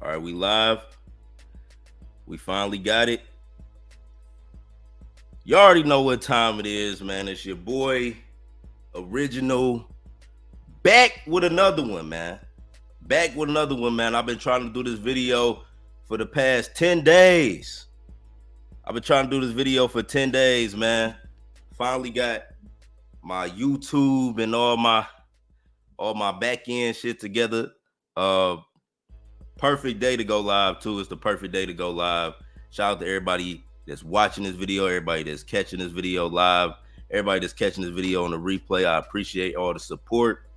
All right, we live. We finally got it. You already know what time it is, man. It's your boy, Original, back with another one, man. Back with another one, man. I've been trying to do this video for the past 10 days. I've been trying to do this video for 10 days, man. Finally got my YouTube and all my back end shit together. Perfect day to go live too. It's the perfect day to go live. Shout out to everybody that's watching this video, everybody that's catching this video live, everybody that's catching this video on the replay. I appreciate all the support.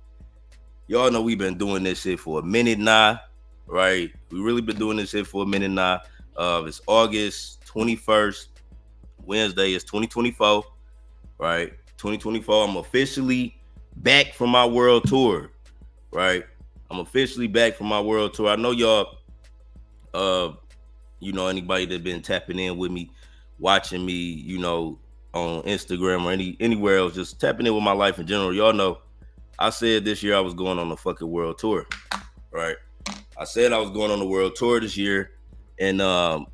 Y'all know we've been doing this shit for a minute now, right? We really been doing this shit for a minute now. It's August 21st. Wednesday is 2024, right? 2024. I'm officially back from my world tour, right? I'm officially back from my world tour. I know y'all, anybody that been tapping in with me, watching me, on Instagram or anywhere else, just tapping in with my life in general. Y'all know I said this year I was going on the fucking world tour, right? I said I was going on the world tour this year, and I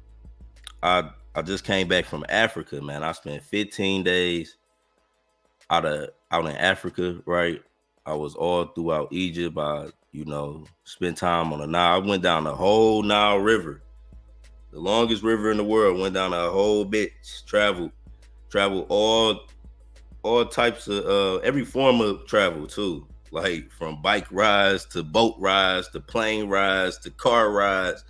just came back from Africa, man. I spent 15 days out in Africa, right? I was all throughout Egypt. I spent time on the Nile. I went down the whole Nile River, the longest river in the world. Went down a whole bitch. Traveled all types of every form of travel too, like from bike rides to boat rides to plane rides to car rides.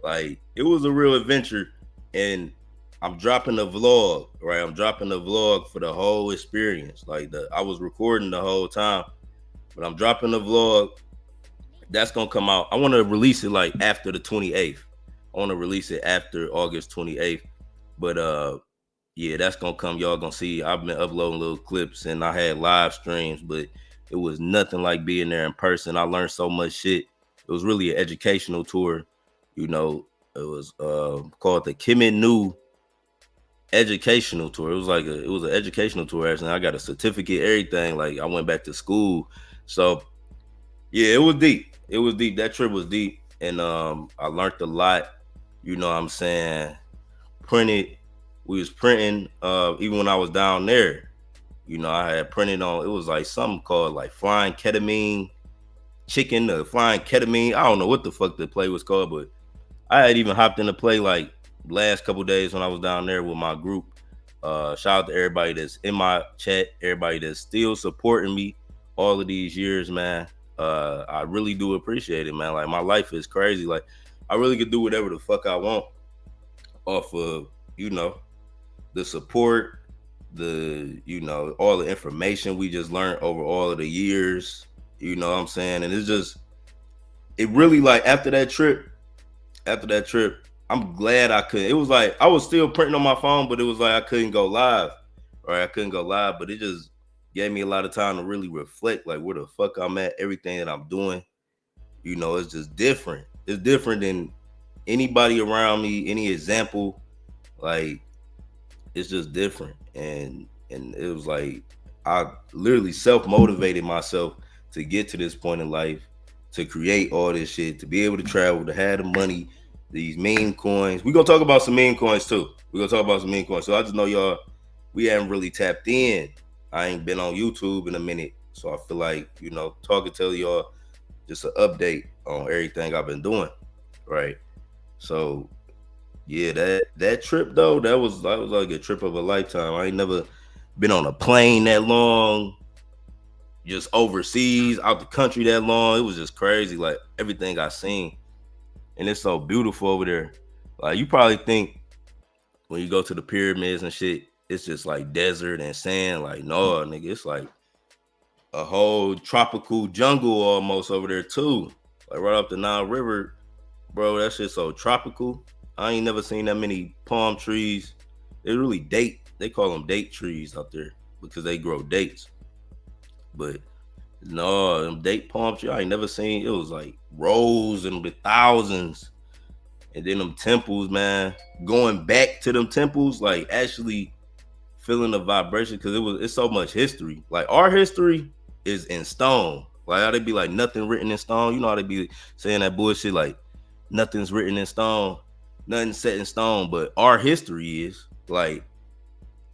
Like, it was a real adventure, and I'm dropping a vlog, right? I'm dropping a vlog for the whole experience. I was recording the whole time, but I'm dropping a vlog. That's gonna come out. I want to release it like after the 28th. I want to release it after August 28th. But yeah, that's gonna come. Y'all gonna see. I've been uploading little clips, and I had live streams, but it was nothing like being there in person. I learned so much shit. It was really an educational tour. It was called the Kimin New Educational Tour. It was an educational tour, actually. I got a certificate, everything. Like, I went back to school. So yeah, it was deep. It was deep. That trip was deep. And I learned a lot. You know what I'm saying? We was printing even when I was down there. I had printed on, it was like something called like flying ketamine chicken, or flying ketamine. I don't know what the fuck the play was called, but I had even hopped in the play like last couple days when I was down there with my group. Shout out to everybody that's in my chat, everybody that's still supporting me all of these years, man. I really do appreciate it, man. Like, my life is crazy. Like, I really could do whatever the fuck I want off of, the support, all the information we just learned over all of the years. You know what I'm saying? And it really, like, after that trip, I'm glad I couldn't. It was like I was still printing on my phone, but it was like I couldn't go live. Right? I couldn't go live, but it just gave me a lot of time to really reflect, like, where the fuck I'm at, everything that I'm doing. It's just different. It's different than anybody around me, any example. Like, it's just different. And it was like I literally self-motivated myself to get to this point in life, to create all this shit, to be able to travel, to have the money, these meme coins. We're gonna talk about some meme coins too. So I just know y'all, we haven't really tapped in. I ain't been on YouTube in a minute. So I feel like, talking to y'all just an update on everything I've been doing. Right. So yeah, that trip though, that was like a trip of a lifetime. I ain't never been on a plane that long, just overseas, out the country that long. It was just crazy, like, everything I seen. And it's so beautiful over there. Like, you probably think when you go to the pyramids and shit, it's just like desert and sand. Like, no, nigga, it's like a whole tropical jungle almost over there too. Like, right up the Nile River, bro, that shit's so tropical. I ain't never seen that many palm trees. They call them date trees out there because they grow dates. But no, them date palm trees, I ain't never seen. It was like rows and with thousands. And then them temples, man, going back to them temples, like, actually feeling the vibration, because it's so much history. Like, our history is in stone. Like, how they be like nothing written in stone. You know how they be saying that bullshit, like, nothing's written in stone, nothing's set in stone, but our history is like,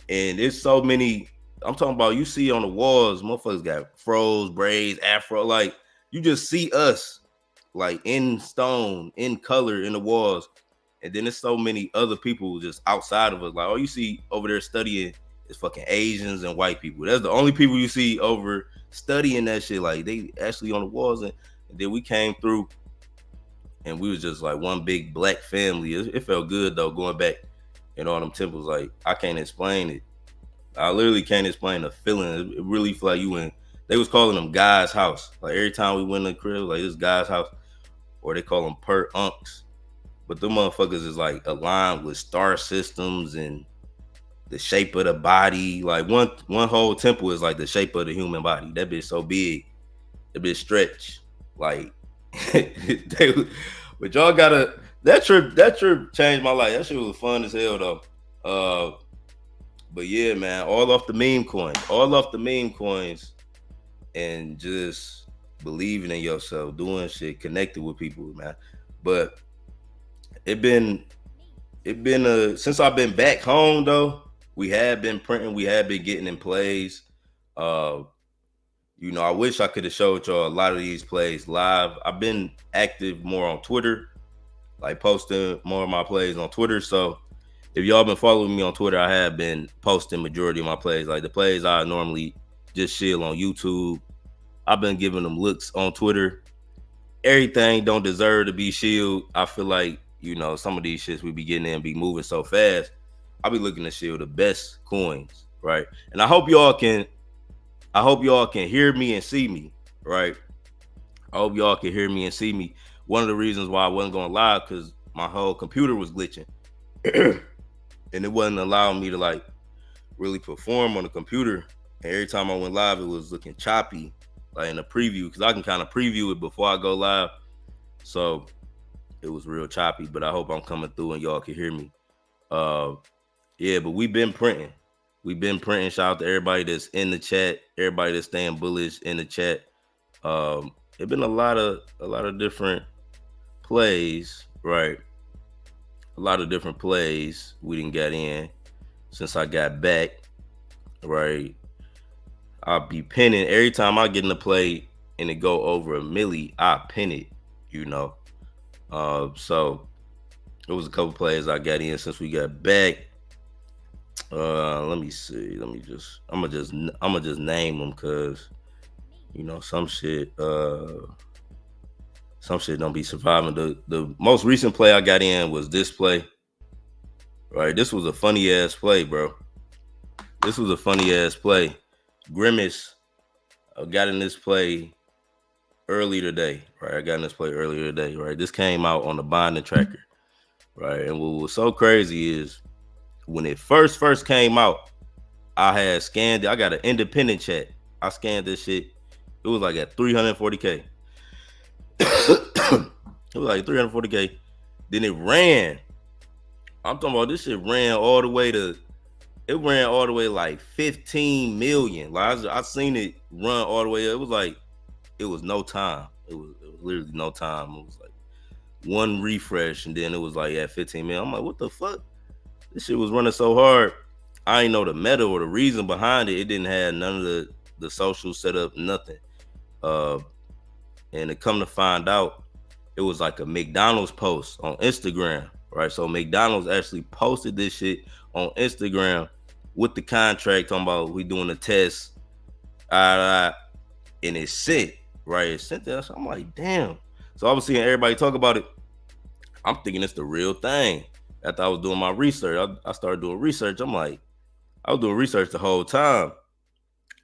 and it's so many. I'm talking about, you see on the walls, motherfuckers got froze, braids, afro. Like, you just see us like in stone, in color, in the walls. And then there's so many other people just outside of us. Like, all you see over there studying is fucking Asians and white people. That's the only people you see over studying that shit. Like, they actually on the walls. And then we came through and we was just like one big black family. It felt good though, going back in all them temples. Like, I can't explain it. I literally can't explain the feeling. It really felt like you in, they was calling them God's house. Like, every time we went in the crib, like, this God's house. Or they call them per unks. But the motherfuckers is like aligned with star systems and the shape of the body. Like, one whole temple is like the shape of the human body. That bitch so big. That bitch stretch. Like, but y'all gotta, that trip changed my life. That shit was fun as hell though. But yeah, man, all off the meme coins, and just believing in yourself, doing shit, connected with people, man. But it been since I've been back home though, we have been printing, we have been getting in plays. You know, I wish I could have showed y'all a lot of these plays live. I've been active more on Twitter, like posting more of my plays on Twitter. So if y'all been following me on Twitter, I have been posting majority of my plays. Like, the plays I normally just shill on YouTube, I've been giving them looks on Twitter. Everything don't deserve to be shilled. I feel like, you know, some of these shits we be getting in be moving so fast. I'll be looking to shield the best coins, right? And I hope y'all can hear me and see me, right? I hope y'all can hear me and see me. One of the reasons why I wasn't going live, because my whole computer was glitching. And it wasn't allowing me to like really perform on the computer. And every time I went live, it was looking choppy, like in the preview, because I can kind of preview it before I go live. So it was real choppy, but I hope I'm coming through and y'all can hear me. Yeah, but we've been printing. Shout out to everybody that's in the chat, everybody that's staying bullish in the chat. It's been a lot of different plays, right? A lot of different plays we didn't get in since I got back, right? I'll be pinning every time I get in the play and it go over a milli, I pin it, you know. So it was a couple plays I got in since we got back. Let me see. I'm gonna just name them, because, you know, some shit don't be surviving. The most recent play I got in was this play. Right, this was a funny ass play, bro. Grimace got in this play early today, right? Right? This came out on the binding tracker, right? And what was so crazy is when it first came out, I had scanned it. I got an independent chat. I scanned this shit. It was like at 340K. It was like 340K. Then it ran. I'm talking about, this shit ran all the way like 15 million. Like, I seen it run all the way. It was like, it was no time. It was literally no time. It was like one refresh, and then it was like at 15 million. I'm like, what the fuck? This shit was running so hard. I ain't know the meta or the reason behind it. It didn't have none of the social setup, nothing. And to come to find out, it was like a McDonald's post on Instagram, right? So McDonald's actually posted this shit on Instagram with the contract, talking about we doing a test, and it's sent, right? It's sent there. So I'm like, damn. So I was seeing everybody talk about it. I'm thinking it's the real thing. After I was doing my research, I started doing research. I'm like, I was doing research the whole time.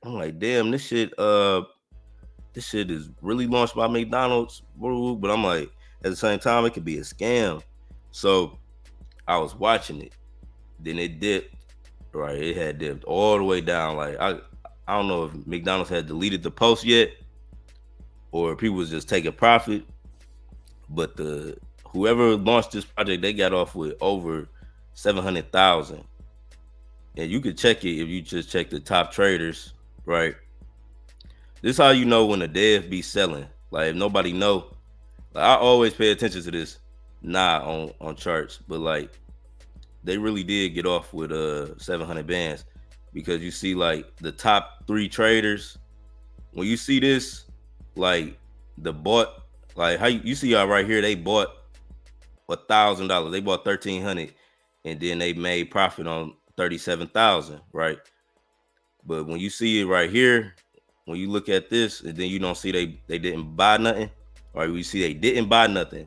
I'm like, damn, this shit is really launched by McDonald's, but I'm like, at the same time, it could be a scam. So I was watching it. Then it dipped, right? It had dipped all the way down. Like, I don't know if McDonald's had deleted the post yet, or people was just taking profit. But whoever launched this project, they got off with over 700,000. And you could check it if you just check the top traders, right? This is how you know when a dev be selling. Like, if nobody know, like, I always pay attention to this. not on charts, but like they really did get off with 700 bands, because you see like the top 3 traders. When you see this, like the bought, like how you see y'all right here, they bought $1,000. They bought 1,300, and then they made profit on 37,000, right? But when you see it right here, when you look at this, and then you don't see they didn't buy nothing, or we see they didn't buy nothing,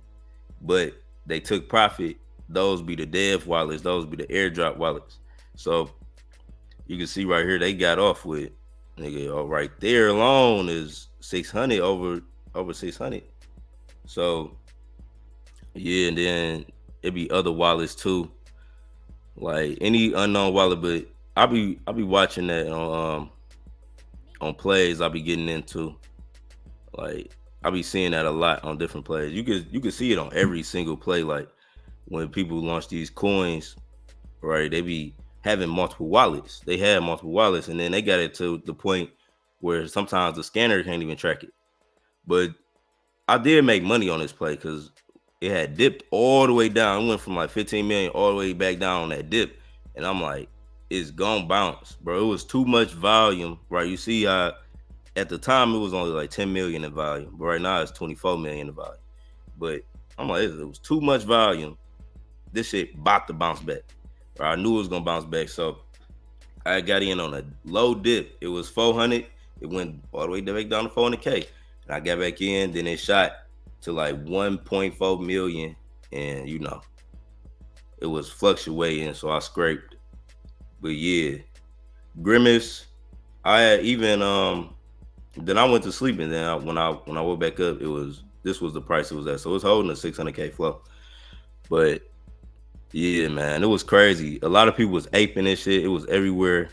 but they took profit. Those be the dev wallets. Those be the airdrop wallets. So you can see right here they got off with, nigga, oh, right there alone is 600, over 600. So yeah, and then it be other wallets too, like any unknown wallet. But I'll be watching that on plays. I'll be getting into, like I'll be seeing that a lot on different plays. You can see it on every single play. Like when people launch these coins, right? They be having multiple wallets. They had multiple wallets, and then they got it to the point where sometimes the scanner can't even track it. But I did make money on this play because it had dipped all the way down. It went from like 15 million all the way back down on that dip. And I'm like, it's gonna bounce, bro. It was too much volume, right? You see, at the time it was only like 10 million in volume, but right now it's 24 million in volume. But I'm like, it was too much volume. This shit about to bounce back. Right? I knew it was gonna bounce back, so I got in on a low dip. It was 400. It went all the way back down to 400K. And I got back in, then it shot to like 1.4 million, and you know, it was fluctuating, so I scraped. But yeah, Grimace, I had even then I went to sleep, and then when I woke back up, this was the price it was at. So it was holding a 600K flow. But yeah, man, it was crazy. A lot of people was aping this shit. It was everywhere.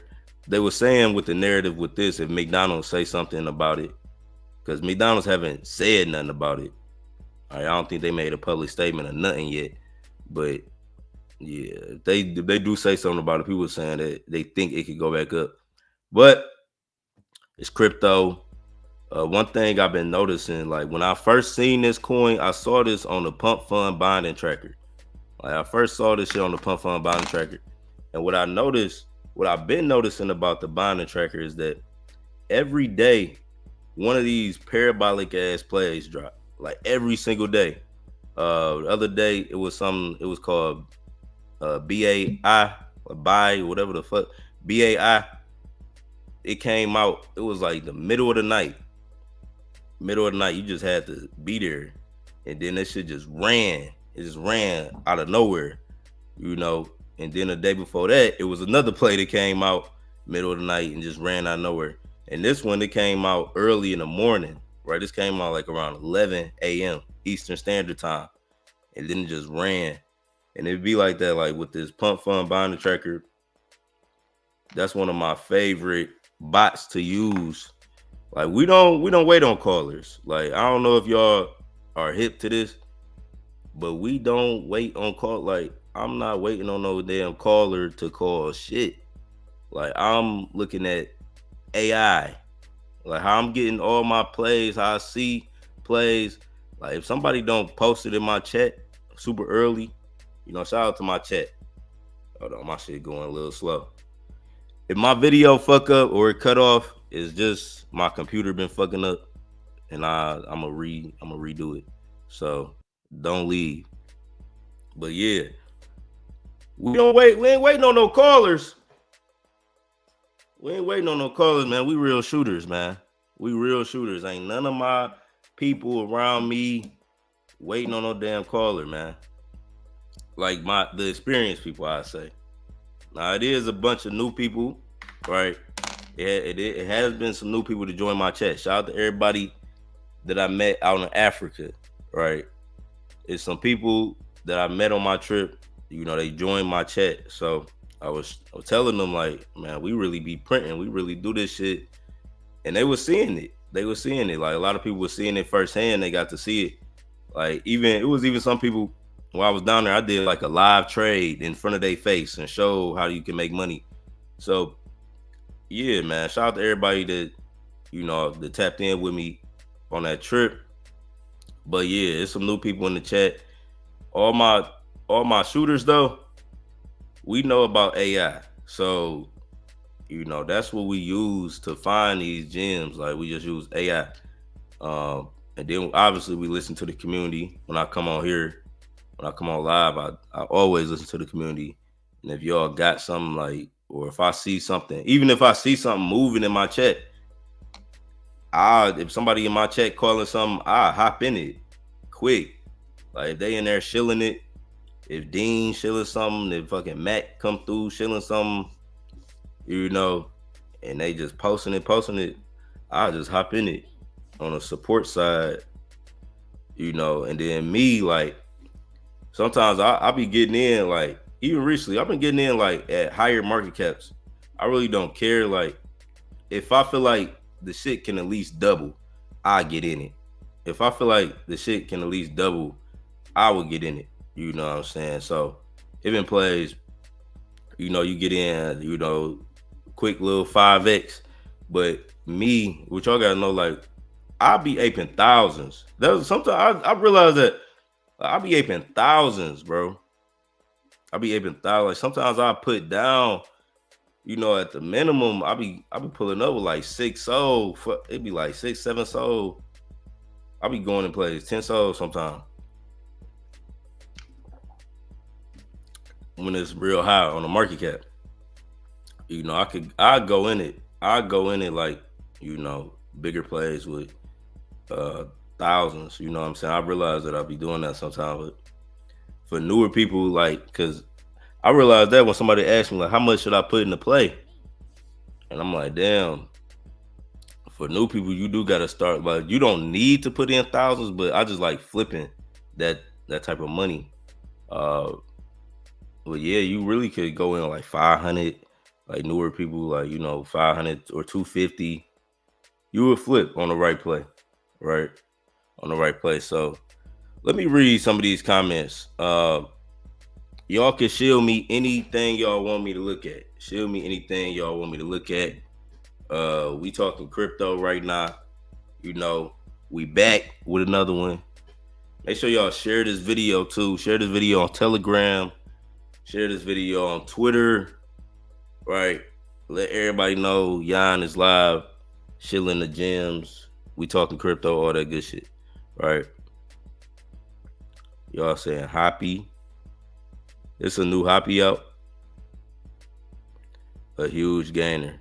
They were saying with the narrative with this, if McDonald's say something about it, because McDonald's haven't said nothing about it. I don't think they made a public statement or nothing yet. But yeah, if they do say something about it, people are saying that they think it could go back up. But it's crypto. One thing I've been noticing, like when I first seen this coin, I saw this on the Pump Fund Bonding Tracker. Like I first saw this shit on the Pump Fund Bonding Tracker. And what I've been noticing about the Bonding Tracker is that every day, one of these parabolic ass plays drop. Like every single day. The other day it was called BAI or buy, whatever the fuck. BAI. It came out, it was like the middle of the night. You just had to be there. And then that shit just ran. It just ran out of nowhere, you know. And then the day before that, it was another play that came out middle of the night and just ran out of nowhere. And this one, it came out early in the morning, right? This came out like around 11 a.m. Eastern Standard Time. And then it just ran. And it'd be like that, like with this Pump Fund Bonding Tracker. That's one of my favorite bots to use. Like we don't wait on callers. Like I don't know if y'all are hip to this, but we don't wait on call. Like I'm not waiting on no damn caller to call shit. Like I'm looking at AI, like how I'm getting all my plays, how I see plays. Like if somebody don't post it in my chat super early, you know, shout out to my chat. Hold on, my shit going a little slow. If my video fuck up or it cut off, it's just my computer been fucking up, and I'm gonna redo it. So don't leave. But yeah, we ain't waiting on no callers. We ain't waiting on no callers, man. We real shooters, man. We real shooters. Ain't none of my people around me waiting on no damn caller, man. Like the experienced people, I say. Now it is a bunch of new people, right? It has been some new people to join my chat. Shout out to everybody that I met out in Africa, right? It's some people that I met on my trip. You know, they joined my chat. So I was telling them, like, man, we really be printing. We really do this shit. And they were seeing it. Like a lot of people were seeing it firsthand. They got to see it. Like it was even some people, while I was down there, I did like a live trade in front of their face and show how you can make money. So yeah, man, shout out to everybody that, you know, that tapped in with me on that trip. But yeah, there's some new people in the chat. all my shooters though, we know about AI. So, that's what we use to find these gems. Like we just use AI. And then obviously we listen to the community. When I come on here, when I come on live, I always listen to the community. And if y'all got something like, or if I see something, even if I see something moving in my chat, if somebody in my chat calling something, I hop in it quick. Like if they in there shilling it, if Dean shilling something, if fucking Matt come through shilling something, and they just posting it, I just hop in it on the support side, and then me, like, sometimes I be getting in, like, even recently, I've been getting in, like, at higher market caps. I really don't care. Like, if I feel like the shit can at least double, I get in it. If I feel like the shit can at least double, I will get in it. You know what I'm saying? So, even plays, you get in, quick little 5X. But me, which y'all gotta know, like, I be aping thousands. Sometimes I realize that I be aping thousands, bro. I be aping thousands. Like, sometimes I put down, at the minimum, I be pulling up with like 6 soul. It be like 6, 7 soul. I be going in plays 10 soul sometimes. When it's real high on the market cap. I go in it. I go in it like, bigger plays with thousands. You know what I'm saying? I realize that I'll be doing that sometimes. But for newer people, like, because I realized that when somebody asked me, like, how much should I put into play? And I'm like, damn, for new people, you do got to start. Like, you don't need to put in thousands, but I just like flipping that type of money. But yeah, you really could go in like 500, like newer people, like, 500 or 250. You would flip on the right play, right? On the right play. So let me read some of these comments. Y'all can shill me anything y'all want me to look at. Shill me anything y'all want me to look at. We talking crypto right now. We back with another one. Make sure y'all share this video too. Share this video on Telegram. Share this video on Twitter. Right? Let everybody know Yon is live. Shilling the gems. We talking crypto, all that good shit. Right? Y'all saying happy. It's a new hoppy out. A huge gainer.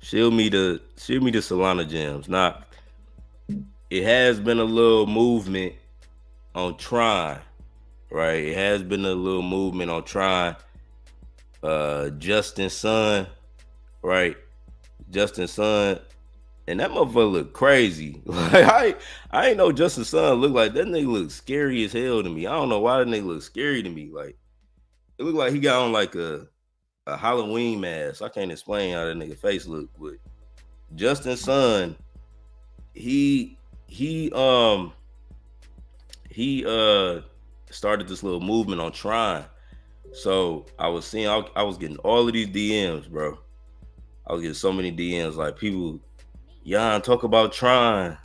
Shill me the Solana gems. Now, it has been a little movement on Tron, right? It has been a little movement on Tron. Justin Sun, right? Justin Sun, and that motherfucker look crazy. Like I ain't know Justin Sun look like that. Nigga look scary as hell to me. I don't know why that nigga look scary to me. Like, it looked like he got on like a Halloween mask. I can't explain how that nigga face look, but Justin Sun, he started this little movement on Tron. So I was seeing, I was getting all of these DMs, bro. I was getting so many DMs, like people, Yon, talk about Tron.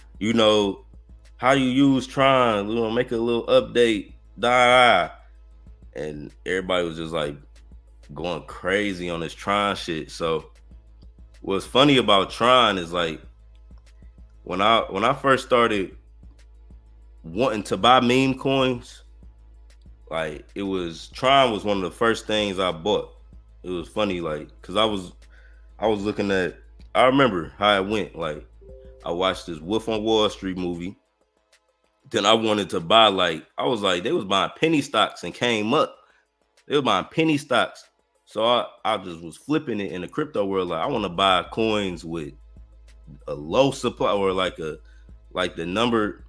How you use Tron. Make a little update. And everybody was just like going crazy on this Tron shit. So what's funny about Tron is, like, when I first started wanting to buy meme coins, like, Tron was one of the first things I bought. It was funny, like, because I was looking at, I remember how it went. Like, I watched this Wolf on Wall Street movie. Then I wanted to buy, like, I was like, they was buying penny stocks and came up. They was buying penny stocks. So I just was flipping it in the crypto world. Like, I want to buy coins with a low supply, or like the number,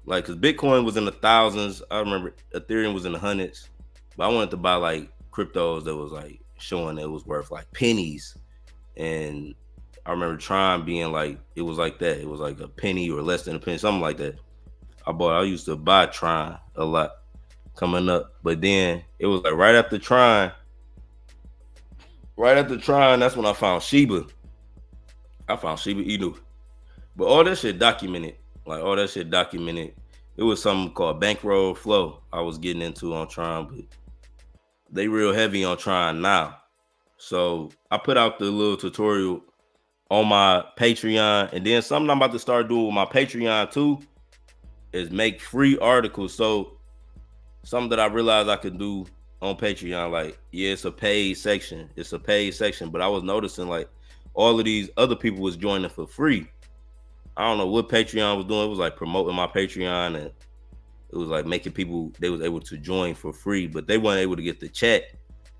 like, because Bitcoin was in the thousands. I remember Ethereum was in the hundreds. But I wanted to buy like cryptos that was like showing it was worth like pennies. And I remember Tron being like, it was like that. It was like a penny or less than a penny, something like that. I used to buy Tron a lot coming up. But then it was like right after Tron, that's when I found Shiba. I found Shiba Inu. But all that shit documented. Like, all that shit documented. It was something called Bankroll Flow I was getting into on Tron, but they real heavy on Tron now. So I put out the little tutorial on my Patreon, and then something I'm about to start doing with my Patreon too is make free articles. So something that I realized I could do on Patreon, like, yeah, it's a paid section. It's a paid section, but I was noticing like all of these other people was joining for free. I don't know what Patreon was doing. It was like promoting my Patreon, and it was like making people, they was able to join for free, but they weren't able to get the chat.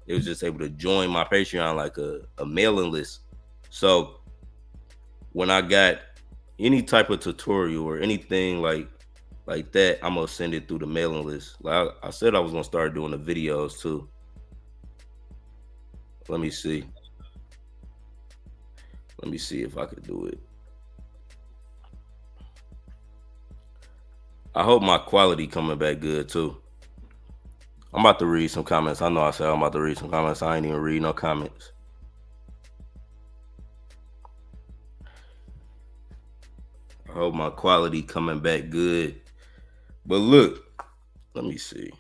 They was just able to join my Patreon like a mailing list. So when I got any type of tutorial or anything like that, I'm gonna send it through the mailing list. Like I said, I was gonna start doing the videos too. Let me see if I could do it. I hope my quality coming back good too. I'm about to read some comments. I know I said I'm about to read some comments. I ain't even read no comments. I hope my quality coming back good. But look, let me see.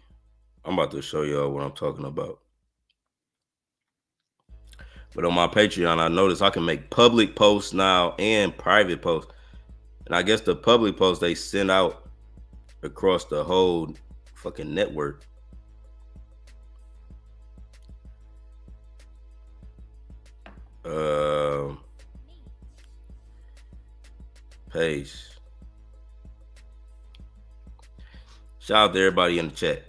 I'm about to show y'all what I'm talking about. But on my Patreon, I noticed I can make public posts now and private posts. And I guess the public posts they send out across the whole fucking network. Paste. Shout out to everybody in the chat.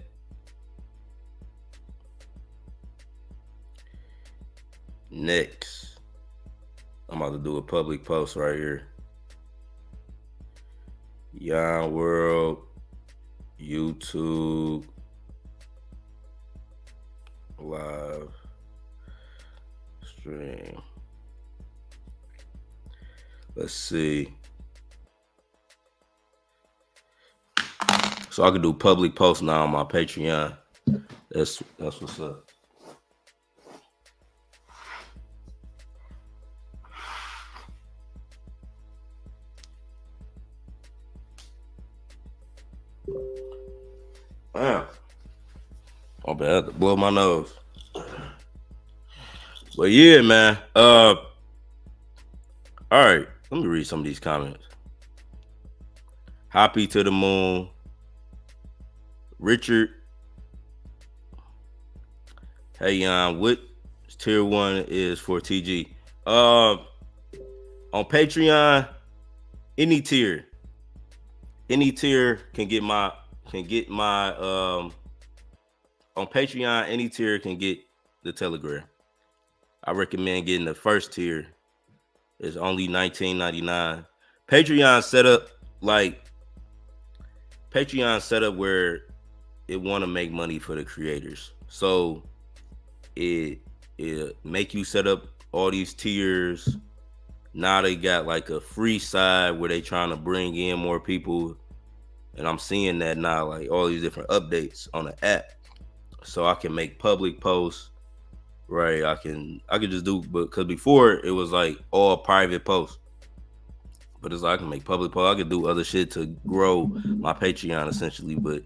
Next, I'm about to do a public post right here. Yon World, YouTube, live stream. Let's see. So I can do public posts now on my Patreon. That's what's up. Wow. My bad, I had to blow my nose. But yeah, man. All right. Let me read some of these comments. Hoppy to the moon. Richard. Hey, Yon, what tier 1 is for TG? On Patreon, any tier can get my on Patreon, any tier can get the Telegram. I recommend getting the first tier. It's only $19.99. Patreon set up where it want to make money for the creators. So it make you set up all these tiers. Now they got like a free side where they trying to bring in more people. And I'm seeing that now, like all these different updates on the app. So I can make public posts, right? I can just do, because before it was like all private posts. But it's like I can make public posts. I can do other shit to grow my Patreon essentially. But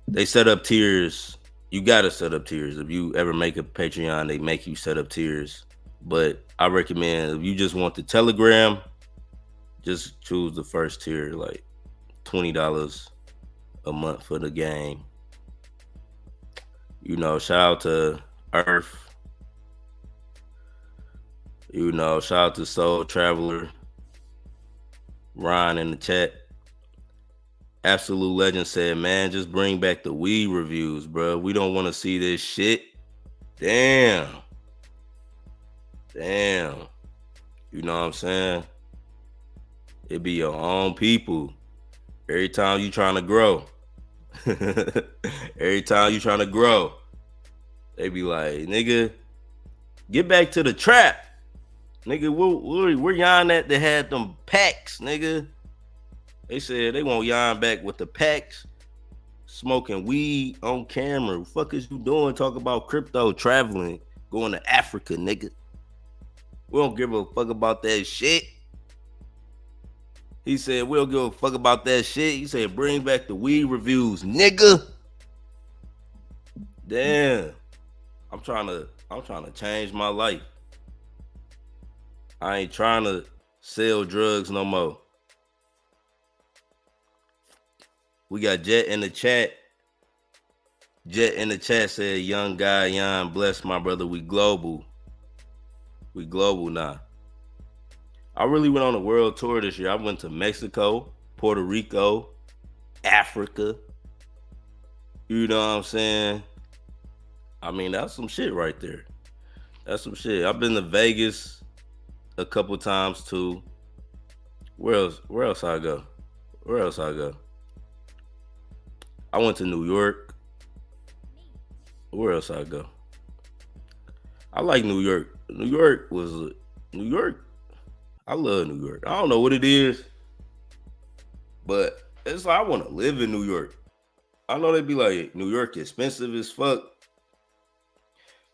they set up tiers. You gotta set up tiers. If you ever make a Patreon, they make you set up tiers. But I recommend if you just want the Telegram, just choose the first tier, like $20 a month for the game. You know, shout out to Earth. You know, shout out to Soul Traveler. Ron in the chat. Absolute Legend said, man, just bring back the weed reviews, bro. We don't want to see this shit. Damn. You know what I'm saying? It be your own people. Every time you trying to grow. Every time you trying to grow. They be like, nigga, get back to the trap. Nigga, where Yon at that had them packs, nigga? They said they want Yon back with the packs, smoking weed on camera. What the fuck is you doing? Talk about crypto, traveling, going to Africa, nigga. We don't give a fuck about that shit. He said, we don't give a fuck about that shit. He said, bring back the weed reviews, nigga. Damn. I'm trying to change my life. I ain't trying to sell drugs no more. We got Jet in the chat. Jet in the chat said, young guy, Yon, bless my brother. We global. We global now. I really went on a world tour this year. I went to Mexico, Puerto Rico, Africa. You know what I'm saying? I mean, that's some shit right there. That's some shit. I've been to Vegas a couple times too. Where else I go? Where else I go? I went to New York. Where else I go? I like New York. New York. I love New York. I don't know what it is, but it's like I want to live in New York. I know they be like, New York expensive as fuck,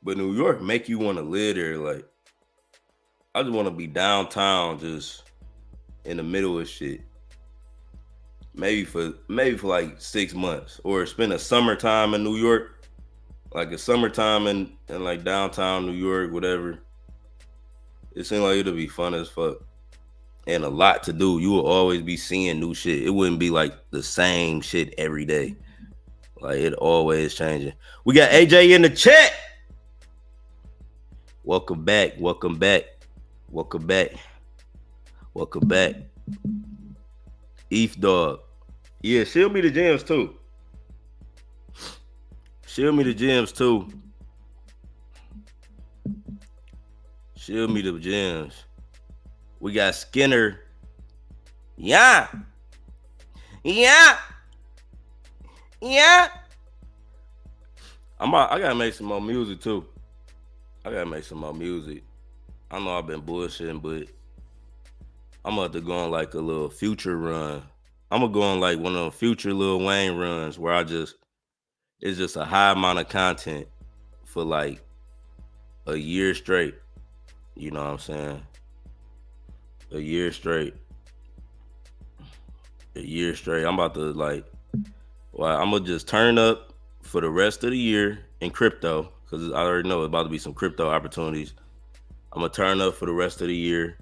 but New York make you want to live there. Like, I just want to be downtown, just in the middle of shit. Maybe for like 6 months, or spend a summertime in New York, like a summertime in like downtown New York, whatever. It seemed like it'll be fun as fuck and a lot to do. You will always be seeing new shit. It wouldn't be like the same shit every day. Like, it always changing. We got AJ in the chat. Welcome back. Welcome back. Welcome back. Welcome back. Eve Dog. Yeah, shill me the gems too. Shill me the gems too. Shill me the gems. We got Skinner. Yeah. Yeah. Yeah. I gotta make some more music too. I gotta make some more music. I know I've been bullshitting, but I'm about to go on like a little Future run. I'm gonna go on like one of the Future Lil Wayne runs where it's just a high amount of content for like a year straight. You know what I'm saying? A year straight. I'm about to I'm gonna just turn up for the rest of the year in crypto, because I already know it's about to be some crypto opportunities. I'm gonna turn up for the rest of the year,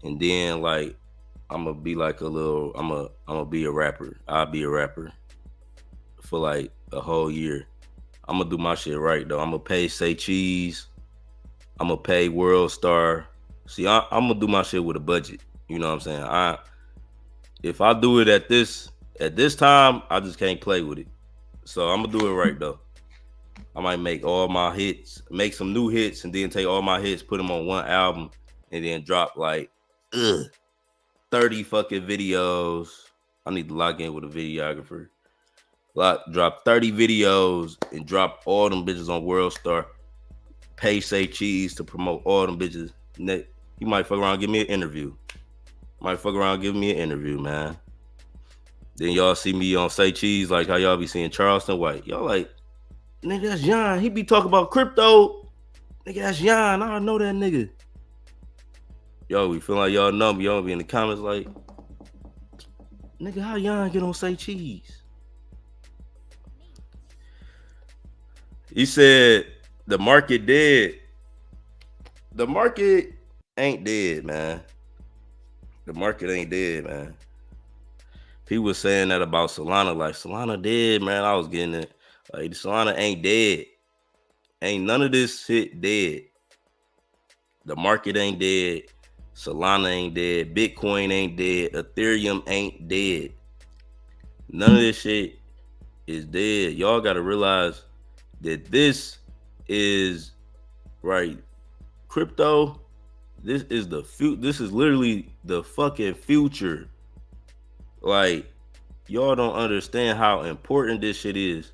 and then like I'm gonna be like I'm gonna be a rapper. I'll be a rapper for like a whole year. I'm gonna do my shit right though. I'm gonna pay Say Cheese. I'm gonna pay World Star. See, I'm gonna do my shit with a budget. You know what I'm saying? If I do it at this time, I just can't play with it. So I'm gonna do it right though. I might make all my hits, make some new hits, and then take all my hits, put them on one album, and then drop like 30 fucking videos. I need to lock in with a videographer. Drop 30 videos and drop all them bitches on World Star. Pay Say Cheese to promote all them bitches. He might fuck around and give me an interview. Man. Then y'all see me on Say Cheese, like how y'all be seeing Charleston White. Y'all like, nigga, that's Yon. He be talking about crypto. Nigga, that's Yon. I know that nigga. Yo, we feel like y'all know me. Y'all be in the comments like, nigga, how Yon get on Say Cheese? He said, the market dead. The market ain't dead, man. The market ain't dead, man. People was saying that about Solana. Like, Solana dead, man. I was getting it. Like, Solana ain't dead. Ain't none of this shit dead. The market ain't dead. Solana ain't dead. Bitcoin ain't dead. Ethereum ain't dead. None of this shit is dead. Y'all got to realize that this is, right, crypto, this is literally the fucking future. Like, y'all don't understand how important this shit is.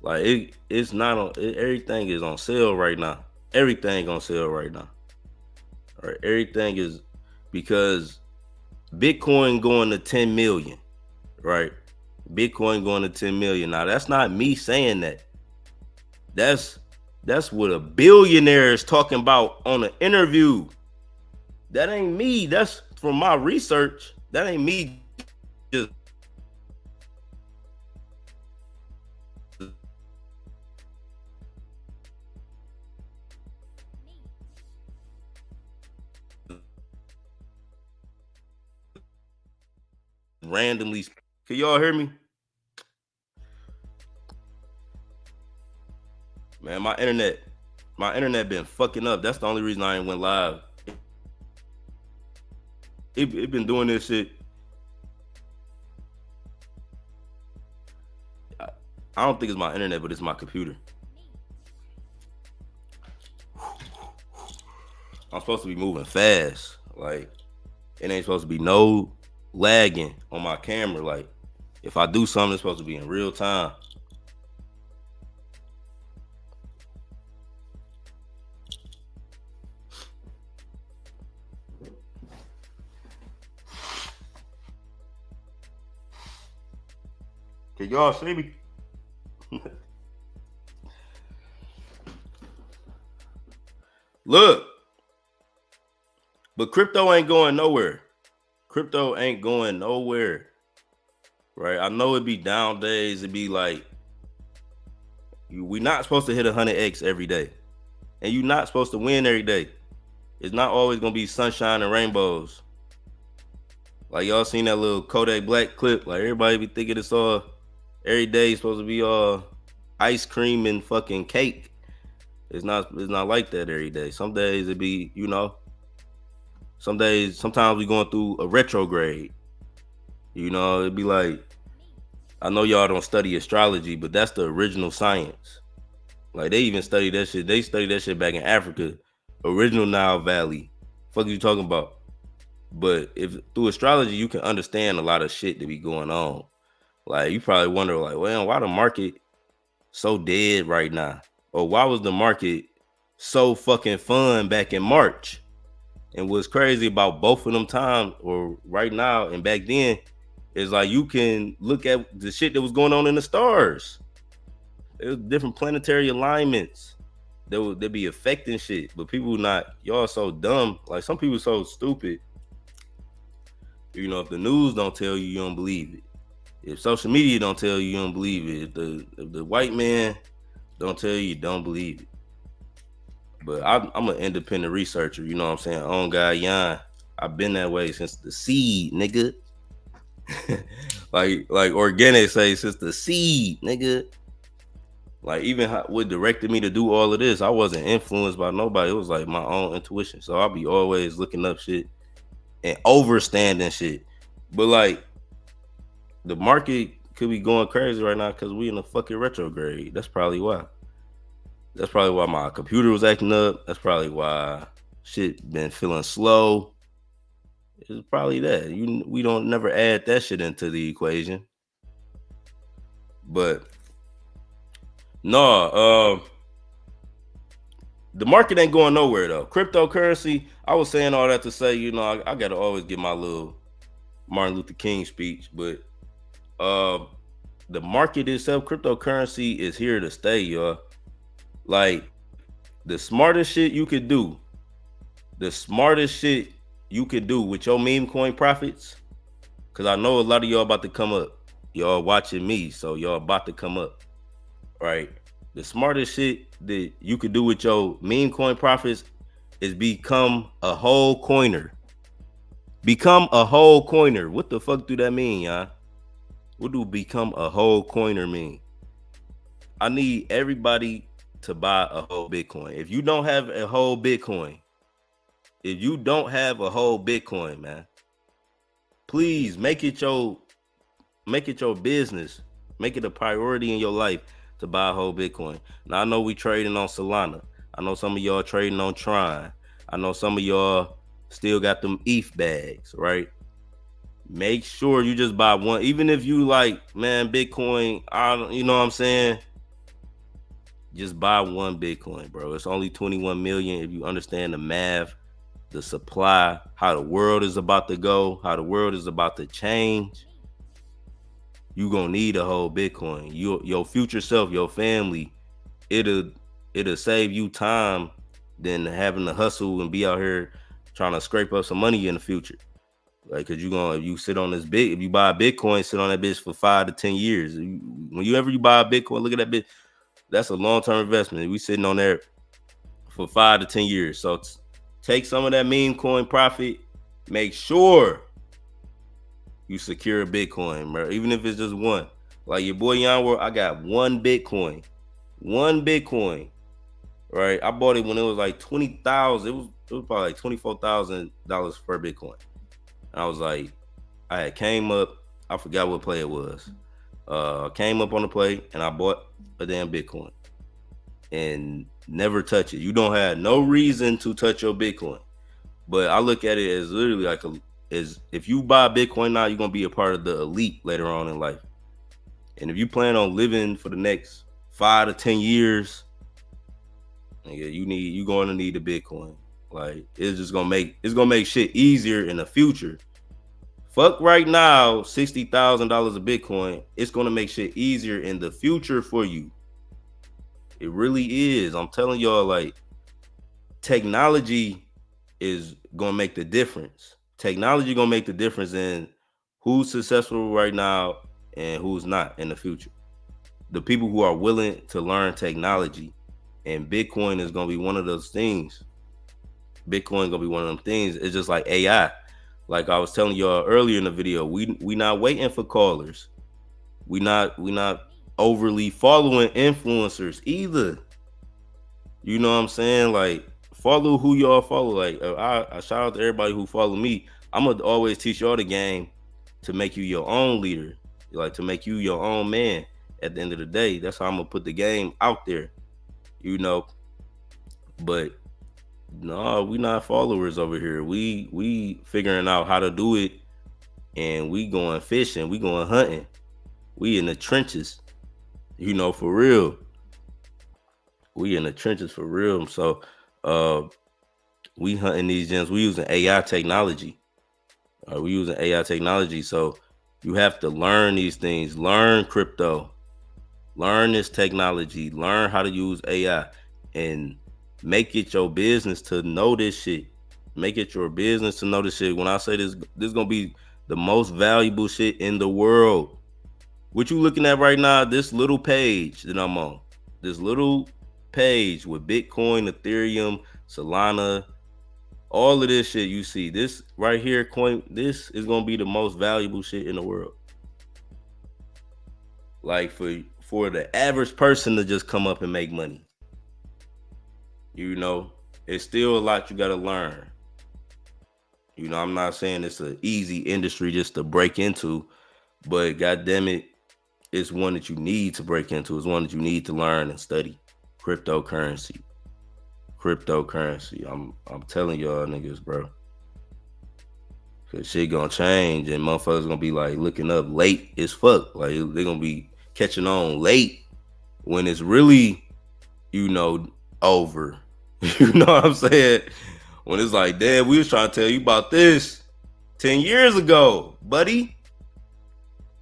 Like, it's not on, everything is on sale right now. Everything on sale right now. All right, everything is, because Bitcoin going to 10 million, right? Bitcoin going to 10 million. Now, that's not me saying that. That's what a billionaire is talking about on an interview. That ain't me. That's from my research, that ain't me just randomly. Can y'all hear me? Man, my internet been fucking up. That's the only reason I ain't went live. It been doing this shit. I don't think it's my internet, but it's my computer. I'm supposed to be moving fast. Like, it ain't supposed to be no lagging on my camera. Like, if I do something, it's supposed to be in real time. Can y'all see me? Look, but crypto ain't going nowhere. Crypto ain't going nowhere. Right? I know it be down days. It be like, we not supposed to hit 100x every day. And you're not supposed to win every day. It's not always going to be sunshine and rainbows. Like, y'all seen that little Kodak Black clip? Like, everybody be thinking it's all, every day is supposed to be all ice cream and fucking cake. It's not like that every day. Some days it be, sometimes we going through a retrograde. It'd be like, I know y'all don't study astrology, but that's the original science. Like, they even study that shit. They study that shit back in Africa. Original Nile Valley. Fuck you talking about? But if through astrology, you can understand a lot of shit that be going on. Like, you probably wonder, like, well, why the market so dead right now? Or why was the market so fucking fun back in March? And what's crazy about both of them times, or right now and back then, is like, you can look at the shit that was going on in the stars. There's different planetary alignments that be affecting shit. But people y'all so dumb. Like, some people so stupid. If the news don't tell you, you don't believe it. If social media don't tell you, you don't believe it. If the white man don't tell you, don't believe it. But I'm an independent researcher, you know what I'm saying? Own guy Yon. I've been that way since the seed, nigga. like organic say, since the seed, nigga. Like, even what directed me to do all of this, I wasn't influenced by nobody. It was like my own intuition. So I'll be always looking up shit and overstanding shit. But like, the market could be going crazy right now because we in a fucking retrograde. That's probably why. That's probably why my computer was acting up. That's probably why shit been feeling slow. It's probably that. We don't never add that shit into the equation. But no, the market ain't going nowhere though. Cryptocurrency, I was saying all that to say, I gotta always get my little Martin Luther King speech, but the market itself, cryptocurrency is here to stay, y'all. Like, the smartest shit you could do with your meme coin profits, because I know a lot of y'all about to come up. Y'all watching me, so y'all about to come up, right? The smartest shit that you could do with your meme coin profits is become a whole coiner. Become a whole coiner. What the fuck do that mean, y'all? What do become a whole coiner mean? I need everybody to buy a whole Bitcoin. If you don't have a whole Bitcoin, man, please make it your business. Make it a priority in your life to buy a whole Bitcoin. Now, I know we trading on Solana. I know some of y'all trading on Tron. I know some of y'all still got them ETH bags, right? Make sure you just buy one. Even if you like, man, Bitcoin, you know what I'm saying? Just buy one Bitcoin, bro. It's only 21 million. If you understand the math, the supply, how the world is about to go, how the world is about to change, you gonna need a whole Bitcoin. Your future self, your family, it'll save you time than having to hustle and be out here trying to scrape up some money in the future. Like, cause you sit on this if you buy a Bitcoin, sit on that bitch for 5 to 10 years. Whenever you buy a Bitcoin, look at that bitch. That's a long-term investment. We sitting on there for 5 to 10 years. So take some of that meme coin profit. Make sure you secure a Bitcoin, bro. Even if it's just one. Like your boy Yon World, I got one Bitcoin. One Bitcoin. Right? I bought it when it was like 20,000. It was probably like $24,000 per Bitcoin. And I was like, I had came up, I forgot what play it was. Came up on the play and I bought a damn Bitcoin. And never touch it. You don't have no reason to touch your Bitcoin. But I look at it as literally like as if you buy Bitcoin now, you're gonna be a part of the elite later on in life. And if you plan on living for the next 5 to 10 years, you're going to need a Bitcoin. Like it's gonna make shit easier in the future. Fuck right now, $60,000 a Bitcoin. It's gonna make shit easier in the future for you. It really is. I'm telling y'all, like, technology is gonna make the difference. Technology gonna make the difference in who's successful right now and who's not in the future. The people who are willing to learn technology, and Bitcoin is gonna be one of those things. Bitcoin gonna be one of them things. It's just like AI. Like I was telling y'all earlier in the video, we not waiting for callers. We not overly following influencers either. You know what I'm saying? Like, follow who y'all follow. Like, I shout out to everybody who follow me. I'm gonna always teach y'all the game to make you your own leader, like to make you your own man. At the end of the day, that's how I'm gonna put the game out there. You know, but no, we not followers over here. We figuring out how to do it, and we going fishing. We going hunting. We in the trenches. You know, for real. We in the trenches for real. So we hunting these gems. We using AI technology. We using AI technology. So you have to learn these things. Learn crypto. Learn this technology. Learn how to use AI. And make it your business to know this shit. Make it your business to know this shit. When I say this is gonna be the most valuable shit in the world. What you looking at right now, this little page that I'm on, this little page with Bitcoin, Ethereum, Solana, all of this shit you see, this right here, coin, this is gonna be the most valuable shit in the world. Like for the average person to just come up and make money. You know, it's still a lot you gotta learn. You know, I'm not saying it's an easy industry just to break into, but goddamn it, it's one that you need to break into. It's one that you need to learn and study. Cryptocurrency. I'm telling y'all niggas, bro. Cause shit gonna change and motherfuckers gonna be like looking up late as fuck. Like they gonna be catching on late when it's really, you know, over. You know what I'm saying? When it's like, damn, we was trying to tell you about this 10 years ago, buddy.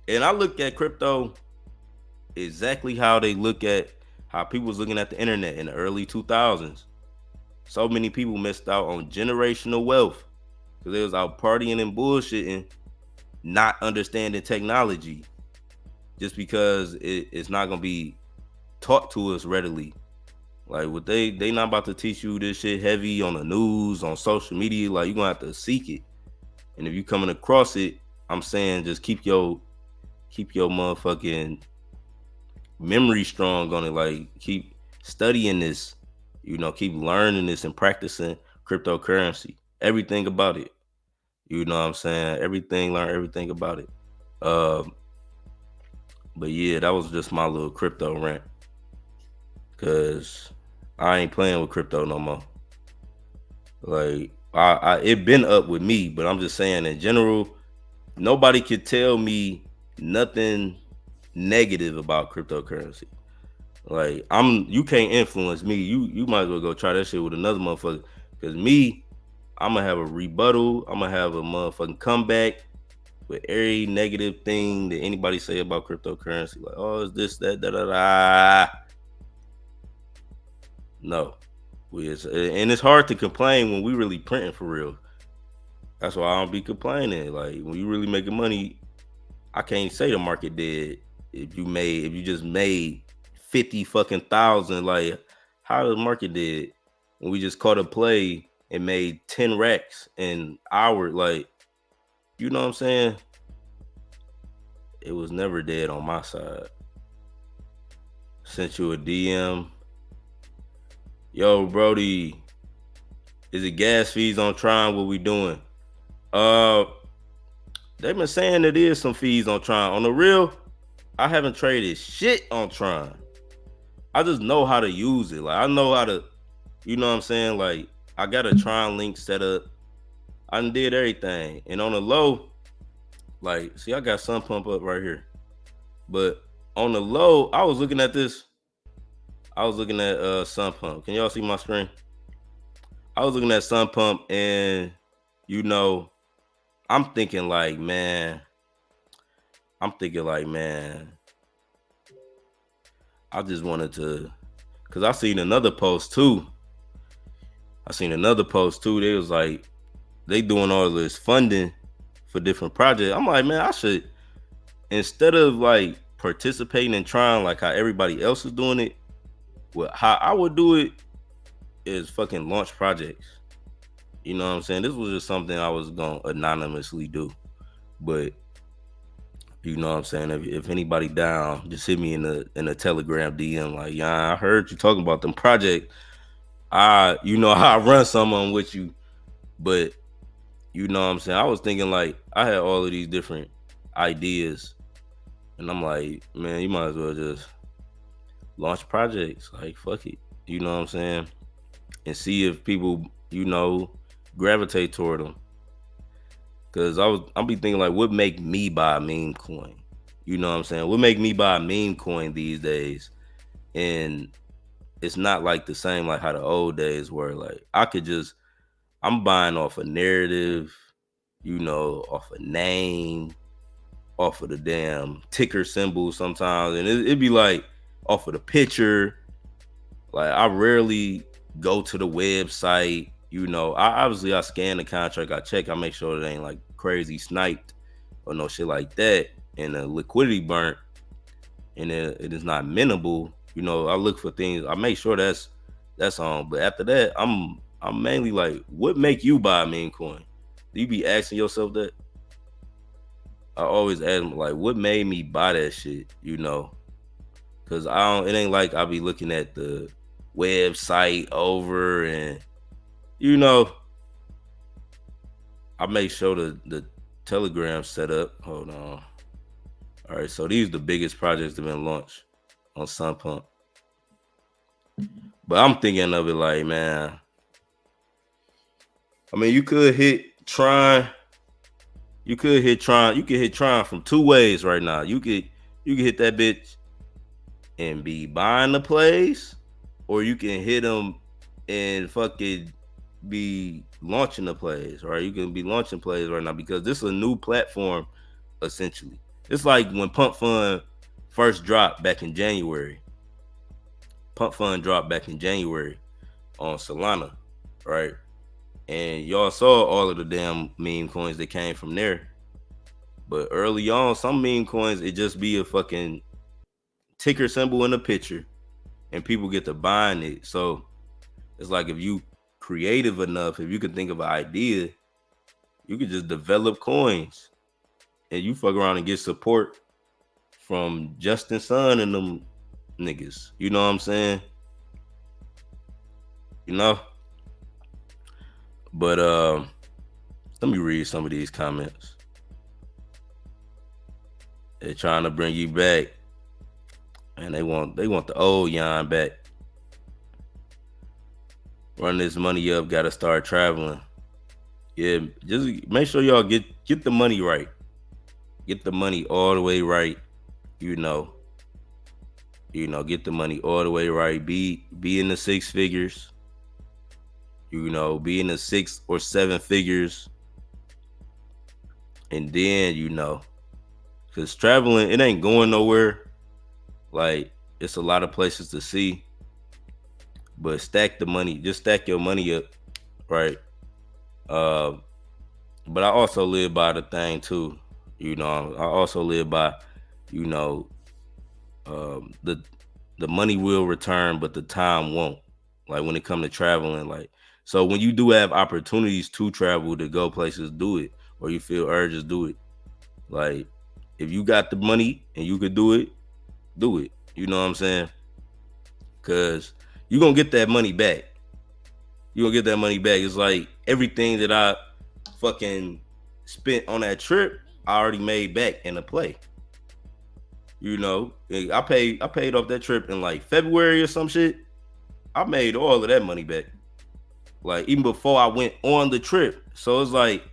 And I look at crypto exactly how they look at how people was looking at the internet in the early 2000s. So many people missed out on generational wealth because they was out partying and bullshitting, not understanding technology, just because it's not gonna be taught to us readily. Like what they not about to teach you this shit heavy on the news, on social media. Like you're gonna have to seek it. And if you coming across it, I'm saying just keep your motherfucking memory strong on it. Like keep studying this, you know, keep learning this and practicing cryptocurrency. Everything about it. You know what I'm saying? Learn everything about it. But yeah, that was just my little crypto rant. Cause I ain't playing with crypto no more. Like it been up with me, but I'm just saying in general, nobody could tell me nothing negative about cryptocurrency. Like you can't influence me. You might as well go try that shit with another motherfucker. Cause me, I'm gonna have a rebuttal. I'm gonna have a motherfucking comeback with every negative thing that anybody say about cryptocurrency. Like, oh, it's this, that, da, da, da. No. And it's hard to complain when we really printing for real. That's why I don't be complaining. Like when you really making money, I can't say the market dead. If you just made 50 fucking thousand, like how the market did when we just caught a play and made 10 racks in hour, like, you know what I'm saying? It was never dead on my side. Sent you a DM. Yo, Brody, is it gas fees on Tron? What we doing? They've been saying it is some fees on Tron. On the real, I haven't traded shit on Tron. I just know how to use it. Like I know how to, you know what I'm saying? Like I got a Tron link set up. I done did everything. And on the low, like, see, I got Sun Pump up right here. But on the low, I was looking at this. I was looking at Sun Pump. Can y'all see my screen? I was looking at Sun Pump and, you know, I'm thinking like, man, I just wanted to, because I seen another post too. They was like, they doing all this funding for different projects. I'm like, man, I should, instead of like participating and trying like how everybody else is doing it, how I would do it is fucking launch projects. You know what I'm saying? This was just something I was gonna anonymously do. But you know what I'm saying? If anybody down, just hit me in a Telegram DM. Like, yeah, I heard you talking about them projects. You know how I run some of them with you. But you know what I'm saying? I was thinking like I had all of these different ideas. And I'm like, man, you might as well just launch projects. Like, fuck it. You know what I'm saying? And see if people, you know, gravitate toward them. Cause I'll be thinking like, what make me buy a meme coin? You know what I'm saying? What make me buy a meme coin these days? And it's not like the same like how the old days were. Like I'm buying off a narrative, you know, off a name, off of the damn ticker symbol sometimes, and it'd be like off of the picture. Like I rarely go to the website. You know, I scan the contract, I check, I make sure it ain't like crazy sniped or no shit like that, and the liquidity burnt, and it is not minimal. You know, I look for things, I make sure that's on. But after that, I'm mainly like, what make you buy a meme coin? Do you be asking yourself that? I always ask them, like, what made me buy that shit? You know, because it ain't like I be looking at the website over and, you know, I make sure the Telegram set up. Hold on. All right, so these are the biggest projects that have been launched on Sun Pump. But I'm thinking of it like, man, I mean, you could hit Tron. You could hit Tron from two ways right now. You could hit that bitch and be buying the plays, or you can hit them and fucking be launching the plays, right? You can be launching plays right now because this is a new platform, essentially. It's like when Pump Fund first dropped back in January. Pump Fund dropped back in January on Solana, right? And y'all saw all of the damn meme coins that came from there. But early on, some meme coins, it just be a fucking ticker symbol in a picture, and people get to buying it. So it's like, if you creative enough, if you can think of an idea, you can just develop coins, and you fuck around and get support from Justin Sun and them niggas. You know what I'm saying? You know? But let me read some of these comments. They're trying to bring you back, and they want the old Yon back. Run this money up, gotta start traveling. Yeah, just make sure y'all get the money right. Get the money all the way right. You know, get the money all the way right. Be in the six figures. You know, be in the 6 or 7 figures. And then, you know, because traveling, it ain't going nowhere. Like, it's a lot of places to see. But stack the money. Just stack your money up, right? But I also live by the thing too. I also live by, you know, the money will return, but the time won't. Like when it comes to traveling, like so when you do have opportunities to travel to go places, do it. Or you feel urges, do it. Like if you got the money and you could do it, do it. You know what I'm saying? Cause you're gonna get that money back. You're gonna get that money back. It's like everything that I fucking spent on that trip, I already made back in the play. I paid off that trip in like February or some shit. I made all of that money back. Like even before I went on the trip. So it's like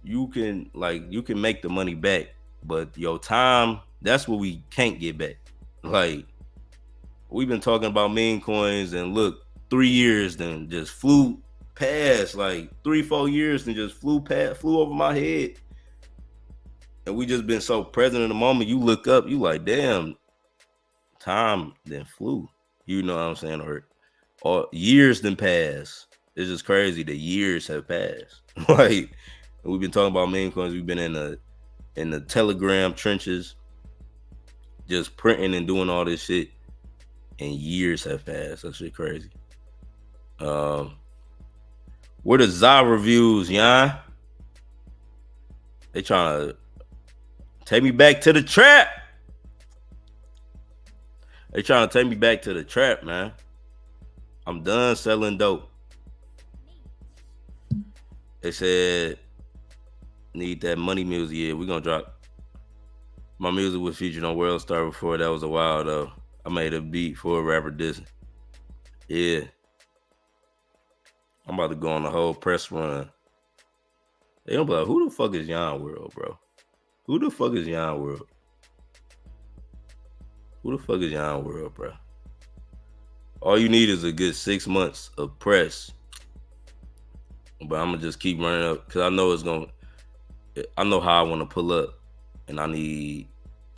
you can make the money back, but your time, that's what we can't get back. Like we've been talking about meme coins, and look, 3 years then just flew past, like 3-4 years then just flew over my head. And we just been so present in the moment. You look up, you like, damn, time then flew. You know what I'm saying? Or years then pass. It's just crazy that years have passed. Like we've been talking about meme coins. We've been in the Telegram trenches, just printing and doing all this shit, and years have passed. That shit crazy. Where the ZA reviews, Yon? They trying to take me back to the trap. They trying to take me back to the trap, man. I'm done selling dope. They said need that money music. Yeah, we gonna drop. My music was featured on World Star before. That was a while though. I made a beat for a rapper Disney. Yeah. I'm about to go on the whole press run. They don't be like, who the fuck is Yon World, bro? Who the fuck is Yon World? Who the fuck is Yon World, bro? All you need is a good 6 months of press. But I'm gonna just keep running up because I know how I want to pull up, and I'm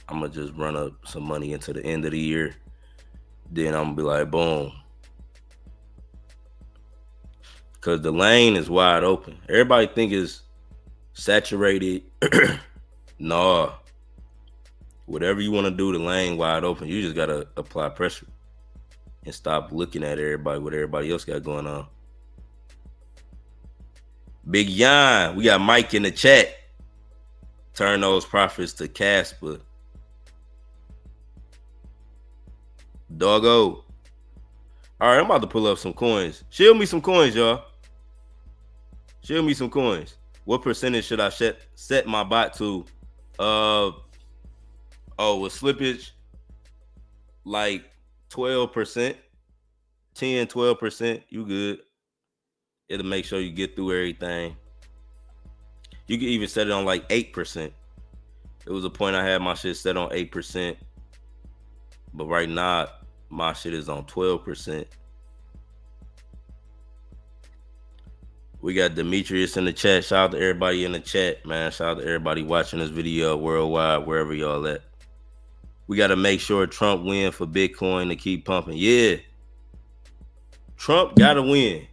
gonna just run up some money into the end of the year. Then I'm gonna be like, boom. Cause the lane is wide open. Everybody think it's saturated. Nah. Whatever you want to do, the lane wide open. You just gotta apply pressure and stop looking at everybody, what everybody else got going on. Big Yon, we got Mike in the chat. Turn those profits to Casper. Doggo. All right, I'm about to pull up some coins. Shill me some coins, y'all. Shill me some coins. What percentage should I set my bot to? With slippage, like 12%, 10, 12%, you good. It'll make sure you get through everything. You can even set it on like 8%. There was a point I had my shit set on 8%, but right now my shit is on 12%. We got Demetrius in the chat. Shout out to everybody in the chat, man. Shout out to everybody watching this video worldwide, wherever y'all at. We got to make sure Trump win for Bitcoin to keep pumping. Yeah. Trump got to win.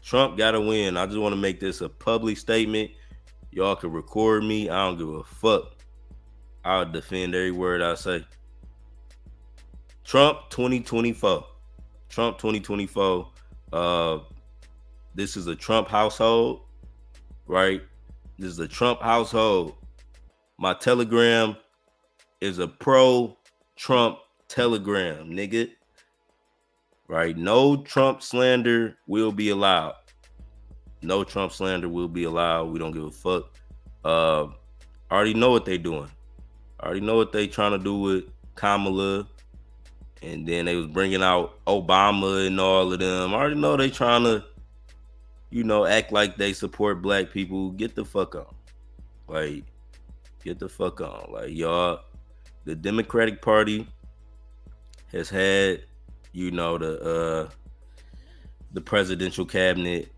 Trump got to win. I just want to make this a public statement. Y'all can record me. I don't give a fuck. I'll defend every word I say. Trump 2024. Trump 2024. This is a Trump household, right? This is a Trump household. My Telegram is a pro-Trump Telegram, nigga. Right? No Trump slander will be allowed. No Trump slander will be allowed. We don't give a fuck. I already know what they doing. I already know what they trying to do with Kamala. And then they was bringing out Obama and all of them. I already know they trying to, act like they support black people. Get the fuck on. Like, get the fuck on. Like, y'all, the Democratic Party has had, the presidential cabinet.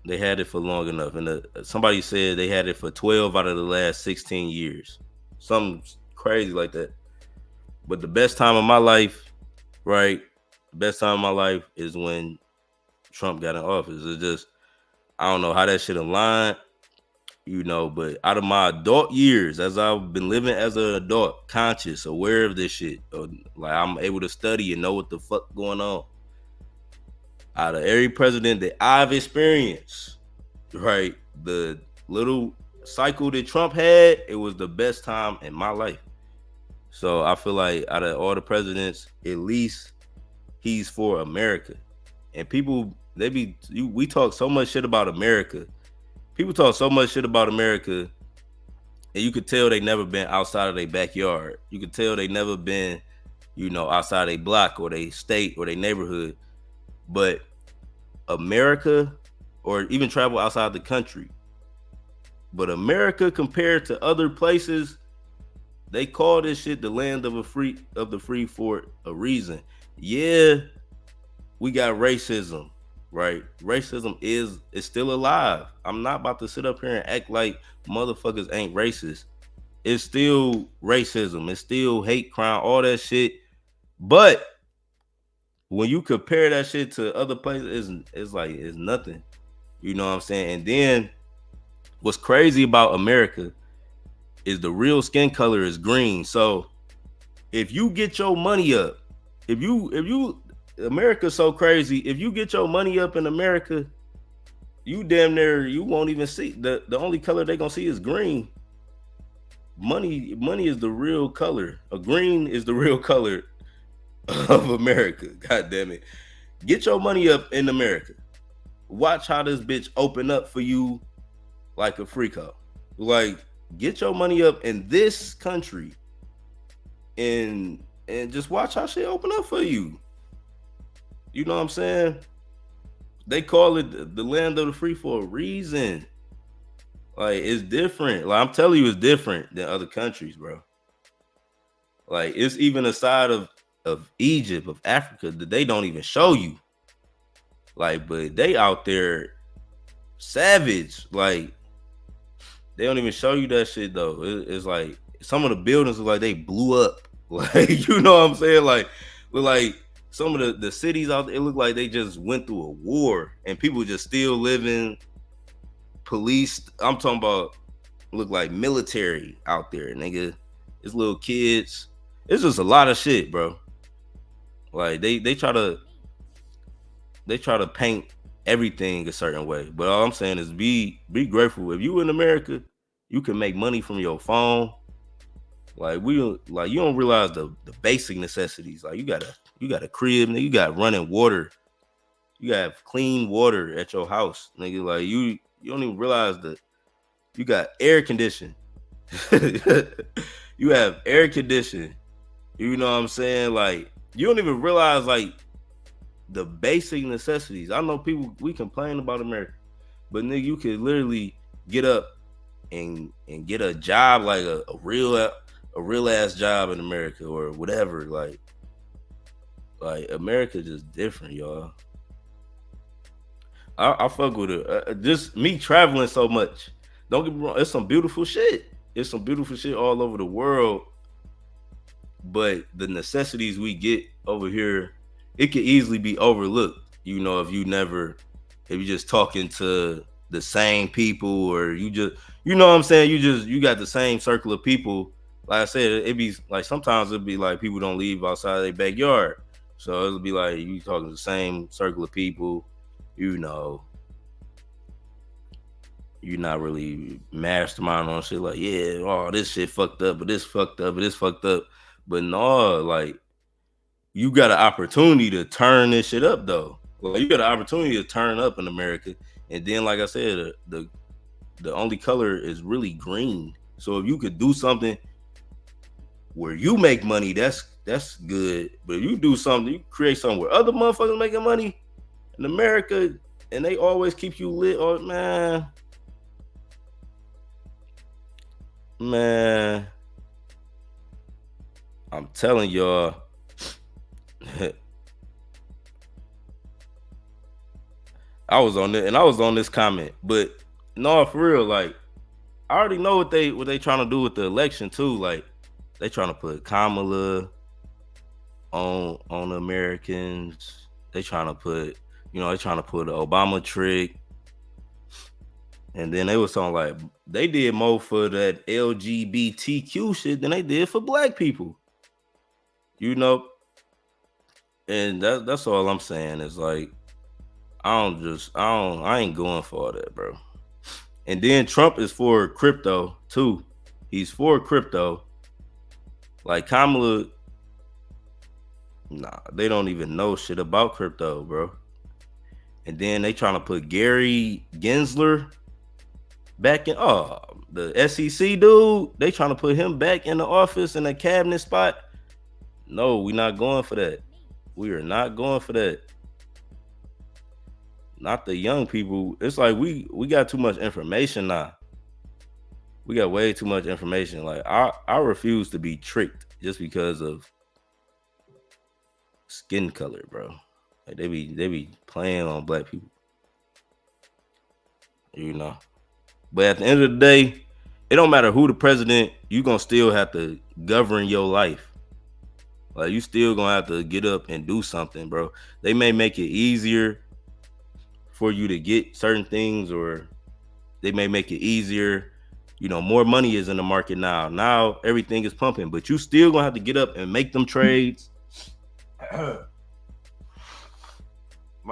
They had it for long enough. And somebody said they had it for 12 out of the last 16 years. Something crazy like that. But the best time of my life, right? The best time of my life is when Trump got in office. It's just, I don't know how that shit aligned, but out of my adult years, as I've been living as an adult, conscious, aware of this shit, like I'm able to study and know what the fuck going on. Out of every president that I've experienced, right, the little cycle that Trump had, it was the best time in my life. So I feel like out of all the presidents, at least he's for America. And people, we talk so much shit about America. People talk so much shit about America, and you could tell they never been outside of their backyard. You could tell they never been, outside their block or their state or their neighborhood. But America, or even travel outside the country. But America, compared to other places, they call this shit the land of the free for a reason. Yeah, we got racism, right? Racism is still alive. I'm not about to sit up here and act like motherfuckers ain't racist. It's still racism. It's still hate crime, all that shit. But when you compare that shit to other places, it's nothing. You know what I'm saying? And then what's crazy about America is the real skin color is green. So if you get your money up, if you America's so crazy, if you get your money up in America, you damn near, you won't even see the only color they gonna see is green. Money is the real color. A green is the real color of America. God damn it. Get your money up in America. Watch how this bitch open up for you like a freako. Like, get your money up in this country and just watch how shit open up for you. You know what I'm saying? They call it the land of the free for a reason. Like, it's different. Like, I'm telling you, it's different than other countries, bro. Like, it's even a side of Egypt, of Africa, that they don't even show you. Like, but they out there savage. Like, they don't even show you that shit, though. It's like, some of the buildings look like they blew up. Like, you know what I'm saying? Like, look like some of the cities out there, it look like they just went through a war and people just still living. Police, I'm talking about, look like military out there, nigga. It's little kids. It's just a lot of shit, bro. Like, they try to paint everything a certain way. But all I'm saying is be grateful. If you in America, you can make money from your phone. Like, you don't realize the basic necessities. Like, you got a crib, nigga, you got running water. You got clean water at your house, nigga. Like, you don't even realize that you got air conditioning. You have air conditioning. You know what I'm saying? Like, you don't even realize, like, the basic necessities. I know people, we complain about America, but nigga, you could literally get up and get a job, like a real ass job in America or whatever. Like America just different, y'all. I fuck with it. Just me traveling so much. Don't get me wrong, it's some beautiful shit. It's some beautiful shit all over the world. But the necessities we get over here, it could easily be overlooked. You know, if you just talking to the same people, or you just, you know what I'm saying? You got the same circle of people. Like I said, it be like, sometimes it'd be like people don't leave outside their backyard. So it'll be like you talking to the same circle of people, you know. You're not really mastermind on shit like, yeah, oh, this shit fucked up, but this fucked up, but this fucked up. But no, like, you got an opportunity to turn this shit up, though. Well, you got an opportunity to turn up in America. And then, like I said, the only color is really green. So if you could do something where you make money, that's good. But if you do something, you create something where other motherfuckers making money in America, and they always keep you lit, oh, man, I'm telling y'all. I was on this comment, but no, for real, like, I already know what they trying to do with the election too. Like, they trying to put Kamala on the Americans. They trying to put, they trying to put an Obama trick. And then they was talking like they did more for that LGBTQ shit than they did for black people. You know, and that's all I'm saying is like I ain't going for all that, bro. And then Trump is for crypto too. He's for crypto. Like Kamala, nah, they don't even know shit about crypto, bro. And then they trying to put Gary Gensler back in the SEC dude. They trying to put him back in the office in a cabinet spot. No, we're not going for that. We are not going for that. Not the young people. It's like we got too much information now. We got way too much information. Like I refuse to be tricked just because of skin color, bro. Like they be playing on black people. You know. But at the end of the day, it don't matter who the president, you gonna still have to govern your life. Like you still gonna have to get up and do something, bro. They may make it easier for you to get certain things, or they may make it easier. You know, more money is in the market now. Now everything is pumping, but you still gonna have to get up and make them trades. My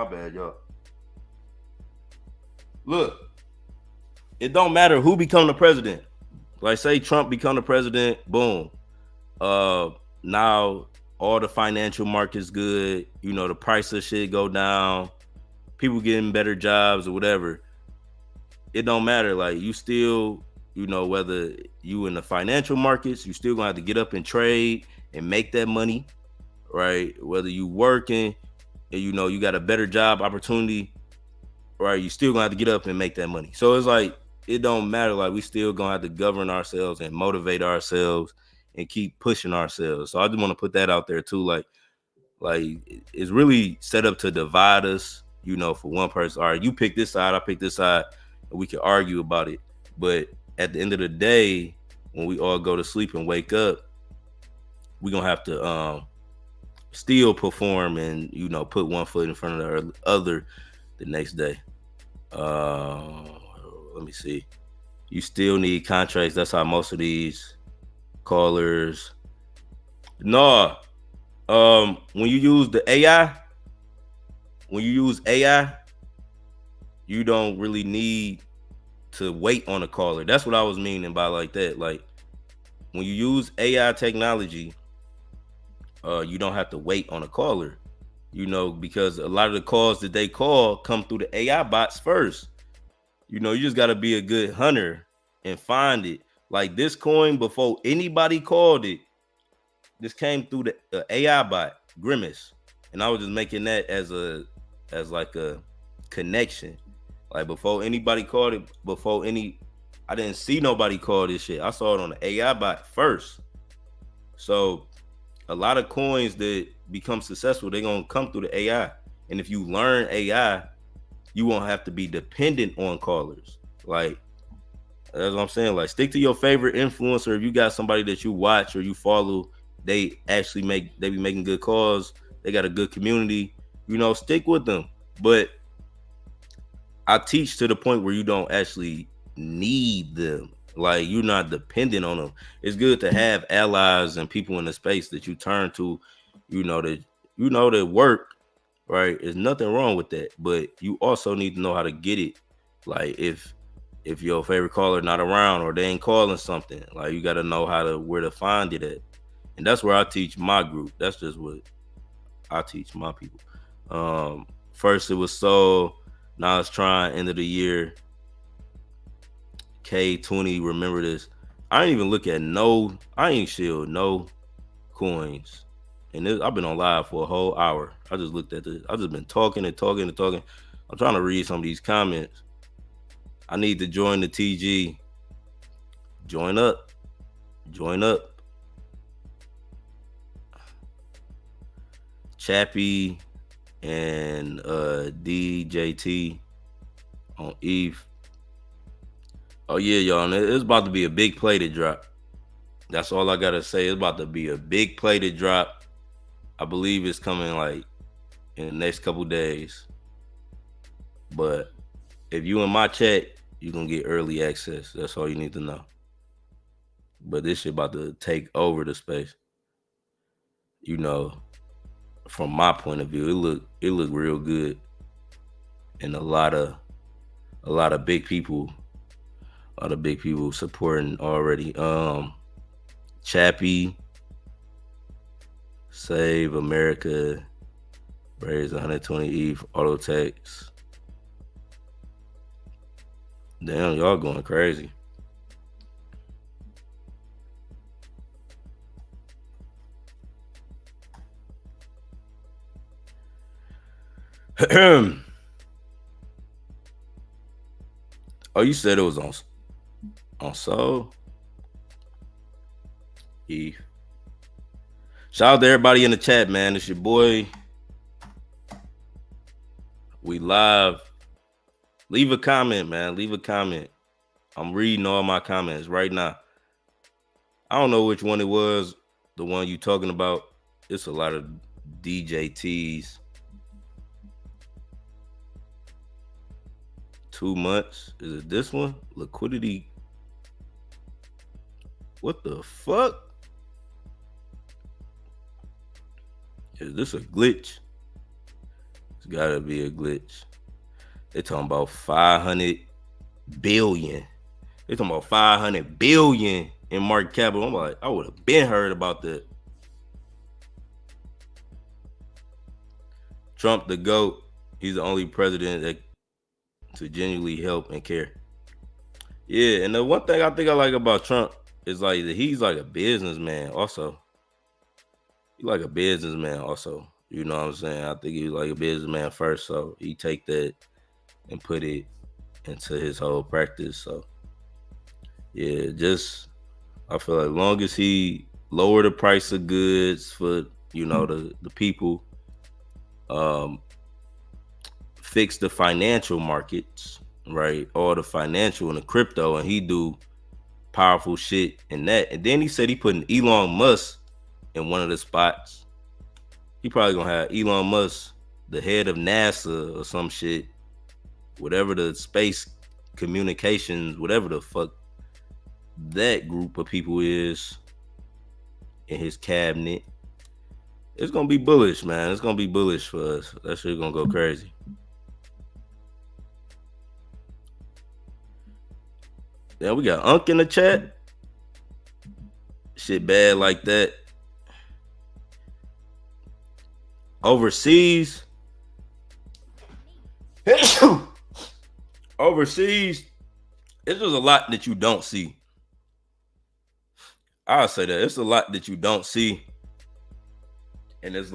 bad, y'all. Look, it don't matter who become the president. Like say Trump become the president, boom. Now all the financial markets good. You know, the price of shit go down. People getting better jobs or whatever. It don't matter. Like you still, you know, whether you in the financial markets, you still gonna have to get up and trade and make that money, right? Whether you working and you know you got a better job opportunity, right? You still gonna have to get up and make that money. So it's like it don't matter. Like we still gonna have to govern ourselves and motivate ourselves and keep pushing ourselves. So I just want to put that out there too. Like it's really set up to divide us. You know, for one person, all right, you pick this side, I pick this side, and we can argue about it. But at the end of the day, when we all go to sleep and wake up, we're gonna have to still perform and, you know, put one foot in front of the other the next day. Let me see. You still need contracts. That's how most of these callers. No. When you use the AI, you don't really need to wait on a caller. That's what I was meaning by like that. Like when you use AI technology, you don't have to wait on a caller, you know, because a lot of the calls that they call come through the AI bots first. You know, you just got to be a good hunter and find it. Like this coin, before anybody called it, this came through the AI bot, Grimace. And I was just making that as like a connection. Like before anybody called it, I didn't see nobody call this shit. I saw it on the AI bot first. So a lot of coins that become successful, they're gonna come through the AI. And if you learn AI, you won't have to be dependent on callers. Like that's what I'm saying. Like stick to your favorite influencer. If you got somebody that you watch or you follow, they be making good calls. They got a good community. You know, stick with them. But I teach to the point where you don't actually need them. Like you're not dependent on them. It's good to have allies and people in the space that you turn to, that work, right? There's nothing wrong with that. But you also need to know how to get it. Like if your favorite caller not around or they ain't calling something, like you gotta know where to find it at. And that's where I teach my group. That's just what I teach my people. First it was Soul. Now it's trying end of the year. K20, remember this. I ain't even look at I ain't shield no coins. And I've been on live for a whole hour. I just looked at this. I've just been talking and talking and talking. I'm trying to read some of these comments. I need to join the TG. Join up. Chappie and DJT on ETH. Oh yeah, y'all. It's about to be a big play to drop. That's all I gotta say. It's about to be a big play to drop. I believe it's coming like in the next couple days. But if you in my chat, you're gonna get early access. That's all you need to know. But this shit about to take over the space. You know, from my point of view, it look real good. And a lot of big people, a lot of big people supporting already. Chappie, Save America, raise 120 ETH, auto tax. Damn, y'all going crazy. Oh, you said it was on Soul? ETH. Shout out to everybody in the chat, man. It's your boy. We live. Leave a comment, man. Leave a comment. I'm reading all my comments right now. I don't know which one it was, the one you talking about. It's a lot of DJTs. 2 months. Is it this one? Liquidity. What the fuck? Is this a glitch? It's gotta be a glitch. They talking about 500 billion. They talking about 500 billion in market capital. I'm like, I would have been heard about that. Trump the GOAT. He's the only president that to genuinely help and care. Yeah, and the one thing I think I like about Trump is like that he's like a businessman also. He's like a businessman also. You know what I'm saying? I think he's like a businessman first, so he take that and put it into his whole practice. So yeah, just I feel like as long as he lower the price of goods for the people, fix the financial markets, right? All the financial and the crypto, and he do powerful shit in that. And then he said he putting Elon Musk in one of the spots. He probably gonna have Elon Musk, the head of NASA or some shit, whatever the space communications, whatever the fuck that group of people is in his cabinet. It's gonna be bullish, man. It's gonna be bullish for us. That shit gonna go crazy. Yeah, we got Unk in the chat. Shit bad like that. Overseas. Overseas, it's just a lot that you don't see. I'll say that. It's a lot that you don't see. And it's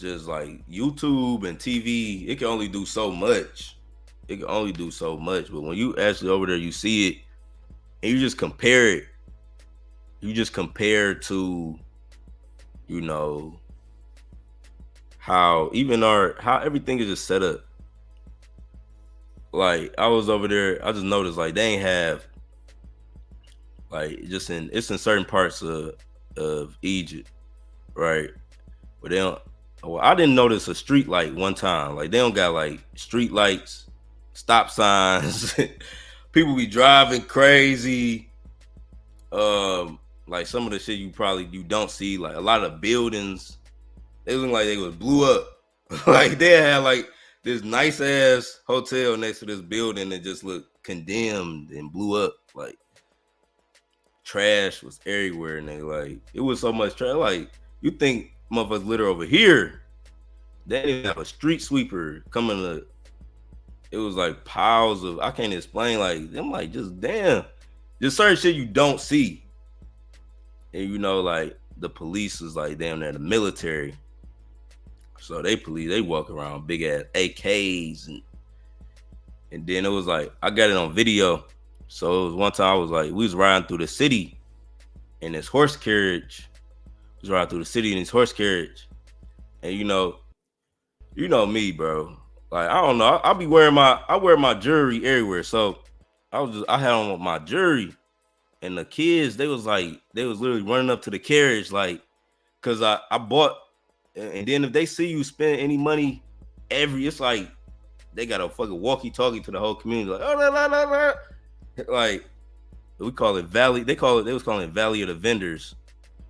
just like YouTube and TV, it can only do so much. It can only do so much. But when you actually over there, you see it, and you just compare it. You just compare to, how everything is just set up. Like I was over there, I just noticed like they ain't have it's in certain parts of Egypt, right? But they don't. Well, I didn't notice a street light one time. Like they don't got like street lights, stop signs. People be driving crazy. Like some of the shit you don't see. Like a lot of buildings, they look like they was blew up. Like they had like this nice ass hotel next to this building that just looked condemned and blew up. Like trash was everywhere, and like it was so much trash. Like you think motherfuckers litter over here? They didn't even have a street sweeper coming to. It was like piles of, I can't explain. Like them, like just damn, just certain shit you don't see. And like the police is like damn near the military. So they walk around big ass AKs and then it was like I got it on video. So it was one time I was like, we was riding through the city in this horse carriage. We was riding through the city in this horse carriage. And you know me, bro. Like, I don't know. I wear my jewelry everywhere. So I had on my jewelry. And the kids, they was literally running up to the carriage, like, cause I bought, and then if they see you spend any money it's like they got a fucking walkie-talkie to the whole community, like, oh, la, la, la, la. Like, we call it Valley. They was calling it Valley of the Vendors.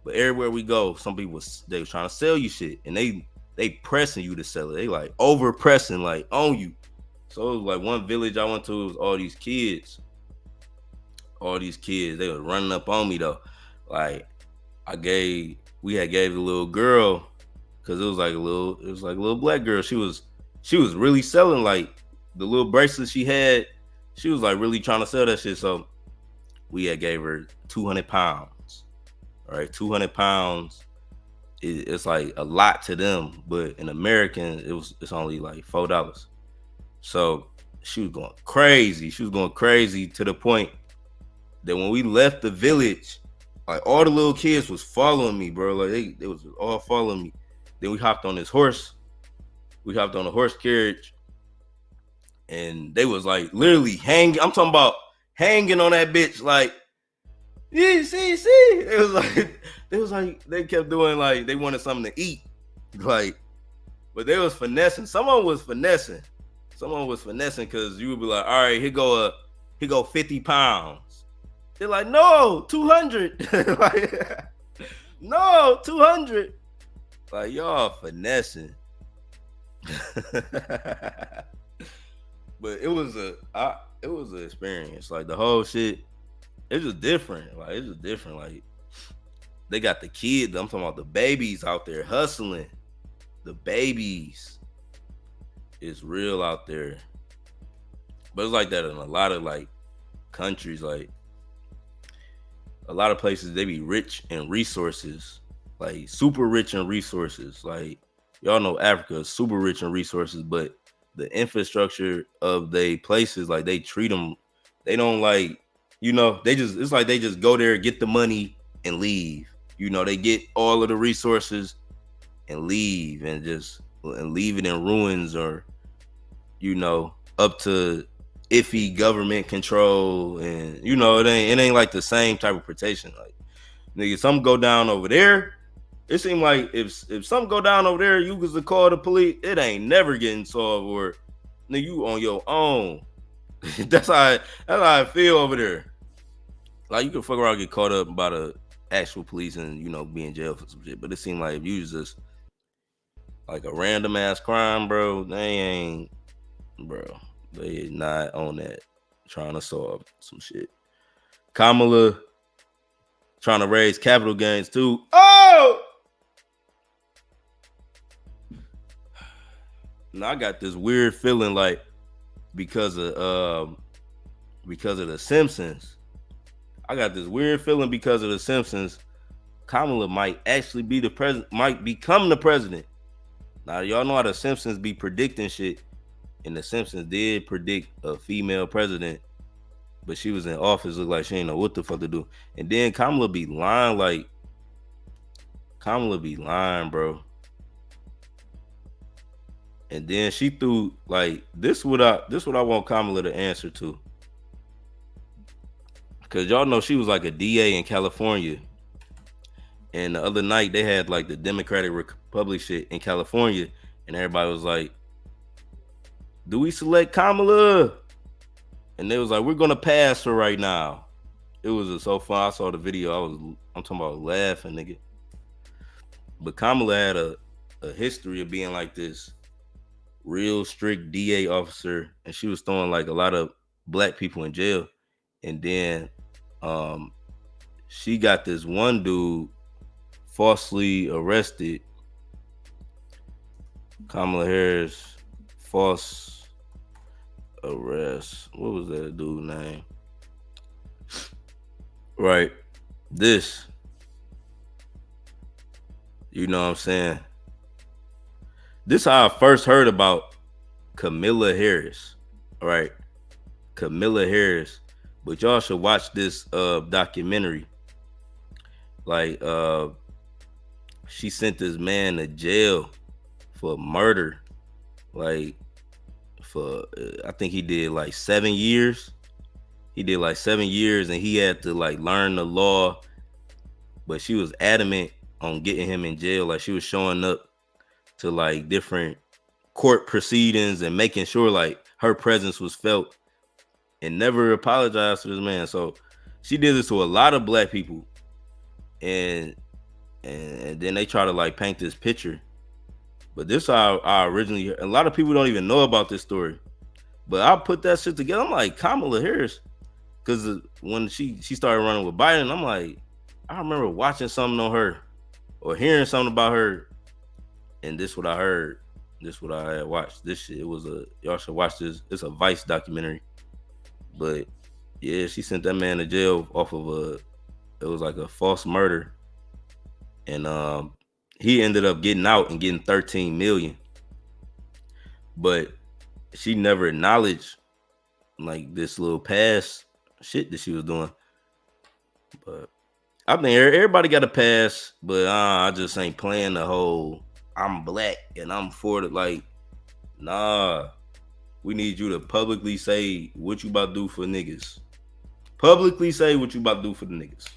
But everywhere we go, some people they was trying to sell you shit, and they pressing you to sell it. They like over pressing, like on you. So it was like one village I went to, it was all these kids. They was running up on me though. Like we had gave the little girl, because it was like a little black girl. She was really selling like the little bracelets she had. She was like really trying to sell that shit. So we had gave her 200 pounds. All right, 200 pounds. It's like a lot to them, but in American, it's only like $4. So she was going crazy. She was going crazy to the point that when we left the village, like all the little kids was following me, bro. Like they was all following me. Then we hopped on this horse. We hopped on a horse carriage, and they was like literally hanging. I'm talking about hanging on that bitch, like, yeah, see. It was like they kept doing like they wanted something to eat, like, but they was finessing. Someone was finessing because you would be like, all right, here go 50 pounds. They're like, no, 200. Like, no, 200. Like, y'all finessing. But it was an experience. Like the whole shit, it's just different. Like they got the kids. I'm talking about the babies out there hustling. The babies is real out there. But it's like that in a lot of like countries. Like a lot of places, they be rich in resources, like super rich in resources. Like y'all know Africa is super rich in resources, but the infrastructure of they places, like they treat them, they don't like, it's like they just go there, get the money and leave. They get all of the resources and leave and leave it in ruins, or, up to iffy government control. And, it ain't like the same type of protection. Like, nigga, something go down over there. It seemed like if something go down over there, you was to call the police, it ain't never getting solved, or nigga, you on your own. That's how I feel over there. Like, you can fuck around and get caught up by the actual police and, be in jail for some shit. But it seemed like if you was just like a random ass crime, bro, they not on that trying to solve some shit. Kamala trying to raise capital gains too. Oh! Now I got this weird feeling like because of the Simpsons. I got this weird feeling because of the Simpsons, Kamala might actually be the president, might become the president. Now y'all know how the Simpsons be predicting shit, and the Simpsons did predict a female president, but she was in office, looked like she ain't know what the fuck to do. And then Kamala be lying, bro. And then she threw like this what I want Kamala to answer to. Cause y'all know she was like a DA in California. And the other night they had like the Democratic Republic shit in California, and everybody was like, do we select Kamala? And they was like, we're gonna pass her right now. It was so fun. I saw the video. I'm talking about laughing, nigga. But Kamala had a history of being like this real strict DA officer, and she was throwing like a lot of black people in jail. And then she got this one dude falsely arrested. Kamala Harris, false arrest. What was that dude name? Right. This. You know what I'm saying? This is how I first heard about Kamala Harris. All right. Kamala Harris. But y'all should watch this documentary. Like, she sent this man to jail for murder. Like, I think he did like 7 years. He did like 7 years, and he had to like learn the law. But she was adamant on getting him in jail. Like, she was showing up to like different court proceedings and making sure like her presence was felt, and never apologized to this man. So she did this to a lot of black people, and then they try to like paint this picture. But this I originally, a lot of people don't even know about this story. But I put that shit together. I'm like, Kamala Harris, because when she started running with Biden, I'm like, I remember watching something on her or hearing something about her, and this what I heard. This what I had watched. This shit, it was y'all should watch this. It's a Vice documentary. But yeah, she sent that man to jail off of it was like a false murder, and he ended up getting out and getting 13 million. But she never acknowledged like this little past shit that she was doing. But I think everybody got a pass, but I just ain't playing the whole I'm black and I'm for it. Like, nah, we need you to publicly say what you about to do for niggas. Publicly say what you about to do for the niggas.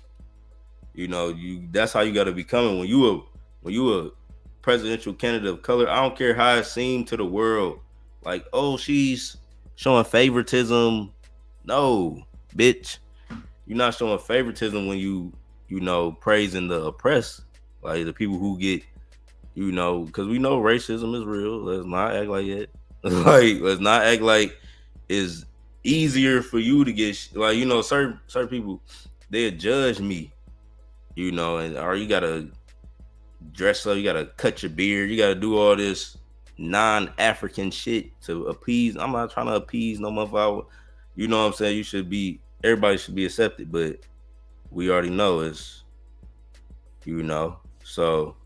You know, that's how you got to be coming when you a presidential candidate of color. I don't care how it seemed to the world. Like, oh, she's showing favoritism. No, bitch, you're not showing favoritism when you know praising the oppressed, like the people who get, you know, because we know racism is real. Let's not act like it. Like, let's not act like it's easier for you to get like, you know, certain people, they'll judge me, you know, and or you gotta dress up, you gotta cut your beard, you gotta do all this non-African shit to appease. I'm not trying to appease no motherfucker. You know what I'm saying? Everybody should be accepted, but we already know it's, you know, so,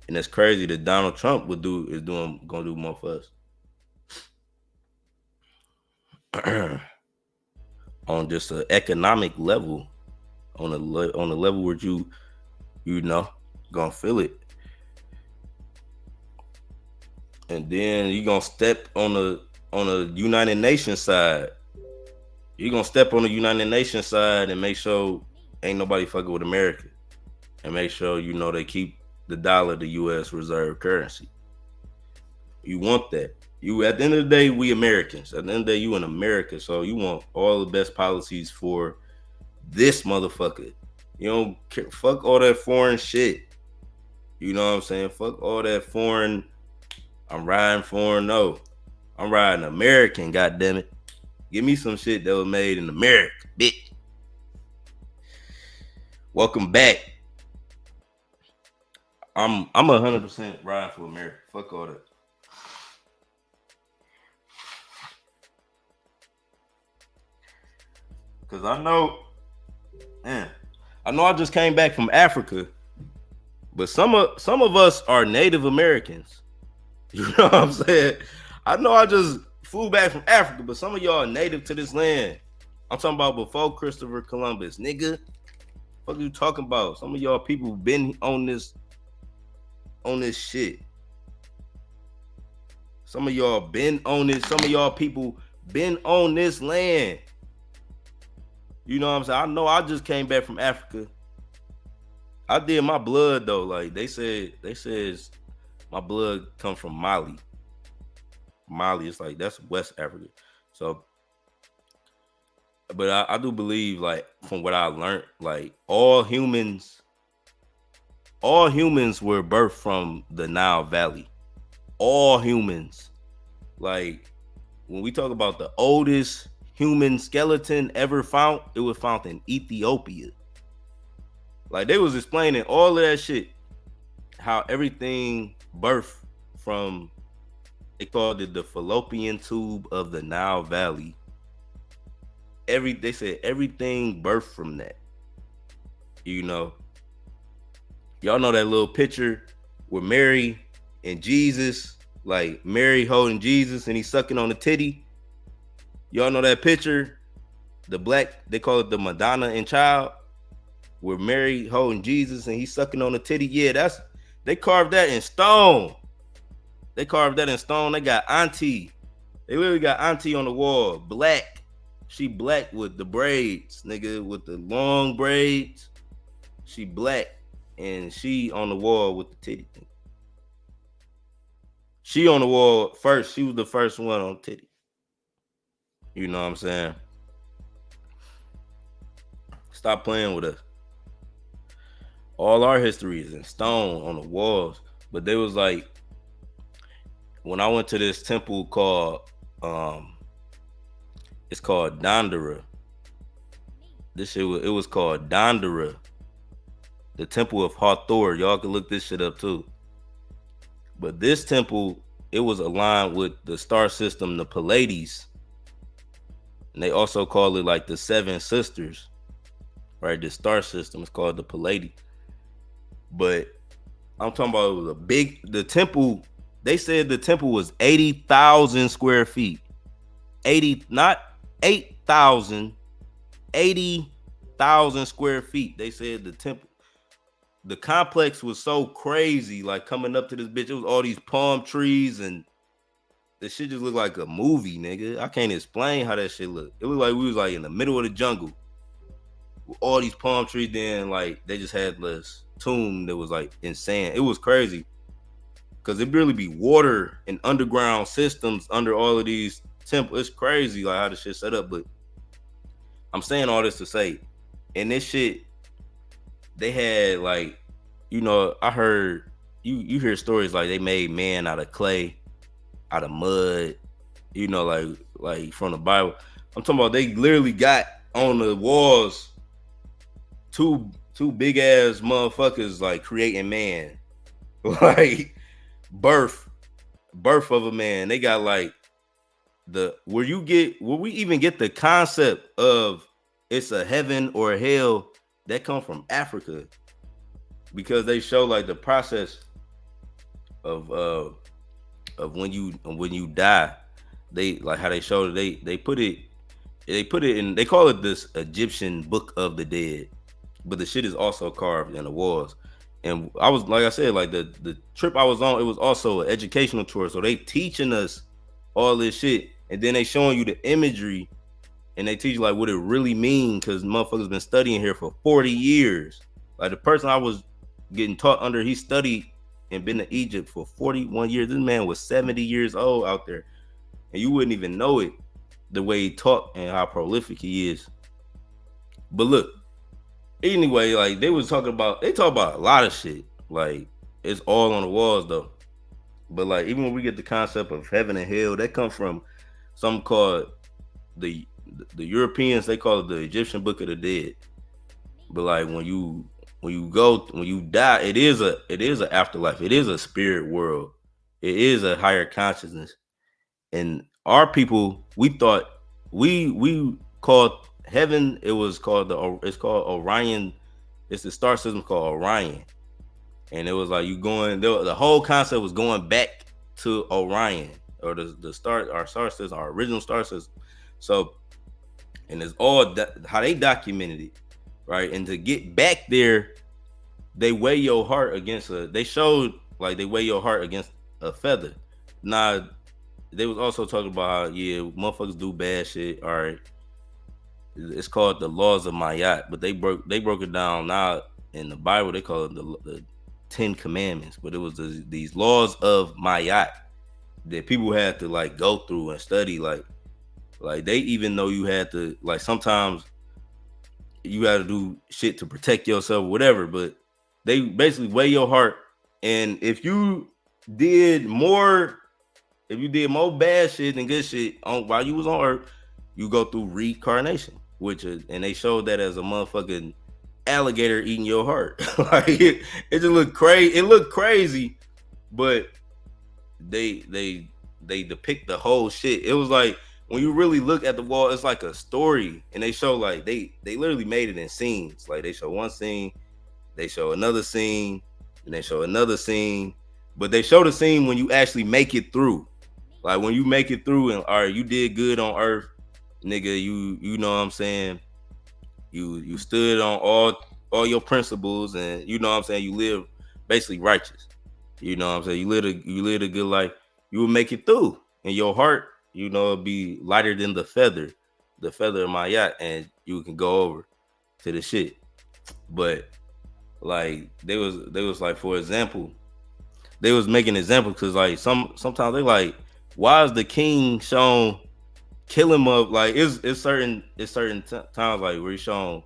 and it's crazy that Donald Trump gonna do more for us. On just an economic level, on a level where you know gonna feel it, and then you gonna step on the United Nations side. You gonna step on the United Nations side and make sure ain't nobody fucking with America, and make sure you know they keep the dollar the U.S. reserve currency. You want that. You, at the end of the day, we Americans. At the end of the day, you in America, so you want all the best policies for this motherfucker. You don't care, fuck all that foreign shit. You know what I'm saying? Fuck all that foreign. I'm riding foreign. No, I'm riding American. God damn it. Give me some shit that was made in America, bitch. Welcome back. I'm 100% riding for America. Fuck all that. Cause I know I just came back from Africa, but some of us are Native Americans. You know what I'm saying? I know I just flew back from Africa, but some of y'all are native to this land. I'm talking about before Christopher Columbus, nigga. What are you talking about? Some of y'all people been on this shit. Some of y'all been on this. Some of y'all people been on this land. You know what I'm saying? I know I just came back from Africa. I did my blood though. Like they says my blood come from Mali. Mali is like, that's West Africa. So, but I do believe, like, from what I learned, like all humans were birthed from the Nile Valley. All humans. Like, when we talk about the oldest human skeleton ever found, it was found in Ethiopia. Like, they was explaining all of that shit, how everything birthed from, they called it the fallopian tube of the Nile Valley. They said everything birthed from that. You know, y'all know that little picture with Mary and Jesus, like Mary holding Jesus and he's sucking on the titty. Y'all know that picture? The black, they call it the Madonna and Child, where Mary holding Jesus and he's sucking on the titty. Yeah, they carved that in stone. They carved that in stone. They got Auntie. They literally got Auntie on the wall. Black. She black with the braids, nigga, with the long braids. She black. And she on the wall with the titty. She on the wall first. She was the first one on titty. You know what I'm saying? Stop playing with us. All our history is in stone on the walls. But they was like, when I went to this temple called, it's called Dandara. This shit was, it was called Dandara, the temple of Hathor. Y'all can look this shit up too. But this temple, it was aligned with the star system, the Pleiades. And they also call it like the Seven Sisters, right? The star system is called the Pleiades. But I'm talking about, it was a big, the temple, they said the temple was 80,000 square feet. 80, not 8,000, 80,000 square feet. They said the temple, the complex was so crazy, like coming up to this bitch, it was all these palm trees and the shit just looked like a movie, nigga. I can't explain how that shit looked. It looked like we was like in the middle of the jungle with all these palm trees. Then like they just had this tomb that was like insane. It was crazy because it really be water and underground systems under all of these temples. It's crazy like how the shit set up. But I'm saying all this to say, and this shit, they had like, you know, I heard you hear stories like they made man out of clay, out of mud, you know, like from the Bible. I'm talking about they literally got on the walls two big ass motherfuckers like creating man, like birth of a man. They got like where we even get the concept of it's a heaven or a hell, that come from Africa, because they show like the process of when you die. They like how they showed it. They put it in, they call it this Egyptian Book of the Dead, but the shit is also carved in the walls. And I was, like I said, like the trip I was on, it was also an educational tour. So they teaching us all this shit, and then they showing you the imagery, and they teach you like what it really means, because motherfuckers been studying here for 40 years. Like the person I was getting taught under, he studied and been to Egypt for 41 years. This man was 70 years old out there, and you wouldn't even know it the way he taught and how prolific he is. But look, anyway, like they talk about a lot of shit. Like it's all on the walls though. But like even when we get the concept of heaven and hell, that comes from something called the Europeans, they call it the Egyptian Book of the Dead. But like when you die, it is an afterlife. It is a spirit world. It is a higher consciousness. And our people, we thought we called heaven, it's called Orion. It's the star system called Orion. And it was like the whole concept was going back to Orion, or our star system, our original star system. So, and it's all how they documented it, right? And to get back there, they weigh your heart against they showed like they weigh your heart against a feather. Now, they was also talking about how, yeah, motherfuckers do bad shit. All right, it's called the laws of Mayat, but they broke it down now in the Bible. They call it the 10 Commandments, but it was these laws of Mayat that people had to like go through and study. Like they even know you had to, like, sometimes you had to do shit to protect yourself or whatever, but they basically weigh your heart. And if you did more bad shit than good shit while you was on Earth, you go through reincarnation, and they showed that as a motherfucking alligator eating your heart. Like it just looked crazy. It looked crazy, but they depict the whole shit. It was like, when you really look at the wall, it's like a story, and they show like they literally made it in scenes. Like they show one scene, they show another scene, and they show another scene. But they show the scene when you actually make it through. Like when you make it through, and all right, you did good on Earth, nigga. You know what I'm saying? You stood on all your principles, and you know what I'm saying, you live basically righteous. You know what I'm saying? You lived a good life. You will make it through, and your heart, you know, it'll be lighter than the feather of my yacht, and you can go over to the shit. But like they was like, for example, they was making examples because like sometimes they like, why is the king shown kill him up? Like it's certain times like where he's shown,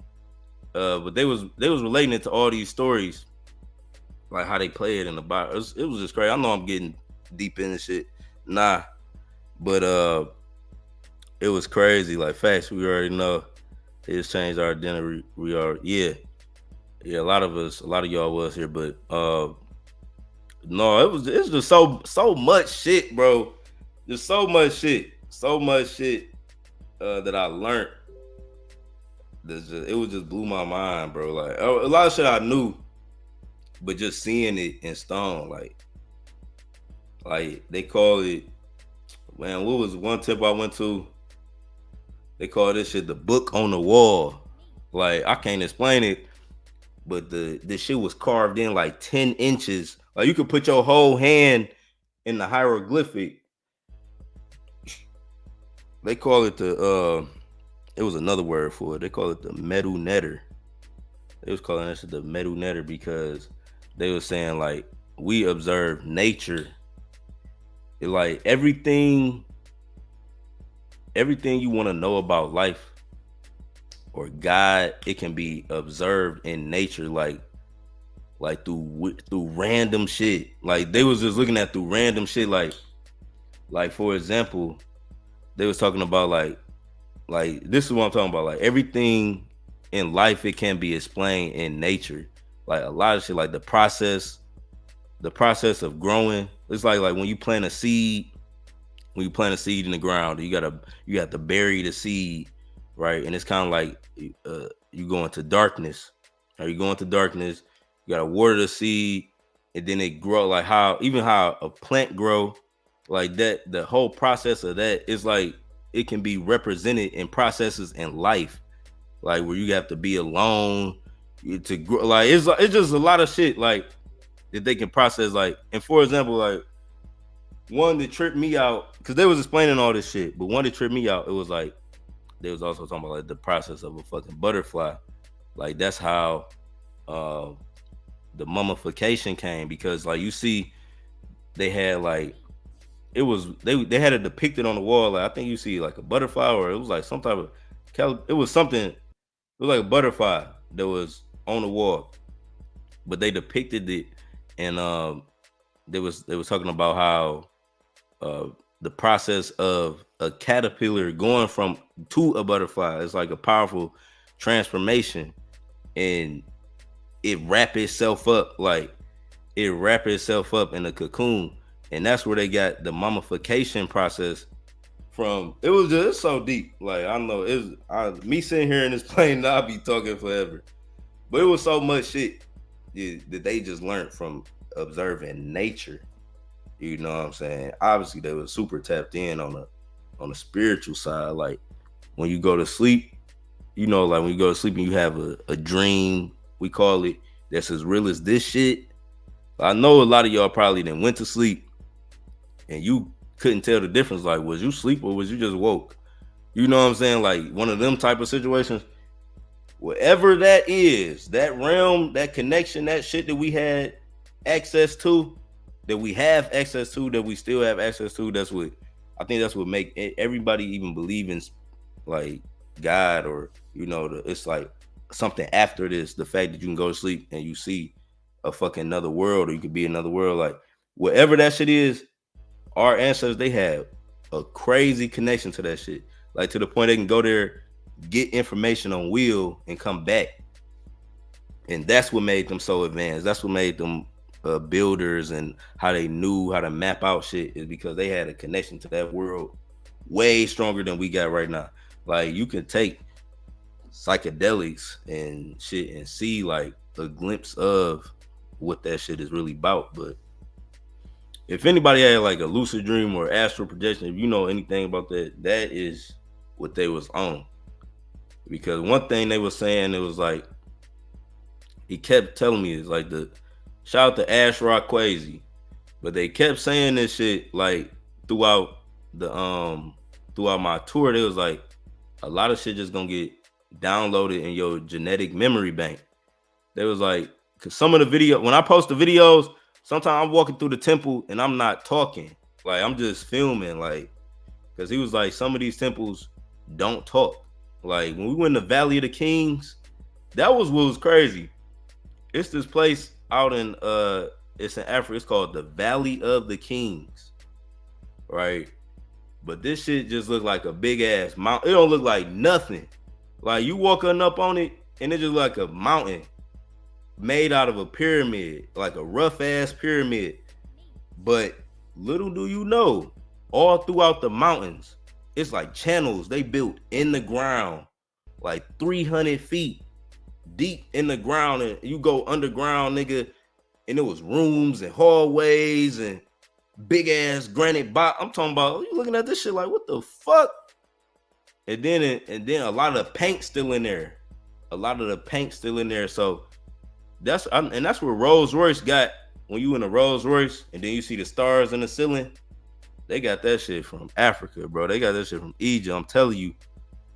but they was relating it to all these stories, like how they play it in the Bible. It was just crazy. I know I'm getting deep in this shit, nah, but it was crazy. Like facts, we already know. They just changed our identity. We are, yeah. A lot of y'all was here, but no, it's just so much shit, bro. There's so much shit that I learned. It was just blew my mind, bro. Like a lot of shit I knew, but just seeing it in stone, like they call it, man. What was one tip I went to? They call this shit the book on the wall. Like I can't explain it, but the shit was carved in like 10 inches. Like you could put your whole hand in the hieroglyphic. They call it it was another word for it. They call it the metal netter. They was calling this the metal netter because they was saying like we observe nature. It like everything you want to know about life or God, it can be observed in nature, like through random shit. Like they was just looking at through random shit, like for example, they was talking about like this is what I'm talking about. Like everything in life, it can be explained in nature. Like a lot of shit, like the process of growing. It's like when you plant a seed. When you plant a seed in the ground, you have to bury the seed, right? And it's kind of like you go into darkness. You gotta water the seed, and then it grow. Like how a plant grow, like that. The whole process of that is like it can be represented in processes in life, like where you have to be alone to grow. Like it's just a lot of shit like that they can process. Like, and for example, like one that tripped me out because they was explaining all this shit, but one that tripped me out, it was like they was also talking about like the process of a fucking butterfly. Like that's how the mummification came, because like you see they had like it was they had it depicted on the wall. Like I think you see like a butterfly, or it was like some type of it was like a butterfly that was on the wall, but they depicted it, and they was talking about how the process of a caterpillar going to a butterfly is like a powerful transformation, and it wrap itself up in a cocoon, and that's where they got the mummification process from. It was just so deep. Like I know me sitting here in this plane, I'll be talking forever, but it was so much shit that they just learned from observing nature. You know what I'm saying? Obviously, they were super tapped in on the spiritual side. Like when you go to sleep, you know, like when you go to sleep and you have a dream, we call it, that's as real as this shit. I know a lot of y'all probably then went to sleep and you couldn't tell the difference. Like, was you sleep or was you just woke? You know what I'm saying? Like one of them type of situations. Whatever that is, that realm, that connection, that shit that we had access to, that we have access to, that we still have access to, that's what make everybody even believe in like God, or you know, it's like something after this. The fact that you can go to sleep and you see a fucking another world, or you could be another world, like whatever that shit is, our ancestors, they have a crazy connection to that shit, like to the point they can go there, get information on wheel, and come back. And that's what made them so advanced. That's what made them builders, and how they knew how to map out shit is because they had a connection to that world way stronger than we got right now. Like you can take psychedelics and shit and see like a glimpse of what that shit is really about. But if anybody had like a lucid dream or astral projection, if you know anything about that, that is what they was on. Because one thing they was saying, it was like, he kept telling me, it's like shout out to Ash Rock Quasi, but they kept saying this shit like throughout my tour. They was like, a lot of shit just gonna get downloaded in your genetic memory bank. They was like, cause some of the video, when I post the videos, sometimes I'm walking through the temple and I'm not talking. Like I'm just filming, like, because he was like, some of these temples don't talk. Like when we went to Valley of the Kings, that was what was crazy. It's this place out in it's in Africa. It's called the Valley of the Kings, right? But this shit just looked like a big ass mountain. It don't look like nothing. Like you walking up on it, and it just like a mountain made out of a pyramid, like a rough ass pyramid. But little do you know, all throughout the mountains, it's like channels they built in the ground, like 300 feet deep in the ground, and you go underground, nigga, and it was rooms and hallways and big ass granite box. I'm talking about, you looking at this shit like, what the fuck? And then a lot of the paint still in there. A lot of the paint still in there. So that's where Rolls Royce got, when you in a Rolls Royce and then you see the stars in the ceiling. They got that shit from Africa, bro. They got that shit from Egypt. I'm telling you,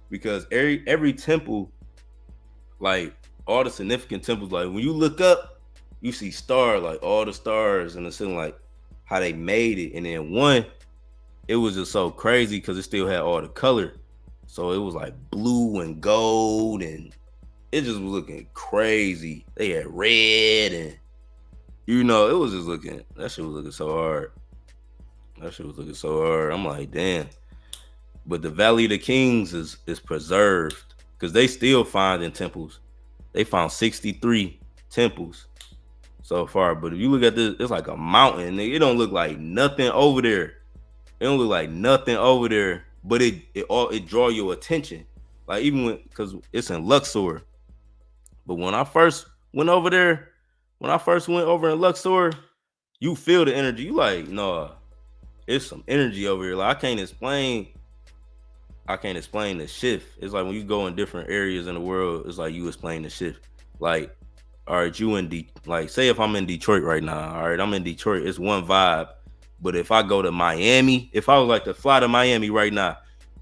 because every temple, like all the significant temples, like when you look up, you see stars, like all the stars in the ceiling, like how they made it. And then one, it was just so crazy because it still had all the color. So it was like blue and gold, and it just was looking crazy. They had red, and it was just looking, that shit was looking so hard. That shit was looking so hard. I'm like, damn. But the Valley of the Kings is preserved because they still finding temples. They found 63 temples so far. But if you look at this, it's like a mountain. It don't look like nothing over there. It don't look like nothing over there. But it draw your attention. Like even because it's in Luxor. But when I first went over there, in Luxor, you feel the energy. You like, no, it's some energy over here. Like I can't explain the shift. It's like when you go in different areas in the world, it's like you explain the shift. Like, all right, you in like say if I'm in Detroit right now, all right, I'm in Detroit, it's one vibe. But if I go to Miami, if I was like to fly to Miami right now,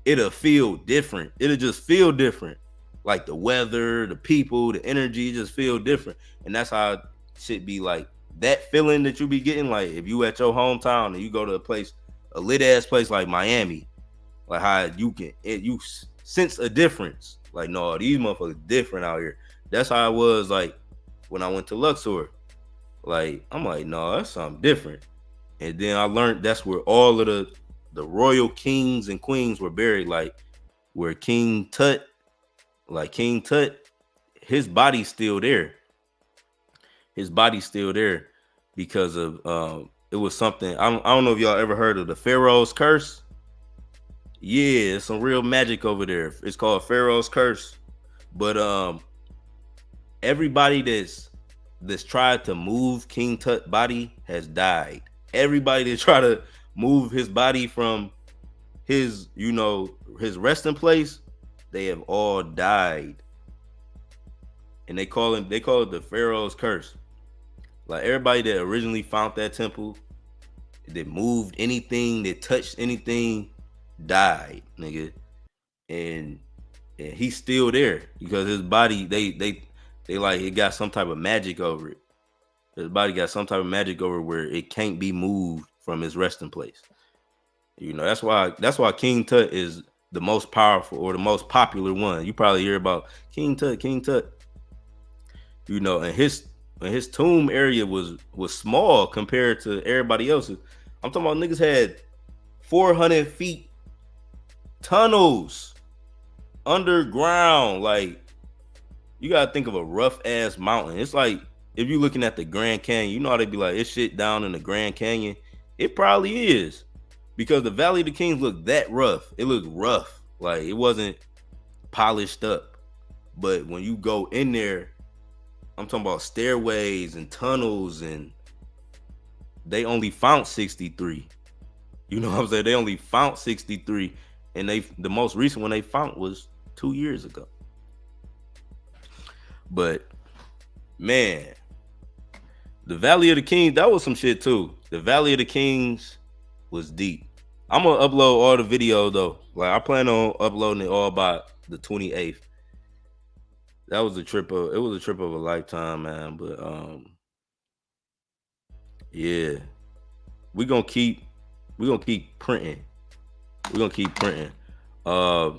it'll feel different. It'll just feel different. Like the weather, the people, the energy just feel different. And that's how it should be. Like that feeling that you be getting, like if you at your hometown and you go to a lit ass place like Miami, like how you sense a difference. Like, no, these motherfuckers different out here. That's how it was like when I went to Luxor. Like, I'm like, no, that's something different. And then I learned that's where all of the royal kings and queens were buried. Like where King Tut, his body's still there. His body's still there because of it was something. I don't know if y'all ever heard of the Pharaoh's curse. Yeah, it's some real magic over there. It's called Pharaoh's curse. But everybody that's tried to move King Tut's body has died. Everybody that tried to move his body from his resting place, they have all died. And they call it the Pharaoh's curse. Like everybody that originally found that temple, that moved anything, that touched anything, died, nigga. And he's still there because his body, they like it got some type of magic over it. His body got some type of magic over it where it can't be moved from his resting place. That's why King Tut is the most powerful or the most popular one. You probably hear about King Tut. And his tomb area was small compared to everybody else's. I'm talking about niggas had 400 feet tunnels underground. Like, you gotta think of a rough ass mountain. It's like if you're looking at the Grand Canyon, you know how they be like, it's shit down in the Grand Canyon. It probably is, because the Valley of the Kings looked that rough. It looked rough. Like it wasn't polished up. But when you go in there, I'm talking about stairways and tunnels, and they only found 63. You know what I'm saying? They only found 63, and the most recent one they found was 2 years ago. But man, the Valley of the Kings, that was some shit too. The Valley of the Kings was deep. I'm gonna upload all the video though. Like I plan on uploading it all by the 28th. It was a trip of a lifetime, man. But Yeah, we gonna keep we gonna keep printing. We gonna keep printing. Uh,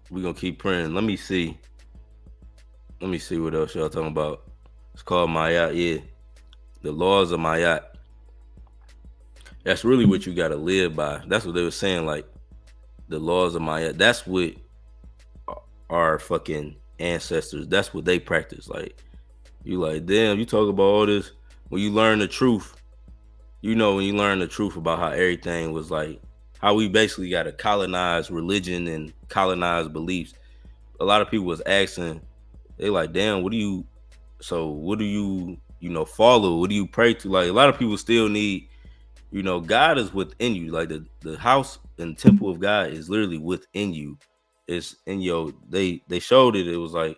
we gonna keep printing. Let me see. Let me see what else y'all talking about. It's called Mayat. Yeah, the laws of Mayat. That's really what you gotta live by. That's what they were saying. Like the laws of Mayat. That's what our fucking ancestors. That's what they practice. Like you, like damn. You talk about all this when you learn the truth. You know, when you learn the truth about how everything was like, how we basically got to colonize religion and colonize beliefs. A lot of people was asking, they like, damn, what do you follow? What do you pray to? Like a lot of people still need, God is within you. Like the house and temple of God is literally within you. It's in your, they showed it. It was like,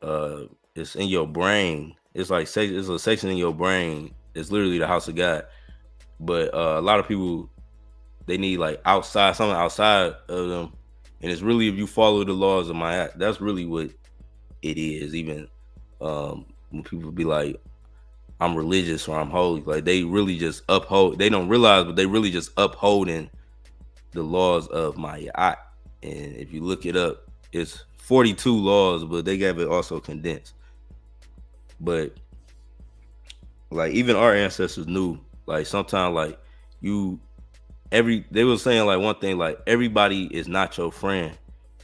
uh, it's in your brain. It's like, it's a section in your brain. It's literally the house of God. But a lot of people, they need like something outside of them, and it's really if you follow the laws of my act. That's really what it is. Even when people be like, I'm religious or I'm holy, like they really just uphold. They don't realize, but they really just upholding the laws of my act. And if you look it up, it's 42 laws, but they got it also condensed. But like even our ancestors knew, like sometimes like you they was saying like one thing, like everybody is not your friend,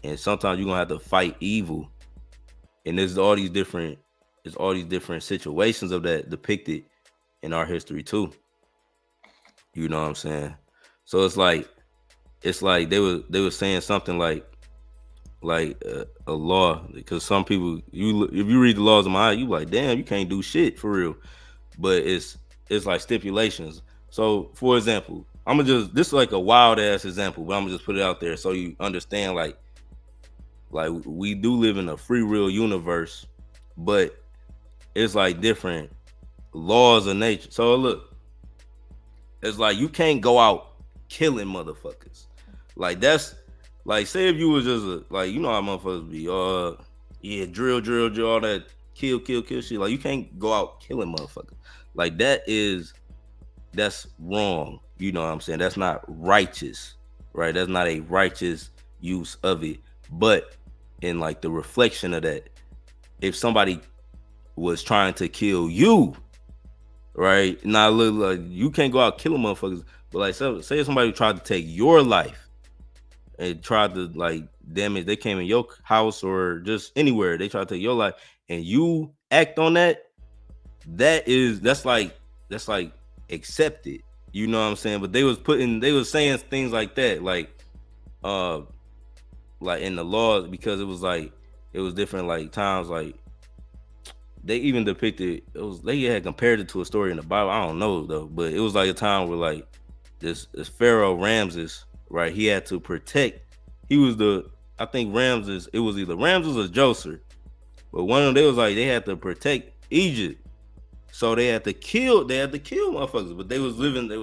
and sometimes you're gonna have to fight evil. And there's all these different situations of that depicted in our history too. You know what I'm saying? So it's like they were saying something like a law, because some people, if you read the laws of my eye, you like, damn, you can't do shit for real. But it's like stipulations. So for example, this is like a wild ass example, but I'm gonna just put it out there so you understand, like we do live in a free real universe, but it's like different laws of nature. So look, it's like you can't go out killing motherfuckers. Like that's like, say if you was just like, you know how motherfuckers be, yeah, drill, all that kill shit. Like you can't go out killing motherfuckers. Like that's wrong. You know what I'm saying? That's not righteous, right? That's not a righteous use of it. But in like the reflection of that, if somebody was trying to kill you, right? Now look, like you can't go out killing motherfuckers, but like say if somebody tried to take your life and tried to like damage, they came in your house or just anywhere, they tried to take your life and you act on that, that's like accepted. You know what I'm saying? But they was saying things like that, like in the laws, because it was different like times, like they even depicted, they had compared it to a story in the Bible. I don't know though, but it was like a time where like this Pharaoh Ramses, right? He had to protect. I think Ramses. It was either Ramses or Joseph, but one of them, they was like they had to protect Egypt, so they had to kill motherfuckers. But they was living. They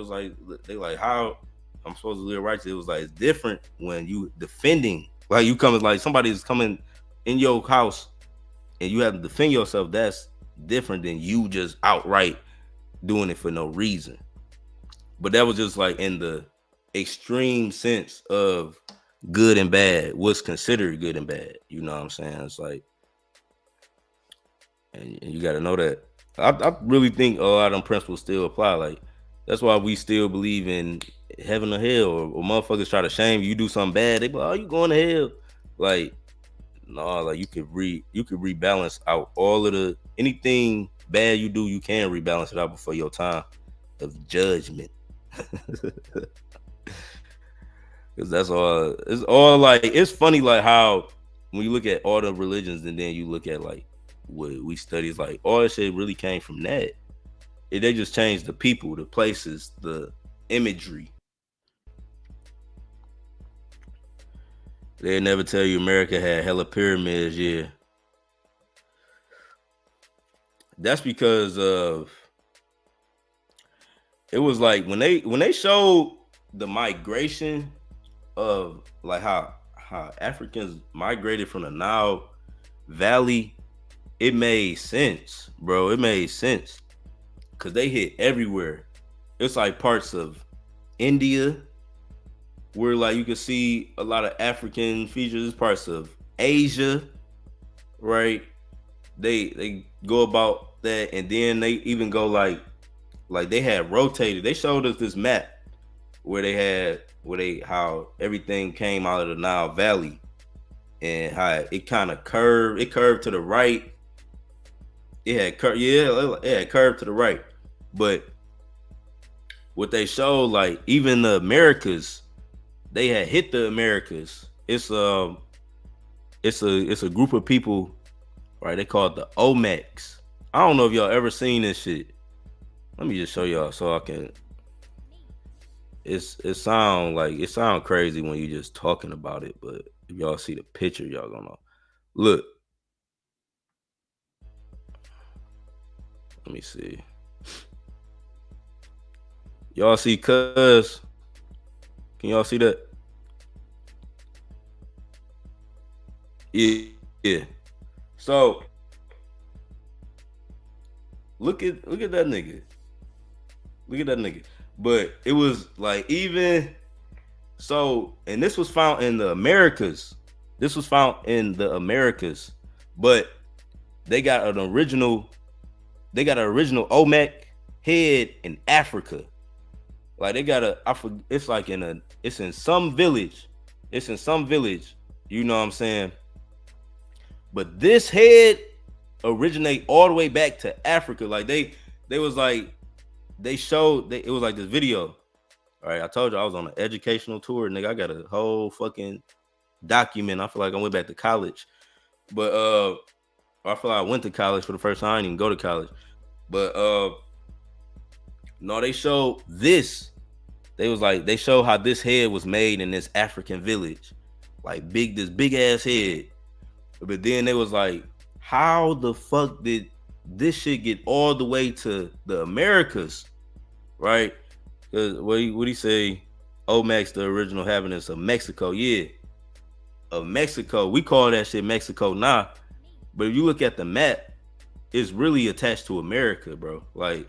like how I'm supposed to live righteous. It was like it's different when you defending. Like you coming, like somebody's coming in your house and you have to defend yourself. That's different than you just outright doing it for no reason. But that was just like in the extreme sense of good and bad, what's considered good and bad. You know what I'm saying? It's like, and you got to know that. I really think a lot of them principles still apply. Like that's why we still believe in heaven or hell, or motherfuckers try to shame you do something bad, they be like, oh, you going to hell. Like no, like you could rebalance out all of anything bad you do, you can rebalance it out before your time of judgment. Because that's all. It's all like, it's funny like how when you look at all the religions and then you look at like what we study, it's like all that shit really came from that. They just changed the people, the places, the imagery. They never tell you America had hella pyramids. Yeah, that's because of, it was like when they showed the migration of like how Africans migrated from the Nile Valley, it made sense, bro. It made sense. because they hit everywhere. It's like parts of India where like you can see a lot of African features, parts of Asia, right? They go about that, and then they even go like they had rotated. They showed us this map where they had how everything came out of the Nile Valley and how it kind of curved. It curved to the right. It had curved to the right, but what they showed, like even the Americas, they had hit the Americas. It's a group of people, right? They call it the Olmecs. I don't know if y'all ever seen this shit. Let me just show y'all so I can. It sound crazy when you just talking about it, but if y'all see the picture, y'all gonna know. Look. Let me see. Y'all see cuz? Can y'all see that? Yeah. So look at that nigga. Look at that nigga. But it was like even so, and this was found in the Americas. This was found in the Americas, but they got an original Olmec head in Africa. Like they got it's in some village. It's in some village. You know what I'm saying? But this head originate all the way back to Africa. Like they was like it was like this video. All right, I told you I was on an educational tour, nigga. I got a whole fucking document. I feel like I went back to college, but I feel like I went to college for the first time. I didn't even go to college, but no, they showed this. They showed how this head was made in this African village, like this big ass head. But then they was like, how the fuck did this shit get all the way to the Americas, right? Because what he say? Olmec's the original inhabitants of Mexico. Yeah, of Mexico. We call that shit Mexico now. But if you look at the map, it's really attached to America, bro. Like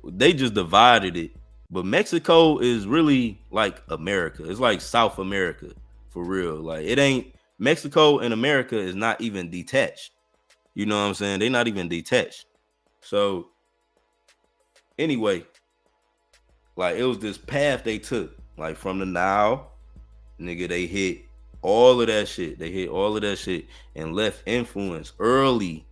they just divided it. But Mexico is really like America. It's like South America for real. Like it ain't Mexico and America is not even detached. You know what I'm saying? They're not even detached. So anyway, like it was this path they took, like from the Nile, nigga, they hit all of that shit. They hit all of that shit and left influence early.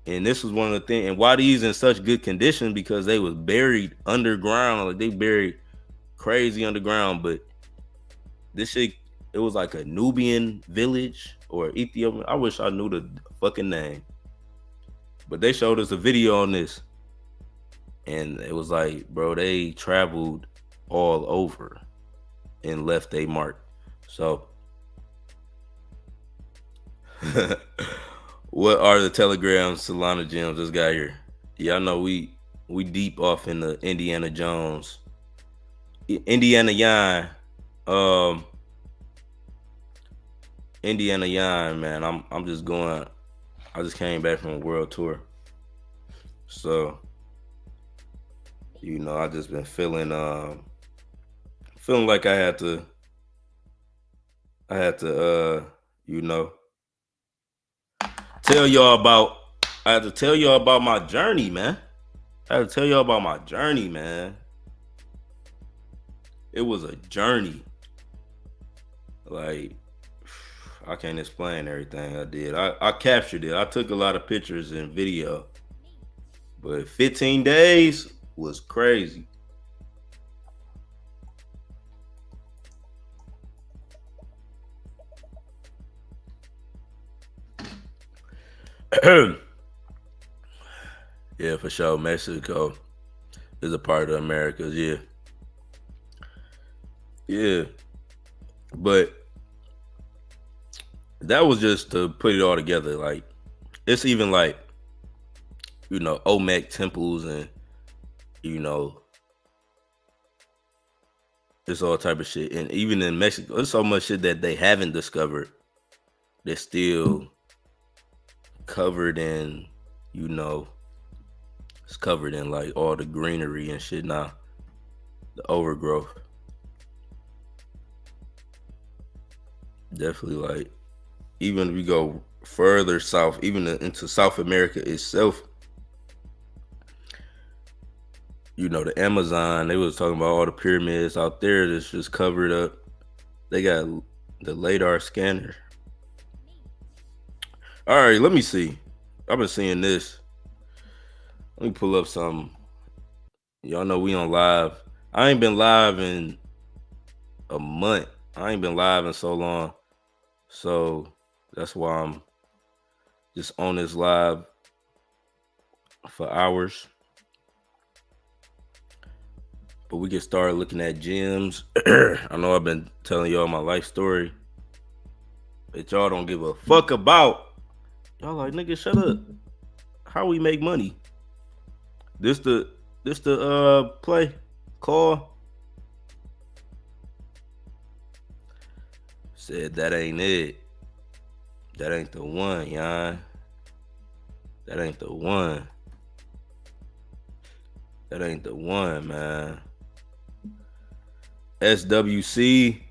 And this was one of the things. And why these in such good condition? Because they was buried underground. Like they buried crazy underground. But this shit, it was like a Nubian village or Ethiopian. I wish I knew the fucking name. But they showed us a video on this. And it was like, bro, they traveled all over and left a mark. So what are the telegrams, Solana Gems? This guy here. Y'all know we deep off in the Indiana Jones. Indiana Yon. Indiana Yon, man. I'm just going. I just came back from a world tour. So, you know, I just been feeling like I had to you know, I had to tell y'all about my journey, man. It was a journey. Like, I can't explain everything I did. I captured it. I took a lot of pictures and video. But 15 days was crazy. Yeah, for sure. Mexico is a part of the Americas. Yeah. Yeah. But that was just to put it all together. Like, it's even like, you know, Olmec temples and, you know, there's all type of shit. And even in Mexico, there's so much shit that they haven't discovered. They're still covered in, you know, It's covered in like all the greenery and shit now. The overgrowth. Definitely like, even if we go further south, even into South America itself, you know, the Amazon, they was talking about all the pyramids out there that's just covered up. They got the LiDAR scanner. All right, let me see. I've been seeing this. Let me pull up something. Y'all know we on live. I ain't been live in a month. I ain't been live in so long. So that's why I'm just on this live for hours. But we can start looking at gems. I know I've been telling y'all my life story that y'all don't give a fuck about. Y'all like, nigga, shut up. How we make money? This the play call. Said that ain't it. That ain't the one, Yon. That ain't the one. That ain't the one, man. SWC.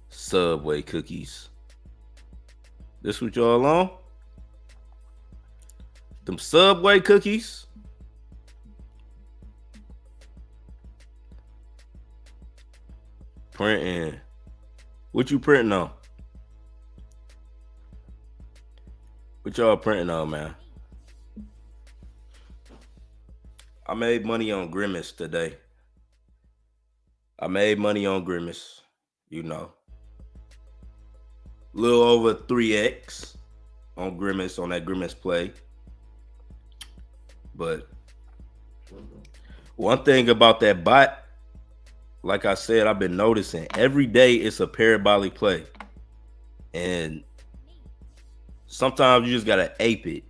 Subway cookies. This what y'all on? Them Subway cookies. Printing. What you printing on? What y'all printing on, man? I made money on Grimace today. I made money on Grimace, you know. A little over 3x on Grimace, on that Grimace play. But one thing about that bot, like I said, I've been noticing every day it's a parabolic play. And sometimes you just gotta ape it.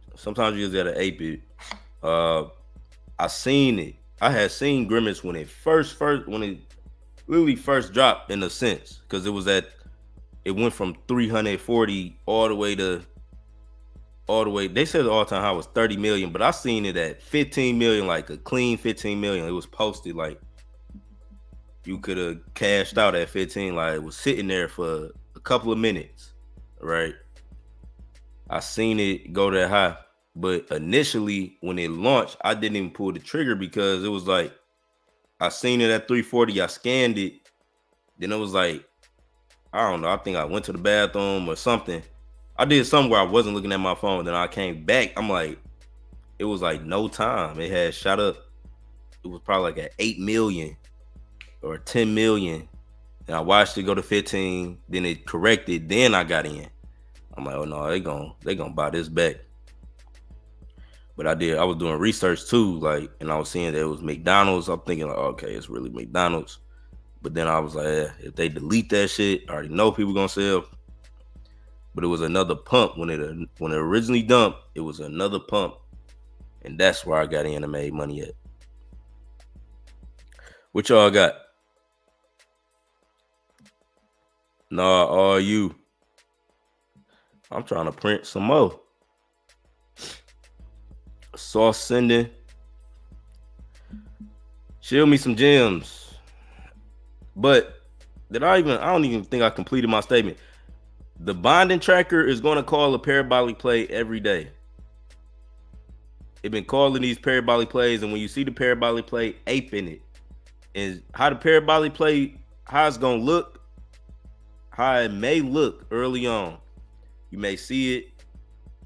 I seen it. I had seen Grimace when it when it literally first dropped, in a sense, because it went from 340 all the way. They said the all-time high was 30 million, but I seen it at 15 million, like a clean 15 million. It was posted like you could have cashed out at 15, like it was sitting there for a couple of minutes, right? I seen it go that high. But initially, when it launched, I didn't even pull the trigger because it was like, I seen it at 340, I scanned it. Then it was like, I don't know, I think I went to the bathroom or something. I did something where I wasn't looking at my phone. Then I came back, I'm like, it was like no time. It had shot up. It was probably like at 8 million or 10 million. And I watched it go to 15, then it corrected, then I got in. I'm like, oh no, they gonna buy this back. But I was doing research too, like, and I was seeing that it was McDonald's. I'm thinking, like, okay, it's really McDonald's. But then I was like, if they delete that shit, I already know people gonna sell. But it was another pump when it originally dumped. It was another pump, and that's where I got in and made money at. What y'all got? Nah, all you. I'm trying to print some more. Sauce sending. Shill me some gems. But I don't even think I completed my statement. The bonding tracker is going to call a parabolic play every day. It's been calling these parabolic plays, and when you see the parabolic play, ape in it. And how the parabolic play, how it's going to look, how it may look early on. You may see it.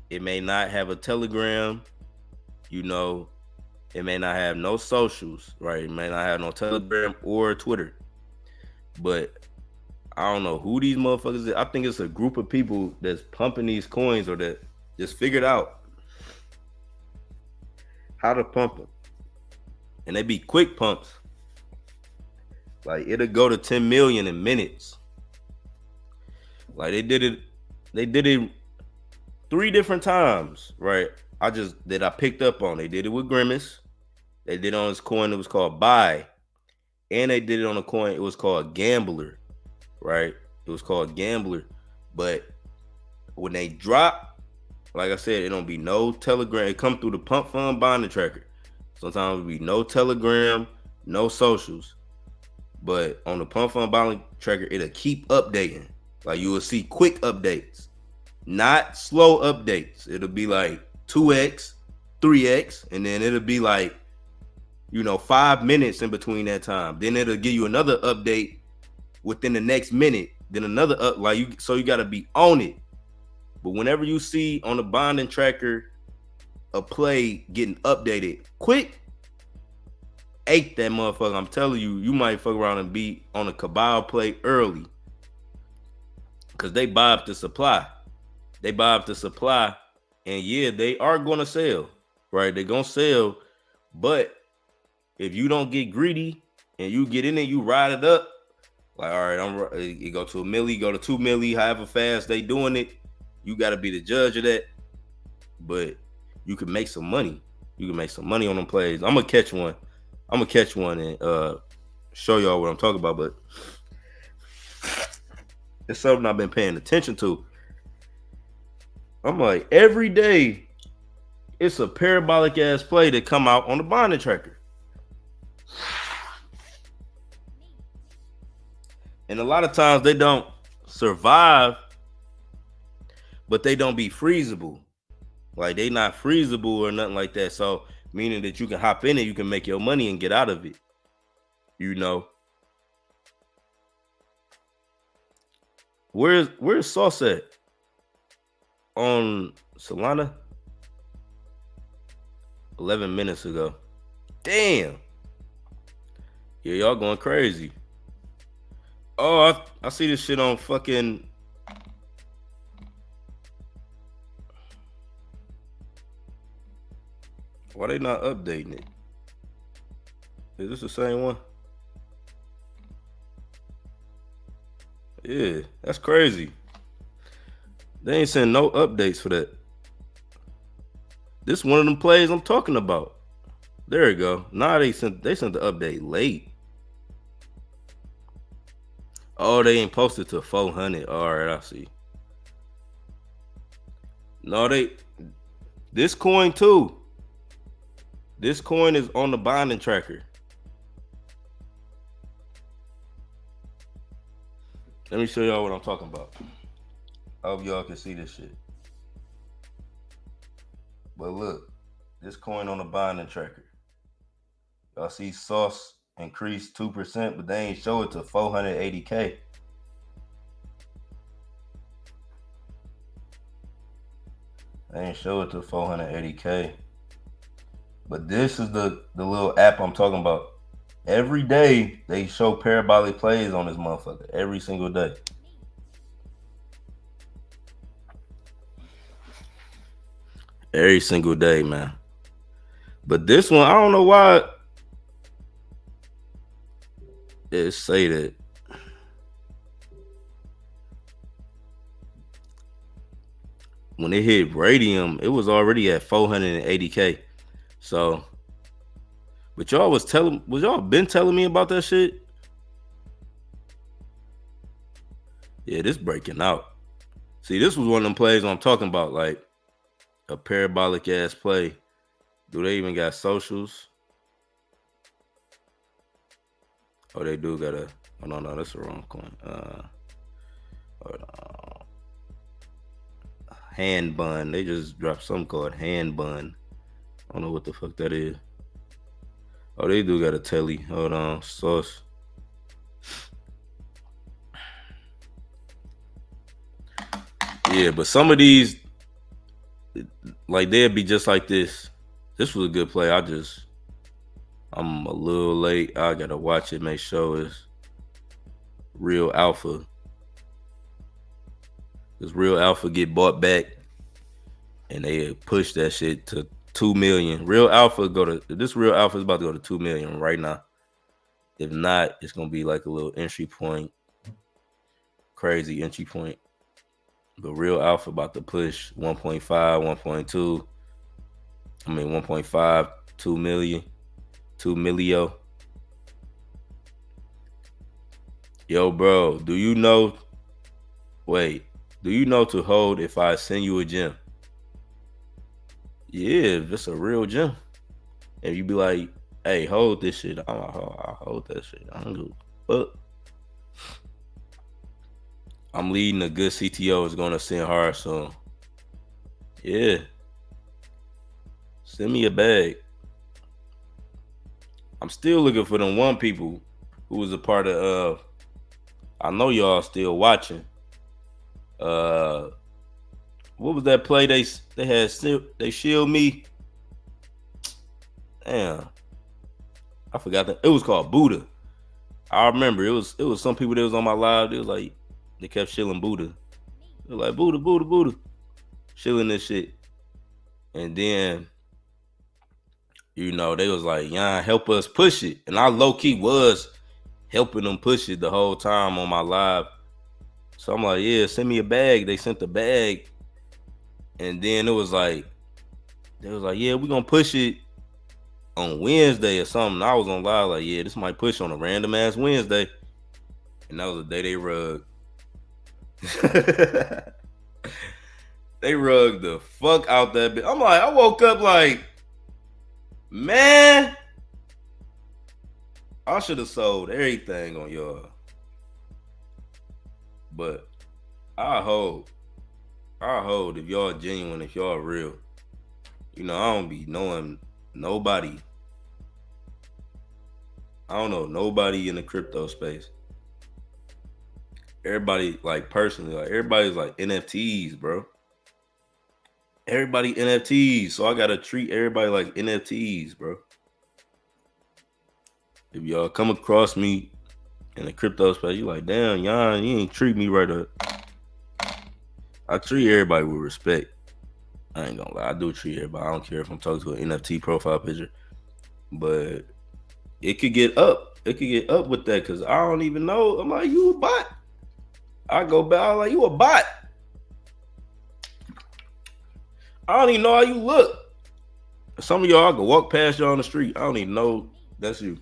It may not have a Telegram. You know, it may not have no socials, right? It may not have no Telegram or Twitter. But I don't know who these motherfuckers is. I think it's a group of people that's pumping these coins, or that just figured out how to pump them. And they be quick pumps. Like, it'll go to 10 million in minutes. Like, they did it 3 different times, right? I picked up on. They did it with Grimace. They did it on this coin that was called Buy. And they did it on a coin, it was called Gambler, right? It was called Gambler. But when they drop, Like I said, it don't be no Telegram. It come through the pump fund bonding tracker. Sometimes it be no Telegram, no socials. But on the pump fund bonding tracker, it'll keep updating. Like you will see quick updates, not slow updates. It'll be like 2x, 3x, and then it'll be like, 5 minutes in between that time. Then it'll give you another update within the next minute. Then another so you gotta be on it. But whenever you see on the bonding tracker a play getting updated quick, ate that motherfucker. I'm telling you, you might fuck around and be on a cabal play early. Because they buy up the supply. And yeah, they are gonna sell. Right? They're gonna sell. But if you don't get greedy and you get in there, you ride it up. Like, all right, you go to a milli, go to 2 milli, however fast they doing it. You got to be the judge of that. But you can make some money. You can make some money on them plays. I'm going to catch one. And show y'all what I'm talking about. But it's something I've been paying attention to. I'm like, every day, it's a parabolic ass play that come out on the bonding tracker. And a lot of times they don't survive, but they don't be freezable. Like they not freezable or nothing like that. So meaning that you can hop in and you can make your money and get out of it. Where's Sauce at? On Solana? 11 minutes ago. Damn. Yeah, y'all going crazy. Oh, I see this shit on fucking. Why they not updating it? Is this the same one? Yeah, that's crazy. They ain't sending no updates for that. This one of them plays I'm talking about. There we go. Nah, they sent the update late. Oh, they ain't posted to 400. All right, I see. No, this coin too. This coin is on the bonding tracker. Let me show y'all what I'm talking about. I hope y'all can see this shit. But look, this coin on the bonding tracker. Y'all see Sauce increased 2%, but they ain't show it to 480K. They ain't show it to 480K. But this is the little app I'm talking about. Every day they show parabolic plays on this motherfucker. Every single day. Every single day, man. But this one, I don't know why it say that. When it hit Radium, it was already at 480K. So, but y'all was y'all been telling me about that shit? Yeah, this breaking out. See, this was one of them plays I'm talking about, like a parabolic ass play. Do they even got socials? Oh, they do got a. Oh no, that's the wrong coin. Hold on. Hand bun. They just dropped something called hand bun. I don't know what the fuck that is. Oh, they do got a telly. Hold on, Sauce. Yeah, but some of these, like they'd be just like this. This was a good play. I'm a little late. I gotta watch it, make sure it's real alpha. This real alpha get bought back, and they push that shit to 2 million. Real alpha this real alpha is about to go to 2 million right now. If not, it's gonna be like a little entry point, crazy entry point. But real alpha about to push 1.5, 1.2. 1.5, 2 million, 2 millio. Yo, bro, do you know to hold if I send you a gem? Yeah, if it's a real gym. And you be like, hey, hold this shit. I'll hold that shit. I don't give a fuck. I'm leading a good CTO is gonna send hard soon. Yeah. Send me a bag. I'm still looking for them one people who was a part of I know y'all still watching. Uh what was that play they had they shield me? Damn. I forgot that. It was called Buddha. I remember it was some people that was on my live. It was like they kept shilling Buddha. It was like Buddha, Buddha, Buddha. Shilling this shit. And then, they was like, yeah, help us push it. And I low-key was helping them push it the whole time on my live. So I'm like, yeah, send me a bag. They sent the bag. And then they was like, yeah, we're gonna push it on Wednesday or something. I was on live like, yeah, this might push on a random ass Wednesday. And that was the day they rugged. They rugged the fuck out that bitch. I'm like, I woke up like, man, I should have sold everything on y'all. But I hold if y'all genuine, if y'all real. I don't be knowing nobody. I don't know nobody in the crypto space. Everybody, like, personally, like, everybody's like NFTs, bro. Everybody NFTs. So I gotta treat everybody like NFTs, bro. If y'all come across me in the crypto space, you like, damn, Yon, you ain't treat me right up. I treat everybody with respect. I ain't gonna lie, I do treat everybody. I don't care if I'm talking to an NFT profile picture. But it could get up. It could get up with that because I don't even know. I'm like, you a bot. I go back, I'm like, you a bot. I don't even know how you look. Some of y'all, I can walk past y'all on the street. I don't even know that's you.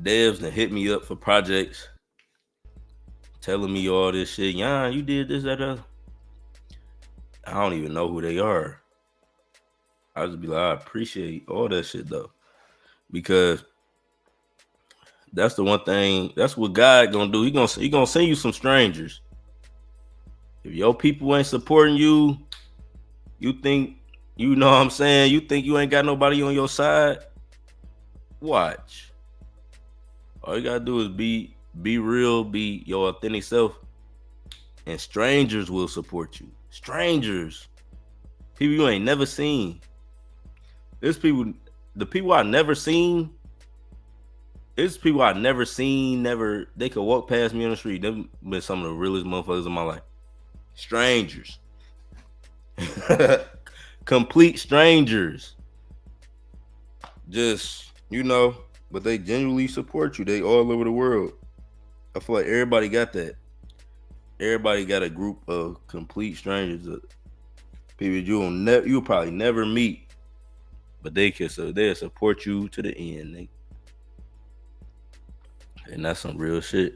Devs that hit me up for projects, telling me all this shit. Yeah, you did this, that, that. I don't even know who they are. I just be like, I appreciate all that shit though, because that's the one thing. That's what God gonna do. He gonna send you some strangers. If your people ain't supporting you, you think, you know what I'm saying? You think you ain't got nobody on your side? Watch. All you gotta do is be real, be your authentic self, and strangers will support you. Strangers. People you ain't never seen. There's people, the people I never seen, there's people I never seen, they could walk past me on the street. They've been some of the realest motherfuckers in my life. Strangers. Complete strangers. Just, but they genuinely support you. They all over the world. I feel like everybody got that. Everybody got a group of complete strangers. People you'll probably never meet, but they'll support you to the end. And that's some real shit.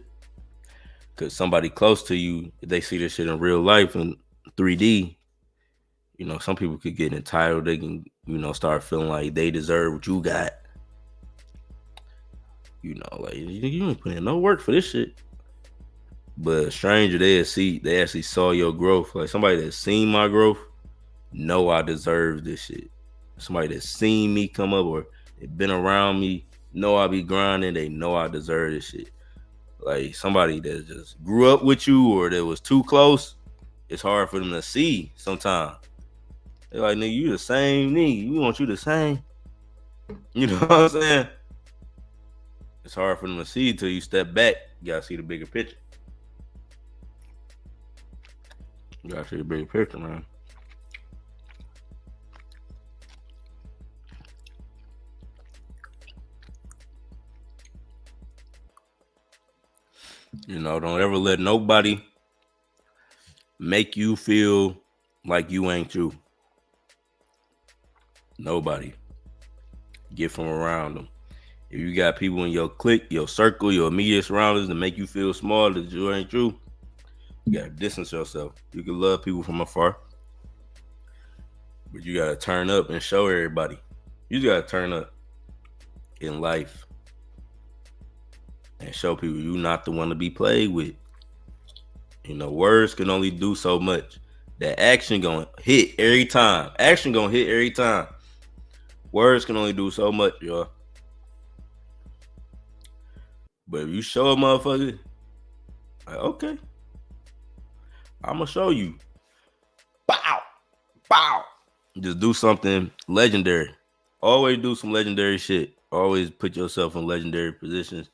Because somebody close to you, if they see this shit in real life in 3D, some people could get entitled. They can, start feeling like they deserve what you got. Like, you ain't putting in no work for this shit. But a stranger, they actually saw your growth. Like, somebody that seen my growth, know I deserve this shit. Somebody that seen me come up or they been around me, know I be grinding, they know I deserve this shit. Like, somebody that just grew up with you or that was too close, it's hard for them to see sometimes. They're like, nigga, you the same nigga. We want you the same. You know what I'm saying? It's hard for them to see until you step back. You gotta see the bigger picture. You gotta see the bigger picture, man. Don't ever let nobody make you feel like you ain't you. Nobody. Get from around them. If you got people in your clique, your circle, your immediate surroundings that make you feel small, that you ain't you, You gotta distance yourself. You can love people from afar, but you gotta turn up and show everybody. You just gotta turn up in life and show people you're not the one to be played with. You know, words can only do so much. That action gonna hit every time. Action gonna hit every time. Words can only do so much, y'all. But if you show a motherfucker, like, okay, I'm gonna show you. Bow, bow. Just do something legendary. Always do some legendary shit. Always put yourself in legendary positions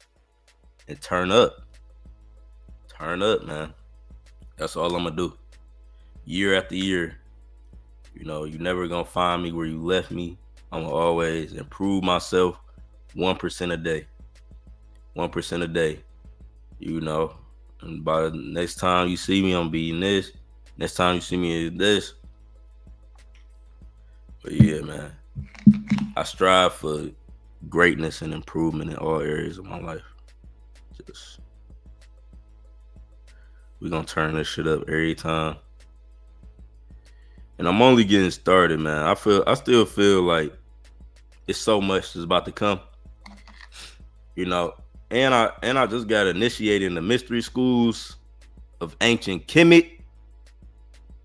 and turn up. Turn up, man. That's all I'm gonna do. Year after year. You know, you never gonna find me where you left me. I'm gonna always improve myself 1% a day. 1% a day. You know. And by the next time you see me, I'm beating this. Next time you see me, is this. But yeah, man. I strive for greatness and improvement in all areas of my life. We're gonna turn this shit up every time. And I'm only getting started, man. I still feel like it's so much that's about to come. You know, and I just got initiated in the mystery schools of ancient Kemet.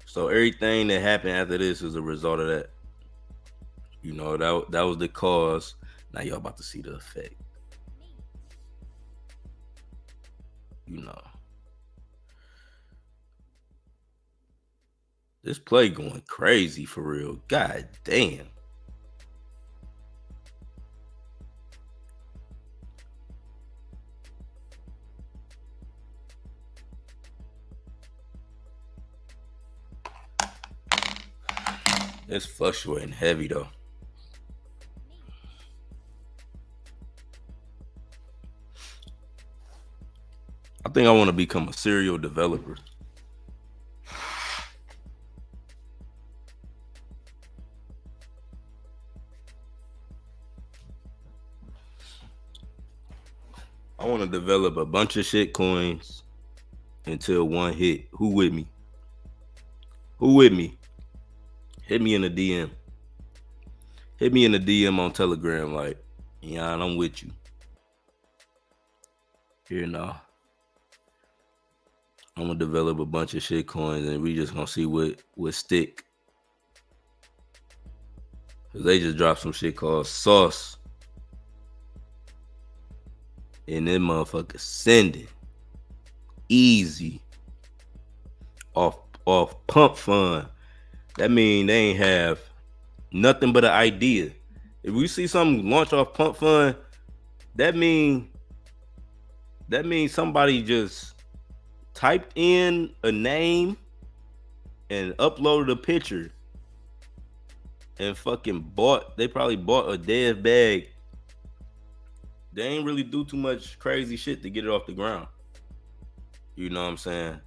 So everything that happened after this is a result of that. You know, that was the cause. Now y'all about to see the effect. You know. This play going crazy for real. God damn. It's fluctuating heavy though. I think I want to become a serial developer. I want to develop a bunch of shit coins until one hit. Who with me? Who with me? Hit me in the DM. Hit me in the DM on Telegram like, Yon, I'm with you. Here now. I'm gonna develop a bunch of shit coins and we just gonna see what stick. Cause they just dropped some shit called Sauce. And them motherfuckers sending easy off pump fund. That mean they ain't have nothing but an idea. If we see something launch off pump fund, that mean somebody just typed in a name and uploaded a picture and fucking they probably bought a dead bag. They ain't really do too much crazy shit to get it off the ground. You know what I'm saying?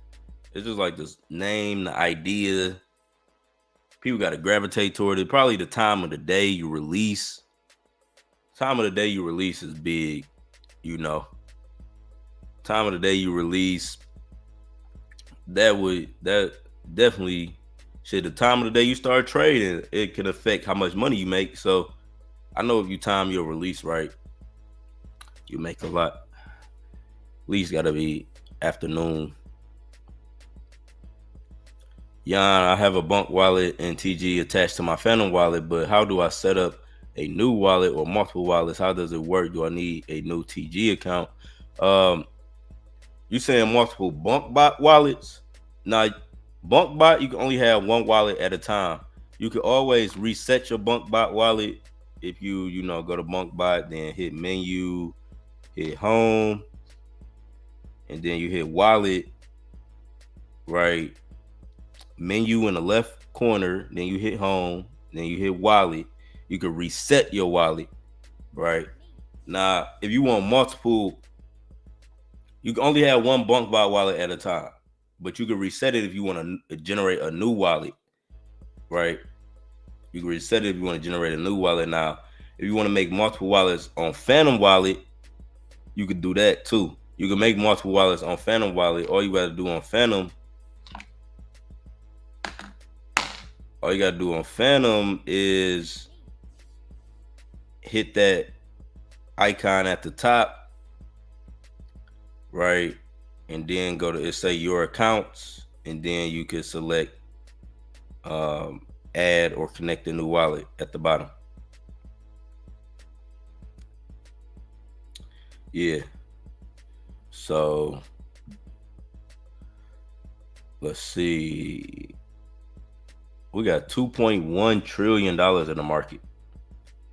It's just like this name, the idea. People got to gravitate toward it. Probably the time of the day you release. Time of the day you release is big, you know. Time of the day you release, that definitely shit. The time of the day you start trading, it can affect how much money you make. So I know if you time your release right, you make a lot. At least gotta be afternoon. Yon, I have a bunk wallet and TG attached to my Phantom wallet, but how do I set up a new wallet or multiple wallets? How does it work? Do I need a new TG account? You saying multiple BunkBot wallets? Now, BunkBot, you can only have one wallet at a time. You can always reset your BunkBot wallet if you go to BunkBot, then hit menu, hit home, and then you hit wallet, right? Menu in the left corner, then you hit home, then you hit wallet. You can reset your wallet, right? Now, if you want multiple, you can only have one BunkBot wallet at a time, but you can reset it if you want to generate a new wallet, right? You can reset it if you want to generate a new wallet. Now, if you want to make multiple wallets on Phantom wallet, you could do that too. You can make multiple wallets on Phantom wallet. All you got to do on Phantom All you gotta do on Phantom is hit that icon at the top, right? And then go to, it say your accounts, and then you can select add or connect a new wallet at the bottom. Yeah. So let's see. We got $2.1 trillion in the market.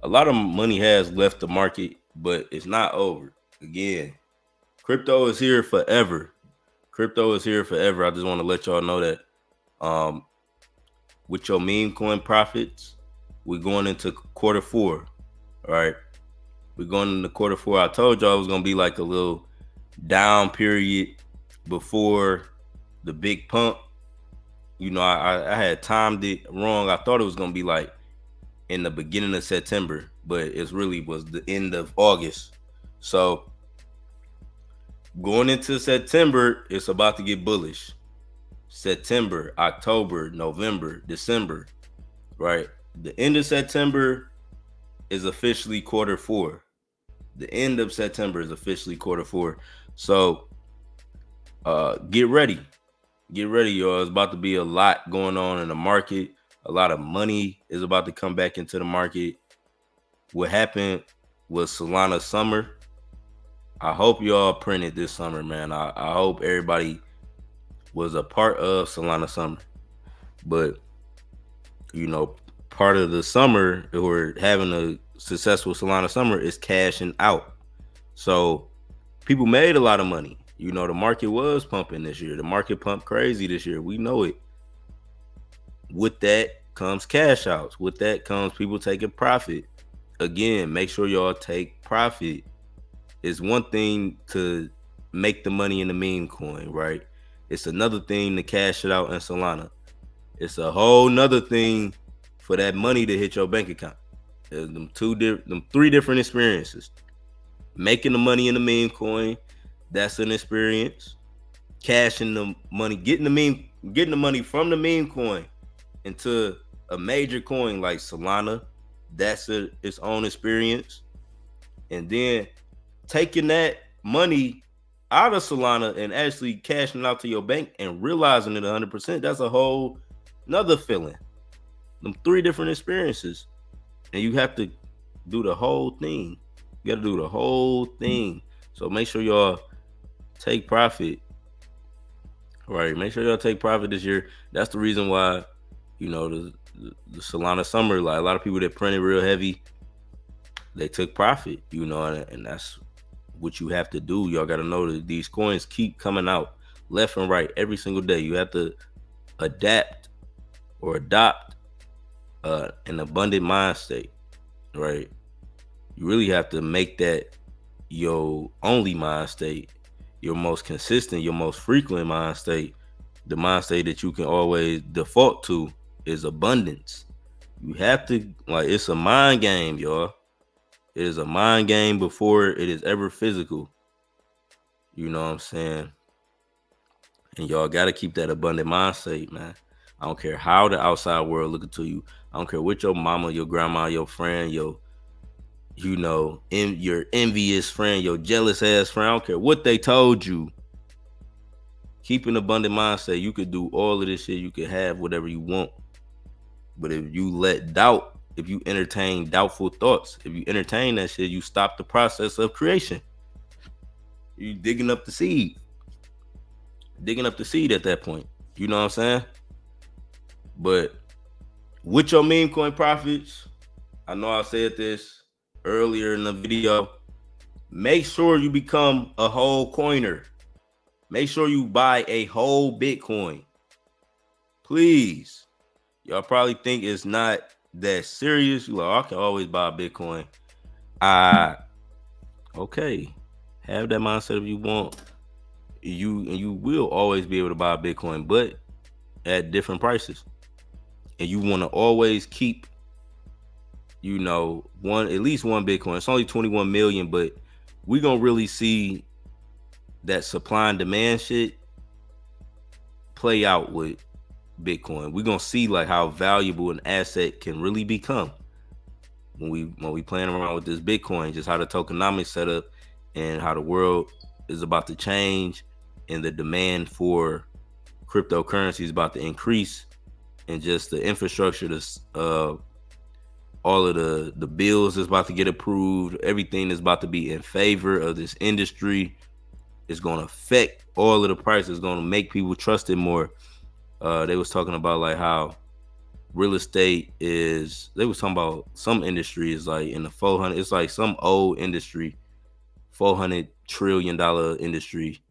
A lot of money has left the market, but it's not over. Again, crypto is here forever. Crypto is here forever. I just want to let y'all know that with your meme coin profits, we're going into quarter four. All right. We're going into quarter four. I told y'all it was going to be like a little down period before the big pump. You know, I had timed it wrong. I thought it was going to be like in the beginning of September, but it really was the end of August. So going into September, it's about to get bullish. September, October, November, December, right? The end of September is officially quarter four. The end of September is officially quarter four. So get ready. Get ready, y'all. It's about to be a lot going on in the market. A lot of money is about to come back into the market. What happened with Solana Summer, I hope y'all printed this summer, man. I hope everybody was a part of Solana Summer. But, you know, part of the summer, or having a successful Solana Summer, is cashing out. So people made a lot of money. You know, the market was pumping this year. The market pumped crazy this year. We know it. With that comes cash outs. With that comes people taking profit. Again, make sure y'all take profit. It's one thing to make the money in the meme coin, right? It's another thing to cash it out in Solana. It's a whole nother thing for that money to hit your bank account. There's them three different experiences. Making the money in the meme coin, that's an experience. Cashing the money, getting the money from the meme coin into a major coin like Solana, that's its own experience. And then taking that money out of Solana and actually cashing it out to your bank and realizing it 100%, that's a whole another feeling. Them three different experiences. And you have to do the whole thing. You got to do the whole thing. So make sure y'all take profit. Right. Make sure y'all take profit this year. That's the reason why, you know, the Solana Summer, like a lot of people that printed real heavy, they took profit, you know, and that's what you have to do. Y'all got to know that these coins keep coming out left and right every single day. You have to adapt or adopt an abundant mind state, right? You really have to make that your only mind state, your most consistent, your most frequent mind state. The mind state that you can always default to is abundance. You have to, like, it's a mind game, y'all. It is a mind game before it is ever physical. You know what I'm saying? And y'all got to keep that abundant mind state, man. I don't care how the outside world looking to you. I don't care what your mama, your grandma, your friend, your envious friend, your jealous ass friend, I don't care what they told you. Keep an abundant mindset. You could do all of this shit. You could have whatever you want. But if you let doubt, if you entertain doubtful thoughts, if you entertain that shit, you stop the process of creation. You digging up the seed. Digging up the seed at that point. You know what I'm saying? But with your meme coin profits, I know I said this earlier in the video, make sure you become a whole coiner. Make sure you buy a whole Bitcoin. Please. Y'all probably think it's not that serious. You're like, I can always buy a Bitcoin. Okay. Have that mindset if you want. You will always be able to buy a Bitcoin, but at different prices. And you want to always keep, at least one Bitcoin. It's only 21 million, but we're going to really see that supply and demand shit play out with Bitcoin. We're gonna see like how valuable an asset can really become when we playing around with this Bitcoin, just how the tokenomics set up and how the world is about to change and the demand for cryptocurrency is about to increase, and just the infrastructure, all of the bills is about to get approved. Everything is about to be in favor of this industry. It's going to affect all of the prices. It's going to make people trust it more. They was talking about like how real estate is. They was talking about some industry is like in the 400. It's like some old industry, $400 trillion industry,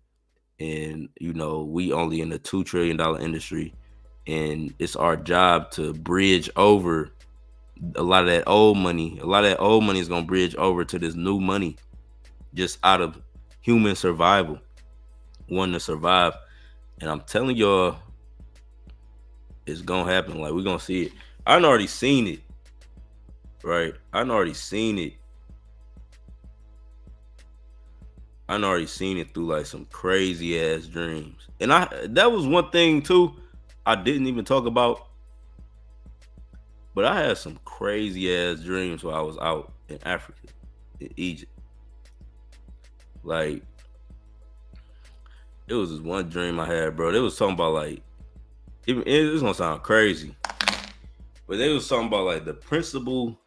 and we only in the $2 trillion industry, and it's our job to bridge over a lot of that old money. A lot of that old money is gonna bridge over to this new money, just out of human survival, wanting to survive. And I'm telling y'all, it's gonna happen. Like, we're gonna see it. I done already seen it, right? I done already seen it through like some crazy ass dreams. And that was one thing too I didn't even talk about. But I had some crazy ass dreams while I was out in Africa, in Egypt. Like, it was this one dream I had, bro. They was talking about like, it's gonna sound crazy, but they was talking about like the principle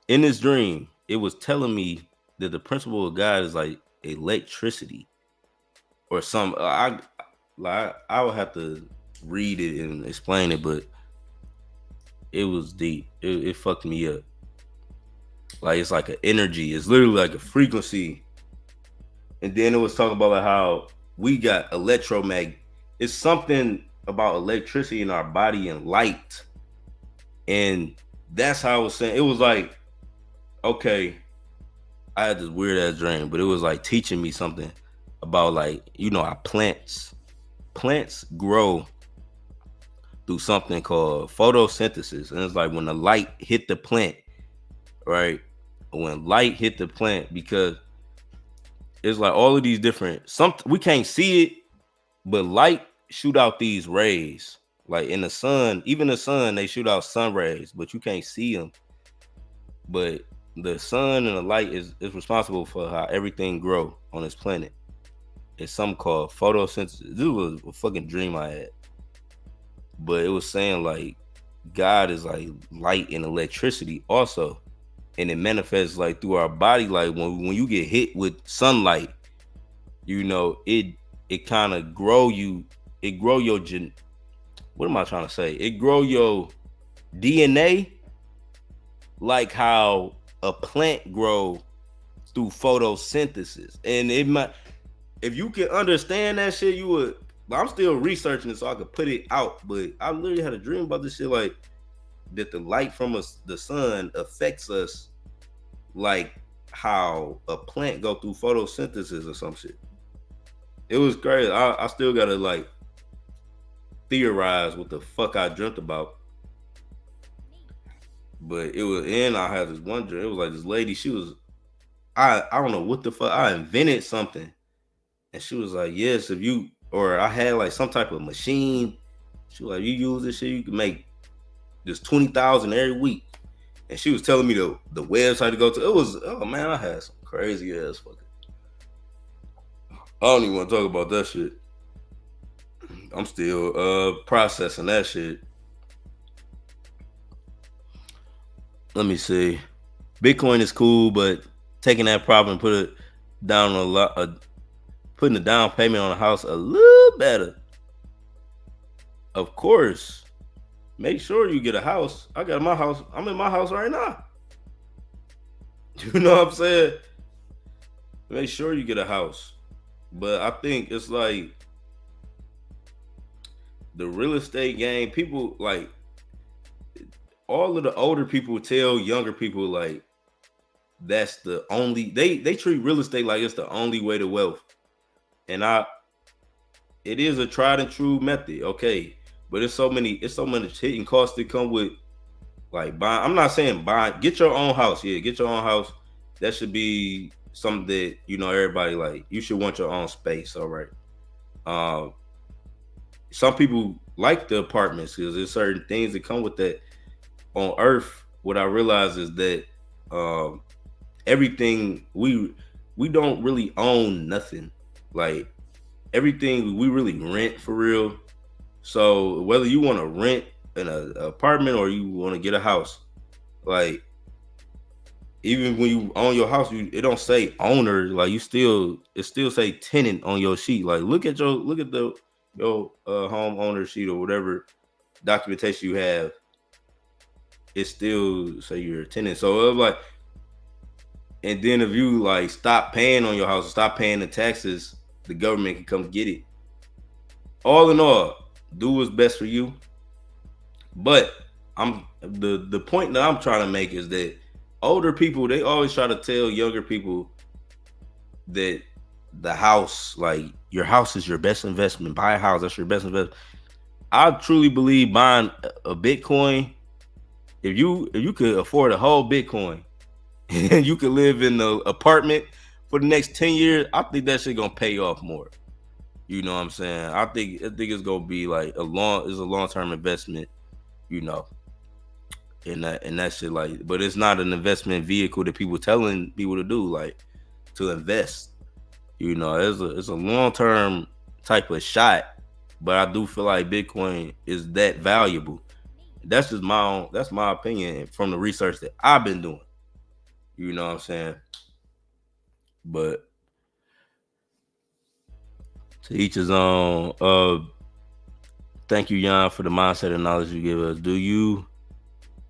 in this dream. It was telling me that the principle of God is like electricity or something. I would have to read it and explain it, but it was deep. It fucked me up. Like, it's like an energy. It's literally like a frequency. And then it was talking about like how we got electromagnet. It's something about electricity in our body and light. And that's how I was saying. It was like, okay, I had this weird ass dream, but it was like teaching me something about like, how plants grow through something called photosynthesis. And it's like when the light hit the plant, right? When light hit the plant, because it's like all of these different, we can't see it, but light shoot out these rays. Like in the sun, even the sun, they shoot out sun rays, but you can't see them. But the sun and the light is responsible for how everything grow on this planet. It's something called photosynthesis. This was a fucking dream I had. But it was saying like God is like light and electricity also. And it manifests like through our body. Like when you get hit with sunlight, it kind of grow you. It grow your what am I trying to say? It grow your DNA like how a plant grow through photosynthesis. And it might, if you can understand that shit, you would. I'm still researching it so I could put it out, but I literally had a dream about this shit, like that the light from the sun affects us like how a plant go through photosynthesis or some shit. It was crazy. I still gotta like theorize what the fuck I dreamt about. But it was, and I had this one dream. It was like this lady, she was, I don't know what the fuck, I invented something. And she was like, yes, or I had like some type of machine. She was like, you use this shit, you can make just 20,000 every week. And she was telling me the website to go to. It was, oh man, I had some crazy ass fucking. I don't even want to talk about that shit. I'm still processing that shit. Let me see. Bitcoin is cool, but taking that profit and put it down putting the down payment on a house a little better. Of course, make sure you get a house. I got my house. I'm in my house right now. You know what I'm saying? Make sure you get a house. But I think it's like the real estate game, people like, all of the older people tell younger people like that's the only, they treat real estate like it's the only way to wealth. And it is a tried and true method, okay, but it's so much hidden costs that come with like buying. I'm not saying get your own house. Yeah, get your own house. That should be something that everybody like. You should want your own space, all right. Some people like the apartments because there's certain things that come with that. On Earth, what I realize is that um, everything we don't really own nothing. Like everything we really rent for real. So whether you want to rent an apartment or you want to get a house, like even when you own your house, it don't say owner. Like it still say tenant on your sheet. Like look at the your home owner sheet or whatever documentation you have. It still say you're a tenant. So it was like, and then if you like stop paying on your house, stop paying the taxes, the government can come get it. All in all, do what's best for you. But the point that I'm trying to make is that older people, they always try to tell younger people that the house, like your house is your best investment. Buy a house, that's your best investment. I truly believe buying a Bitcoin, if you could afford a whole Bitcoin and you could live in the apartment for the next 10 years, I think that shit gonna pay off more. You know what I'm saying? I think it's gonna be like a long-term investment, you know. And that shit, like, but it's not an investment vehicle that people telling people to do, like to invest. You know, it's a long-term type of shot, but I do feel like Bitcoin is that valuable. That's just that's my opinion from the research that I've been doing. You know what I'm saying? But to each his own. Thank you, Yon, for the mindset and knowledge you give us. Do you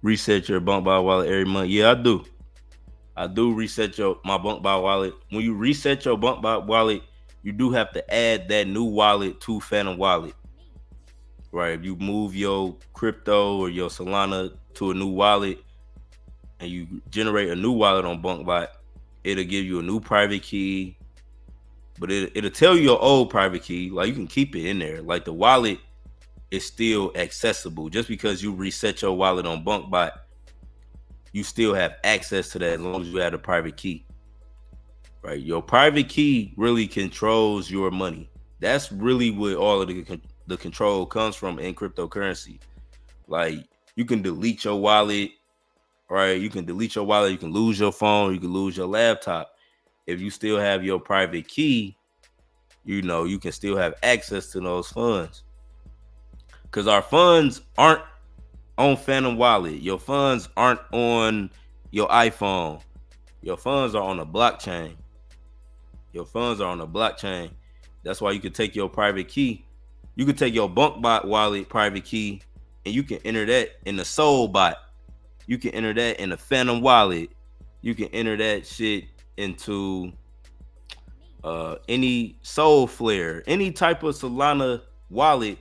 reset your bunk buy wallet every month? Yeah, I do. I do reset my bunk buy wallet. When you reset your bunk buy wallet, you do have to add that new wallet to Phantom Wallet. Right? If you move your crypto or your Solana to a new wallet and you generate a new wallet on BunkBot, it'll give you a new private key, but it'll tell you your old private key. Like you can keep it in there. Like the wallet is still accessible. Just because you reset your wallet on BunkBot, you still have access to that as long as you have a private key. Right? Your private key really controls your money. That's really what all of the control comes from in cryptocurrency. Like you can delete your wallet, right? You can delete your wallet, you can lose your phone, you can lose your laptop. If you still have your private key, you know, you can still have access to those funds. Because our funds aren't on Phantom Wallet. Your funds aren't on your iPhone. Your funds are on a blockchain. Your funds are on a blockchain. That's why you can take your private key. You can take your BunkBot wallet private key and you can enter that in the SoulBot. You can enter that in the Phantom Wallet. You can enter that shit into any Soulflare, any type of Solana wallet.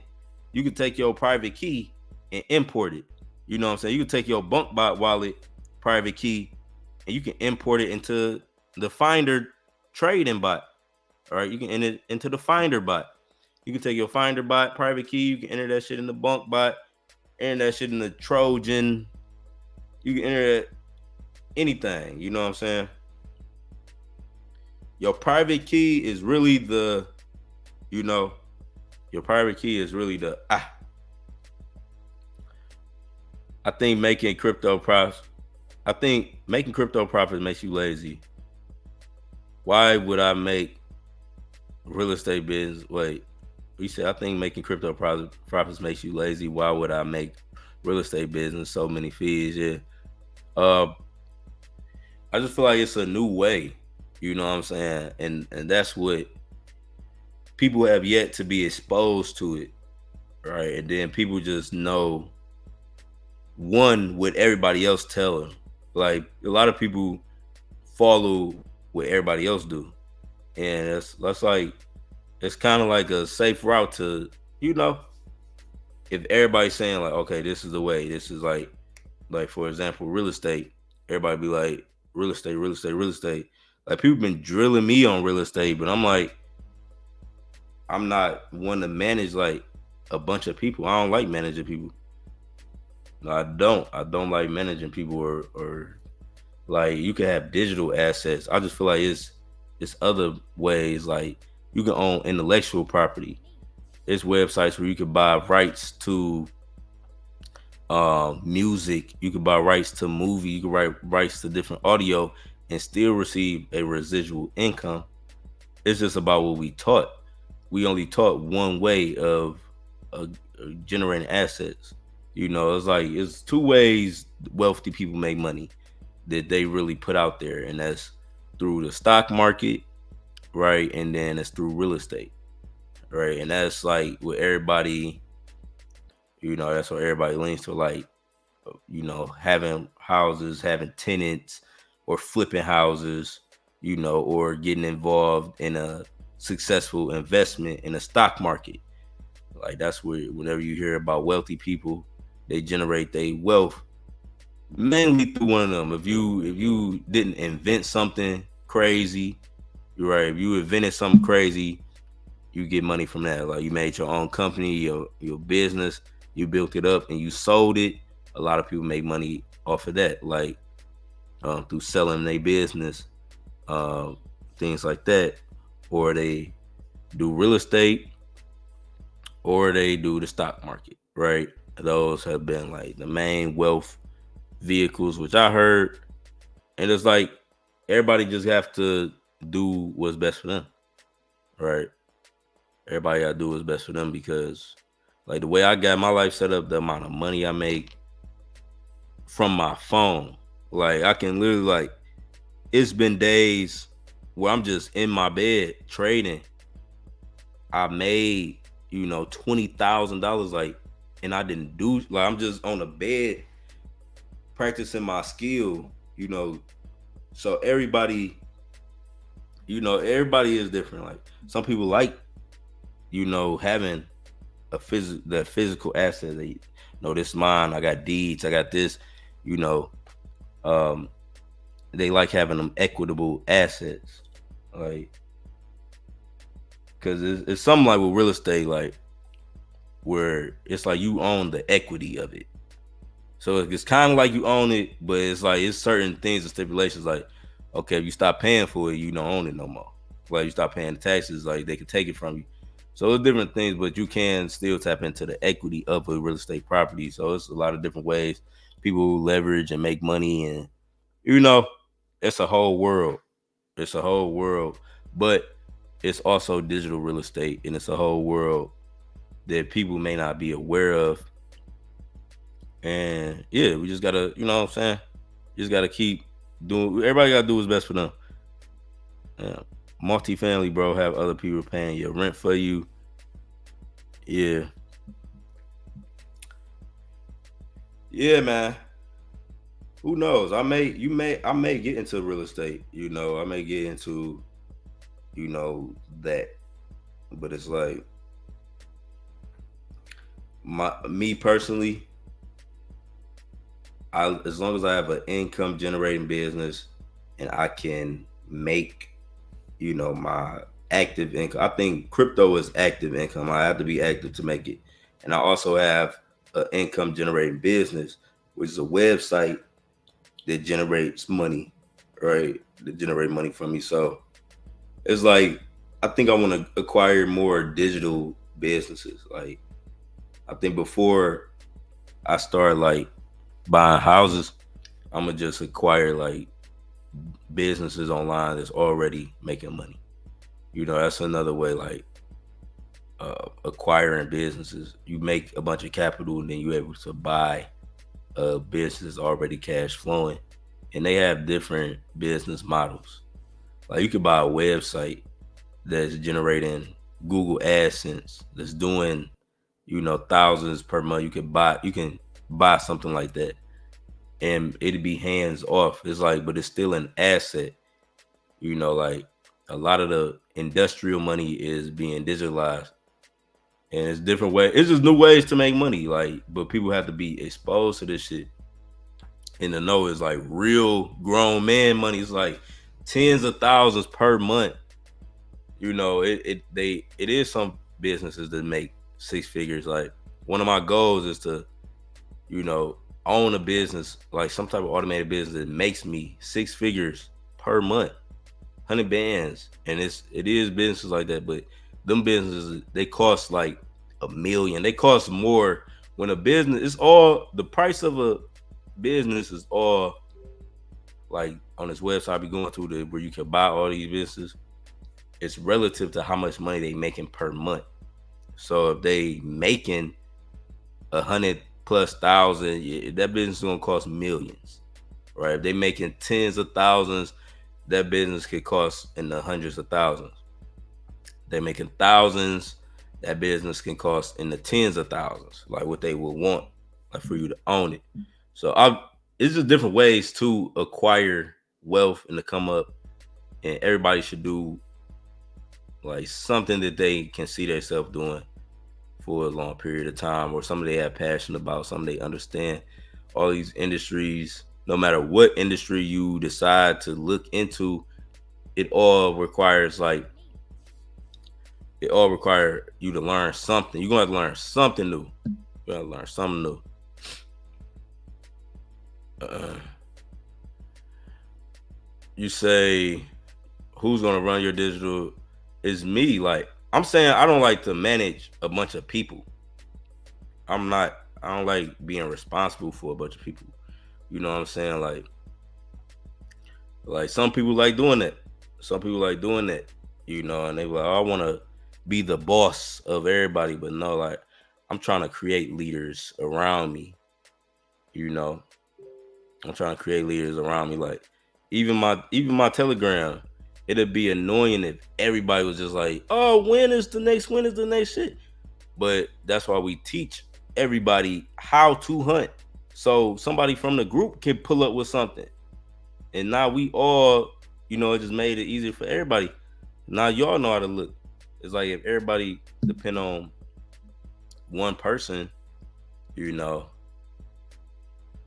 You can take your private key and import it. You know what I'm saying? You can take your BunkBot wallet private key and you can import it into the Finder trading bot. All right, you can enter it into the Finder bot. You can take your Finder bot private key. You can enter that shit in the BunkBot, enter that shit in the Trojan. You can enter anything. You know what I'm saying? Your private key is really the, you know, your private key is really the I think making crypto profits makes you lazy. Why would I make real estate business? Wait, you said I think making crypto profits makes you lazy. Why would I make real estate business so many fees? Yeah. I just feel like it's a new way. You know what I'm saying? And that's what people have yet to be exposed to it. Right. And then people just know what everybody else tell them. Like a lot of people follow what everybody else do. And that's like, it's kind of like a safe route to, you know, if everybody's saying like, okay, this is the way, this is like for example, real estate, everybody be like real estate. Like people been drilling me on real estate, but I'm like, I'm not one to manage like a bunch of people. I don't like managing people. No, I don't like managing people or like you can have digital assets. I just feel like it's other ways, like you can own intellectual property. It's websites where you can buy rights to music, you can buy rights to movie, you can write rights to different audio and still receive a residual income. It's just about what we taught. We only taught one way of uh, generating assets. It's like it's two ways wealthy people make money that they really put out there, and that's through the stock market, right? And then it's through real estate, right? And that's like what everybody, that's what everybody leans to, like, having houses, having tenants, or flipping houses, or getting involved in a successful investment in the stock market. Like that's where whenever you hear about wealthy people, they generate their wealth mainly through one of them. If you didn't invent something crazy, you're right. If you invented something crazy, you get money from that. Like you made your own company, your business, you built it up and you sold it. A lot of people make money off of that, like through selling their business, things like that, or they do real estate, or they do the stock market, right? Those have been like the main wealth vehicles, which I heard, and it's like everybody just have to do what's best for them, right? Everybody gotta do what's best for them because, like the way I got my life set up, the amount of money I make from my phone, like I can literally like, it's been days where I'm just in my bed trading. I made $20,000, like, and I didn't do like I'm just on the bed practicing my skill, So everybody is different. Like some people like, having the physical asset. They this is mine. I got deeds. I got this. You know, um, they like having them equitable assets, like because it's something like with real estate, like where it's like you own the equity of it. So it's kind of like you own it, but it's like it's certain things and stipulations. Like, okay, if you stop paying for it, you don't own it no more. Like you stop paying the taxes, like they can take it from you. So it's different things, but you can still tap into the equity of a real estate property. So it's a lot of different ways people leverage and make money, and you know, it's a whole world. It's a whole world, but it's also digital real estate, and it's a whole world that people may not be aware of. And yeah, we just gotta, you know what I'm saying? Just gotta keep doing. Everybody gotta do what's best for them. Yeah. Multifamily, bro, have other people paying your rent for you. Yeah, yeah, man. Who knows? I may get into real estate. I may get into that, but it's like me personally. As long as I have an income generating business and I can make my active income. I think crypto is active income. I have to be active to make it. And I also have an income generating business, which is a website that generates money, right? That generate money from me. So it's like I think I want to acquire more digital businesses. Like I think before I start like buying houses, I'm gonna just acquire like businesses online that's already making money. That's another way, like acquiring businesses. You make a bunch of capital, and then you're able to buy a business already cash flowing, and they have different business models. Like you could buy a website that's generating Google AdSense, that's doing thousands per month. You can buy something like that, and it'd be hands off. It's like, but it's still an asset. Like a lot of the industrial money is being digitalized, and it's different ways. It's just new ways to make money. Like, but people have to be exposed to this shit and to know it's like real grown man money. It's like tens of thousands per month. It is some businesses that make six figures. Like one of my goals is to own a business, like some type of automated business that makes me six figures per month, 100 bands. And it is businesses like that, but them businesses, they cost like $1 million. They cost more when a business. It's all the price of a business is all like on this website I be going to where you can buy all these businesses. It's relative to how much money they making per month. So if they making 100,000+, yeah, that business is gonna cost millions, right? If they making tens of thousands, that business could cost in the hundreds of thousands. They're making thousands, that business can cost in the tens of thousands, like what they would want, like for you to own it. So it's just different ways to acquire wealth and to come up, and everybody should do like something that they can see themselves doing for a long period of time, or something they have passion about, something they understand. All these industries, no matter what industry you decide to look into, it all requires you to learn something. You're gonna have to learn something new. You gotta learn something new. You say, who's gonna run your digital? Is me. Like, I'm saying, I don't like to manage a bunch of people. I don't like being responsible for a bunch of people. You know what I'm saying? Like some people like doing that. Some people like doing that, you know, and they like, oh, I want to be the boss of everybody. But no, like, I'm trying to create leaders around me, you know. I'm trying to create leaders around me. Like, even my Telegram, it'd be annoying if everybody was just like, oh, when is the next shit? But that's why we teach everybody how to hunt. So somebody from the group can pull up with something. And now we all, you know, it just made it easier for everybody. Now y'all know how to look. It's like if everybody depend on one person, you know,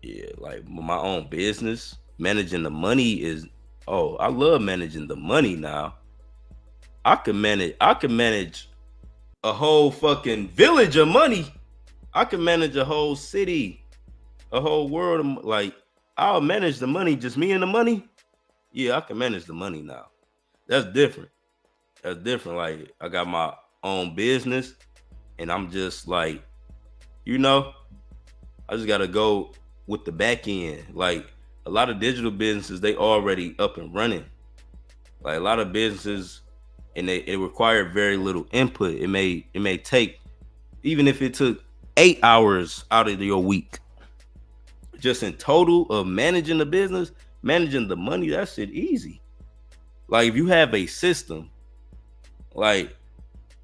yeah, like my own business, managing the money is, oh, I love managing the money now. I can manage a whole fucking village of money. I can manage a whole city, a whole world. Like, I'll manage the money, just me and the money. Yeah, I can manage the money now. That's different. That's different. Like, I got my own business, and I'm just like, you know, I just gotta go with the back end. Like, a lot of digital businesses, they already up and running. Like, a lot of businesses, and it required very little input. It may take, even if it took 8 hours out of your week, just in total of managing the business, managing the money, that shit easy. Like, if you have a system, like,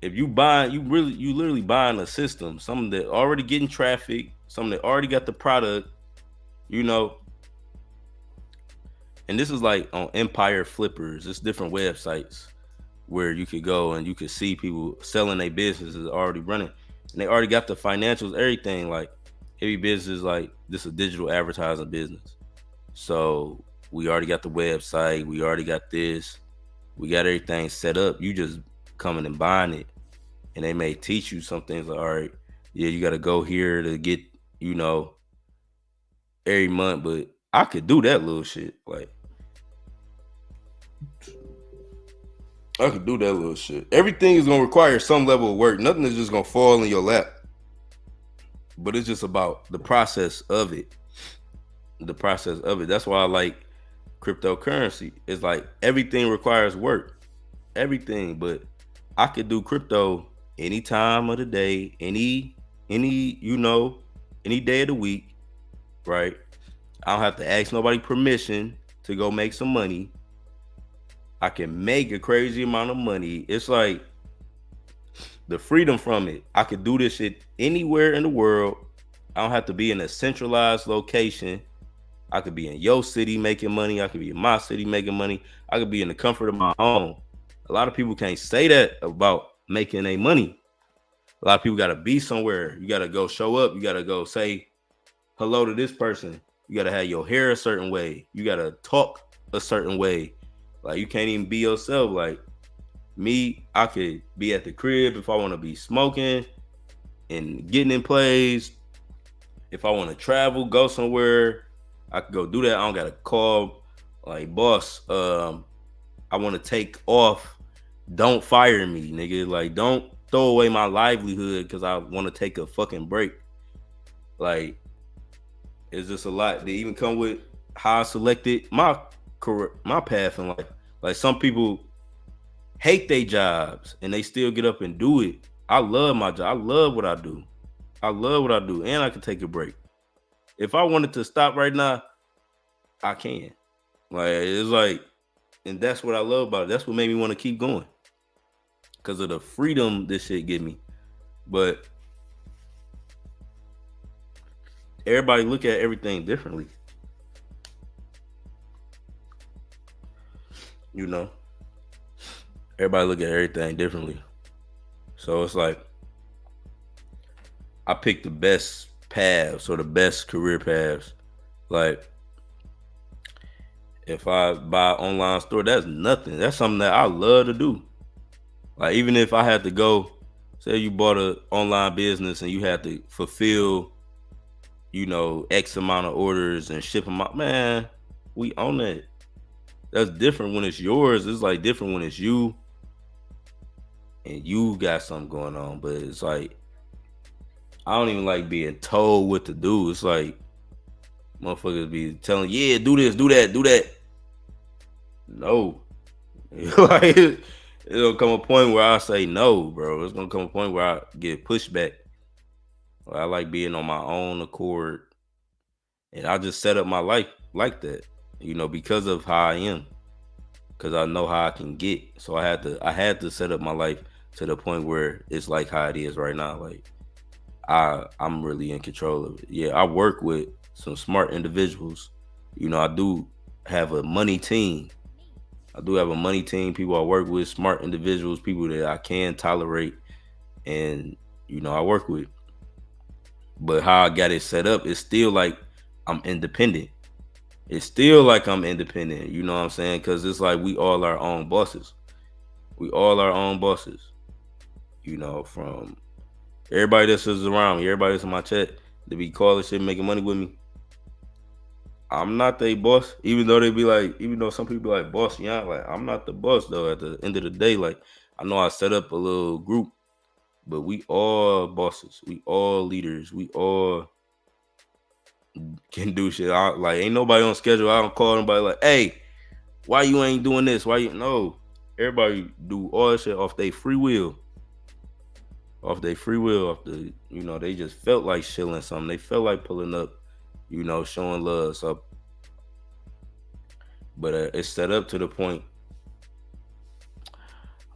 if you literally buying a system, something that already getting traffic, something that already got the product, you know. And this is like on Empire Flippers. It's different websites where you could go and you could see people selling their businesses already running, and they already got the financials, everything. Like, every business, like, this is a digital advertising business. So we already got the website, we already got this, we got everything set up. You just coming and buying it, and they may teach you some things like, all right, yeah, you got to go here to get, you know, every month. But I could do that little shit. Like, I could do that little shit. Everything is gonna require some level of work. Nothing is just gonna fall in your lap. But it's just about the process of it. The process of it. That's why I like cryptocurrency. It's like everything requires work. Everything. But I could do crypto any time of the day, any you know, any day of the week, right? I don't have to ask nobody permission to go make some money. I can make a crazy amount of money. It's like the freedom from it. I could do this shit anywhere in the world. I don't have to be in a centralized location. I could be in your city making money. I could be in my city making money. I could be in the comfort of my home. A lot of people can't say that about making their money. A lot of people got to be somewhere. You got to go show up. You got to go say hello to this person. You got to have your hair a certain way. You got to talk a certain way. Like, you can't even be yourself. Like me, I could be at the crib if I want to be smoking and getting in plays. If I want to travel, go somewhere, I could go do that. I don't got to call like, boss, I want to take off. Don't fire me, nigga. Like, don't throw away my livelihood because I want to take a fucking break. Like, it's just a lot. They even come with how I selected my career, my path in life. Like, some people hate their jobs and they still get up and do it. I love my job. I love what I do. And I can take a break. If I wanted to stop right now, I can. Like, it's like, and that's what I love about it. That's what made me want to keep going, because of the freedom this shit give me. But everybody look at everything differently. You know, everybody look at everything differently. So it's like, I picked the best paths or the best career paths. Like, if I buy an online store, that's nothing. That's something that I love to do. Like, even if I had to go, say you bought an online business and you had to fulfill, X amount of orders and ship them out, man, we own that. That's different when it's yours. It's like different when it's you and you got something going on. But it's like, I don't even like being told what to do. It's like, motherfuckers be telling, yeah, do this, do that, do that. No. Like, it'll come a point where I say no, bro. It's gonna come a point where I get pushback. I like being on my own accord, and I just set up my life like that, because of how I am, because I know how I can get. So I had to set up my life to the point where it's like how it is right now. Like, I'm really in control of it. Yeah, I work with some smart individuals. I do have a money team. People I work with, smart individuals, people that I can tolerate, and I work with. But how I got it set up, it's still like I'm independent. You know what I'm saying? Because it's like we all our own bosses. From everybody that's around me, everybody that's in my chat, to be calling shit, making money with me. I'm not their boss, even though some people be like, boss, yeah, like, I'm not the boss though. At the end of the day, like, I know I set up a little group, but we all bosses, we all leaders, we all can do shit. Like, ain't nobody on schedule. I don't call nobody like, hey, why you ain't doing this? No, everybody do all that shit off their free will. They just felt like shilling something. They felt like pulling up, showing love. So, but it's set up to the point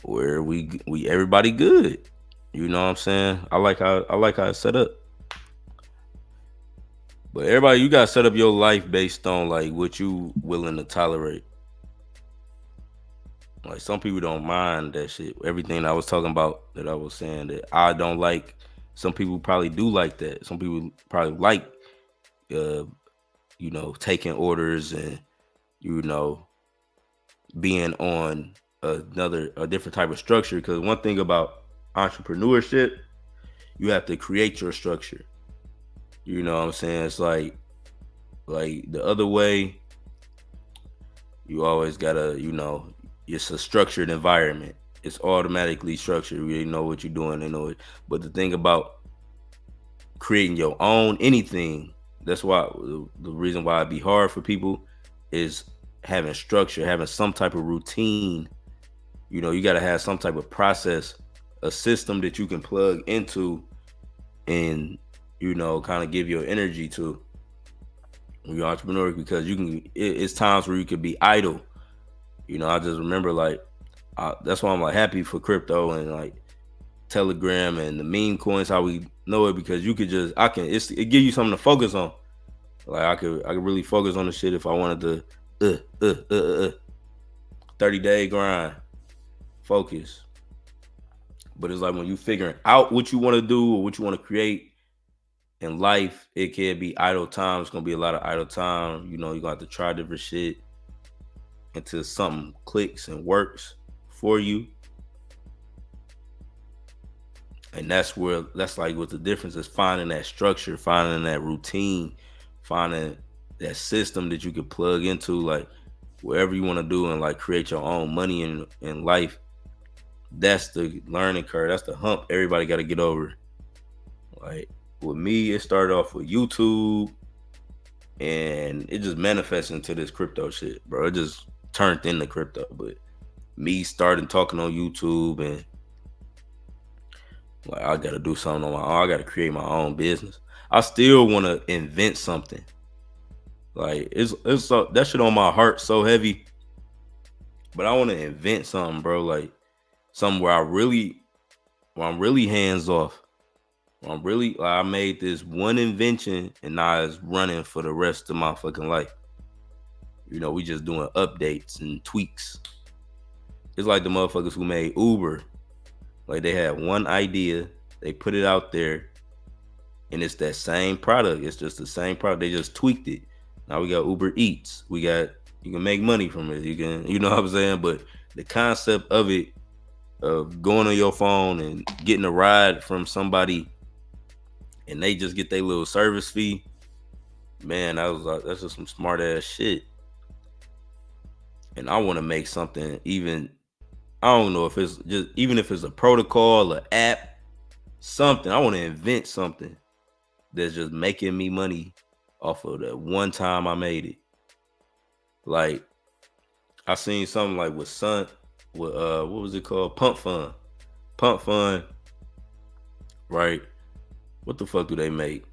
where we everybody good. You know what I'm saying? I like how it's set up. But everybody, you gotta set up your life based on like what you willing to tolerate. Like, some people don't mind that shit. Everything I was talking about, that I was saying that I don't like, some people probably do like that. Some people probably like, taking orders and, being on a different type of structure. Because one thing about entrepreneurship, you have to create your structure. You know what I'm saying? It's like the other way, you always gotta, it's a structured environment. It's automatically structured. You know what you're doing. They know it. But the thing about creating your own anything, that's why the reason why it'd be hard for people is having structure, having some type of routine. You got to have some type of process, a system that you can plug into and, kind of give your energy to when you're an entrepreneur, because it's times where you could be idle. I just remember, like, that's why I'm like happy for crypto and like Telegram and the meme coins, how we know it, because you could just, it give you something to focus on. Like, I could really focus on the shit if I wanted to 30-day grind, focus. But it's like when you figuring out what you want to do or what you want to create in life, it can be idle time. It's gonna be a lot of idle time. You're gonna have to try different shit until something clicks and works for you. And that's like what the difference is, finding that structure, finding that routine, finding that system that you can plug into, like wherever you want to do, and like create your own money in life. That's the learning curve. That's the hump everybody got to get over. Like with me, it started off with YouTube, and it just manifested into this crypto shit, bro. It just turned into crypto. But me starting talking on YouTube, and like I gotta do something on my own. I gotta create my own business. I still want to invent something. Like it's so, that shit on my heart so heavy. But I want to invent something, bro. Like something where I'm really hands off. I'm really like, I made this one invention and now it's running for the rest of my fucking life. You know, we just doing updates and tweaks. It's like the motherfuckers who made Uber. Like they had one idea, they put it out there, and it's that same product. It's just the same product. They just tweaked it. Now we got Uber Eats. You can make money from it. You know what I'm saying? But the concept of it, of going on your phone and getting a ride from somebody, and they just get their little service fee, man, that's just some smart ass shit. And I want to make something even. I don't know if it's just, even if it's a protocol, an app, something. I want to invent something that's just making me money off of that one time I made it. Like I seen something like with what was it called? Pump Fund, right? What the fuck do they make?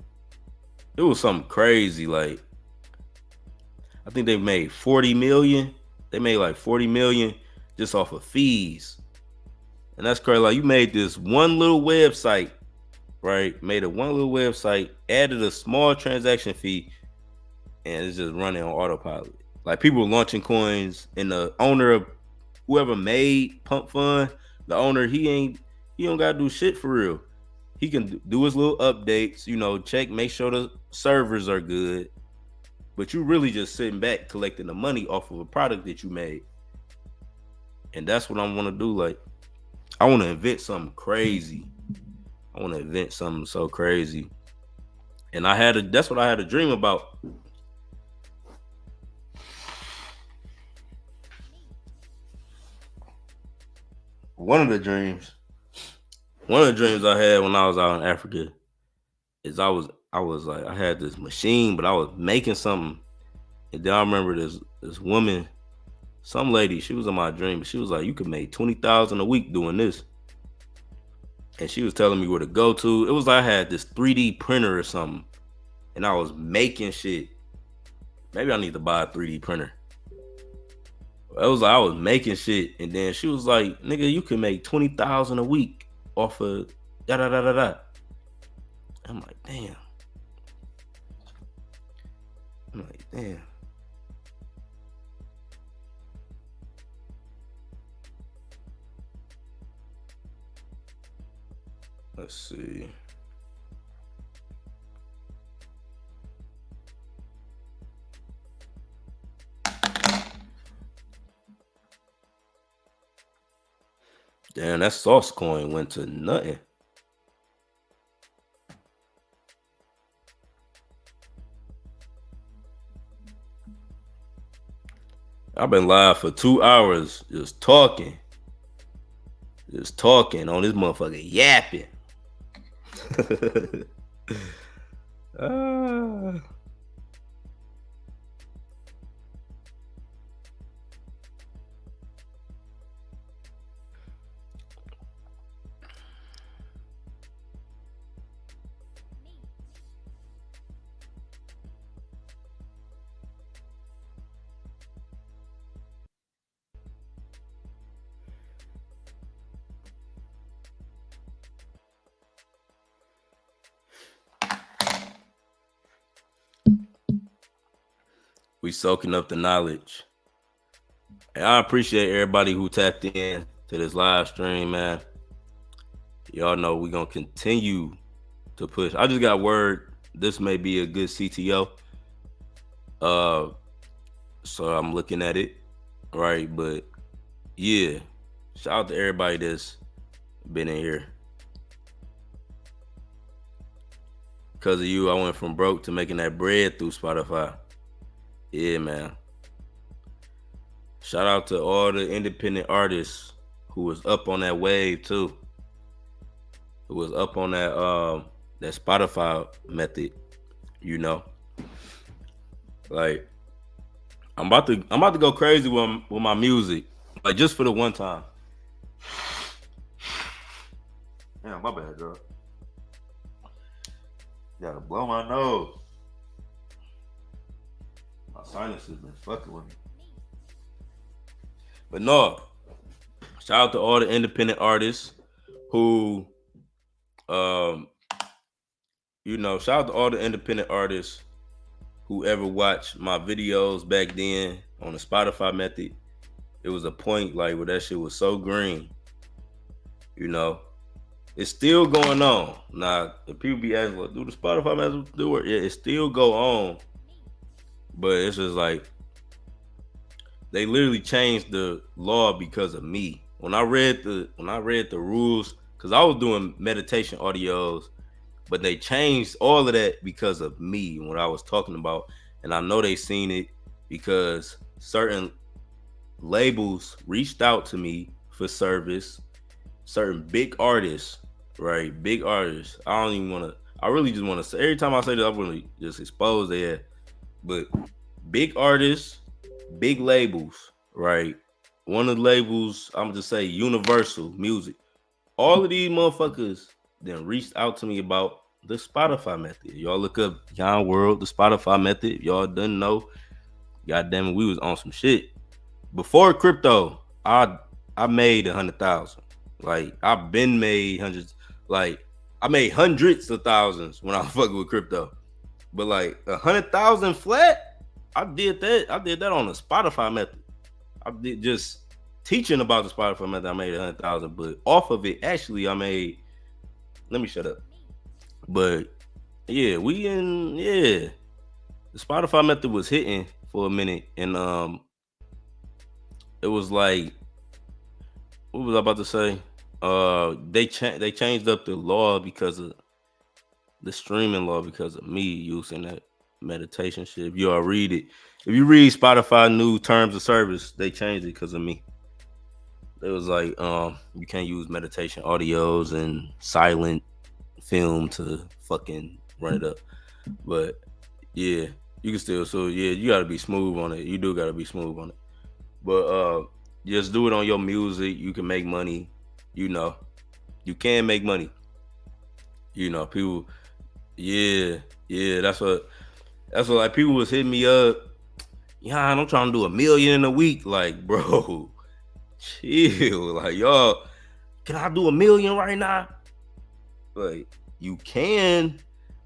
It was something crazy. Like I think they made 40 million. They made like 40 million just off of fees. And that's crazy. Like you made this one little website, right? Made a one little website, added a small transaction fee, and it's just running on autopilot. Like people launching coins, and the owner of whoever made Pump Fund, the owner, he don't gotta do shit for real. He can do his little updates, you know, make sure the servers are good. But you really just sitting back collecting the money off of a product that you made. And that's what I want to do. Like, I want to invent something crazy. I want to invent something so crazy. And that's what I had a dream about. One of the dreams I had when I was out in Africa is I was like, I had this machine, but I was making something. And then I remember this woman, some lady, she was in my dream, but she was like, you could make 20,000 a week doing this. And she was telling me where to go to. It was like I had this 3D printer or something, and I was making shit. Maybe I need to buy a 3D printer. It was like I was making shit, and then she was like, nigga, you can make 20,000 a week off of da da da da da. I'm like, damn. Let's see. Damn, that sauce coin went to nothing. I've been live for 2 hours just talking on this motherfucker yapping. We soaking up the knowledge. And I appreciate everybody who tapped in to this live stream, man. Y'all know we're going to continue to push. I just got word this may be a good CTO. So I'm looking at it, right? But yeah, shout out to everybody that's been in here. Because of you, I went from broke to making that bread through Spotify. Yeah, man. Shout out to all the independent artists who was up on that wave too. Who was up on that Spotify method, you know. Like I'm about to go crazy with my music. Like just for the one time. Damn, my bad, girl. Gotta blow my nose. My sinuses been fucking with me. But no, shout out to all the independent artists who, shout out to all the independent artists who ever watched my videos back then on the Spotify method. It was a point like where that shit was so green. You know, it's still going on. Now, if people be asking, well, do the Spotify method do it? Yeah, it still go on. But it's just like, they literally changed the law because of me. When I read the rules, because I was doing meditation audios, but they changed all of that because of me, what I was talking about. And I know they seen it because certain labels reached out to me for service. Certain big artists, right? Big artists. I really just want to say, every time I say that, I really just expose their, but big artists, big labels, right? One of the labels, I'm just say Universal Music. All of these motherfuckers then reached out to me about the Spotify method. Y'all look up Yon World, the Spotify method. Y'all didn't know. Goddamn it, we was on some shit. Before crypto, I made 100,000. Like I've been made hundreds. Like I made hundreds of thousands when I was fucking with crypto. But like 100,000 flat, I did that on the Spotify method. I did just teaching about the Spotify method. I made 100,000, but off of it, actually, I made. Let me shut up. But yeah, the Spotify method was hitting for a minute, and it was like, what was I about to say? They changed up the law because of the streaming law because of me using that meditation shit. If you read Spotify new terms of service, they changed it because of me. It was like, you can't use meditation audios and silent film to fucking run it up. But yeah, you can still. So yeah, you gotta be smooth on it. You do gotta be smooth on it. But just do it on your music. You can make money. You know, you can make money. You know, people. Yeah. That's what like people was hitting me up. Yeah, I'm trying to do 1 million in a week. Like, bro, chill. Like, y'all, can I do 1 million right now? Like, you can,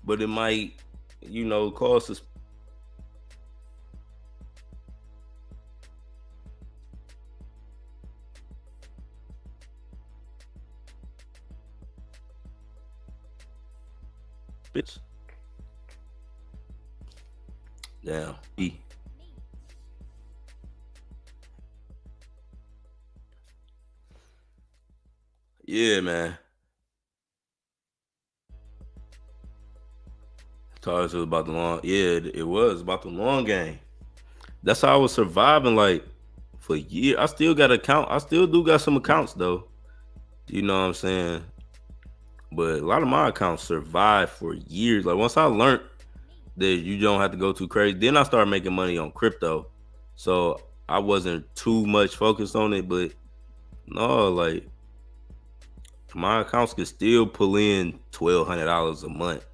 but it might, cost us. Bitch. Damn. Yeah, man. Talks about the long. Yeah, it was about the long game. That's how I was surviving, like, for years. I still got account. I still do got some accounts though. You know what I'm saying? But a lot of my accounts survived for years. Like once I learned that you don't have to go too crazy, then I started making money on crypto. So I wasn't too much focused on it, but no, like my accounts could still pull in $1,200 a month.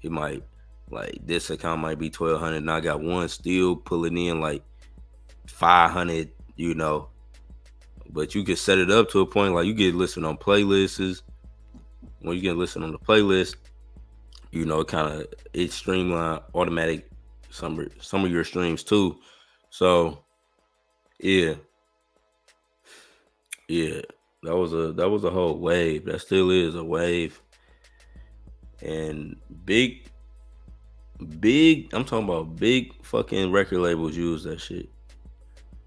It might, like, this account might be 1,200, and I got one still pulling in like 500. But you can set it up to a point like you get listed on playlists. When you get listed on the playlist, it streamline automatic some of your streams too. So yeah, that was a whole wave. That still is a wave. And big, I'm talking about big fucking record labels use that shit.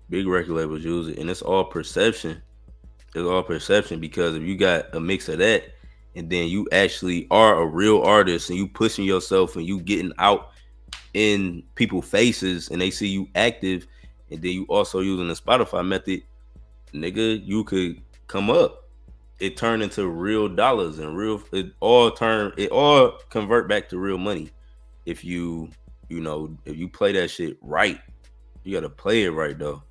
Big record labels use it, and it's all perception. It's all perception because if you got a mix of that, and then you actually are a real artist, and you pushing yourself, and you getting out in people's faces, and they see you active, and then you also using the Spotify method, nigga, you could come up. It turned into real dollars and real. It all convert back to real money if if you play that shit right. You gotta play it right though.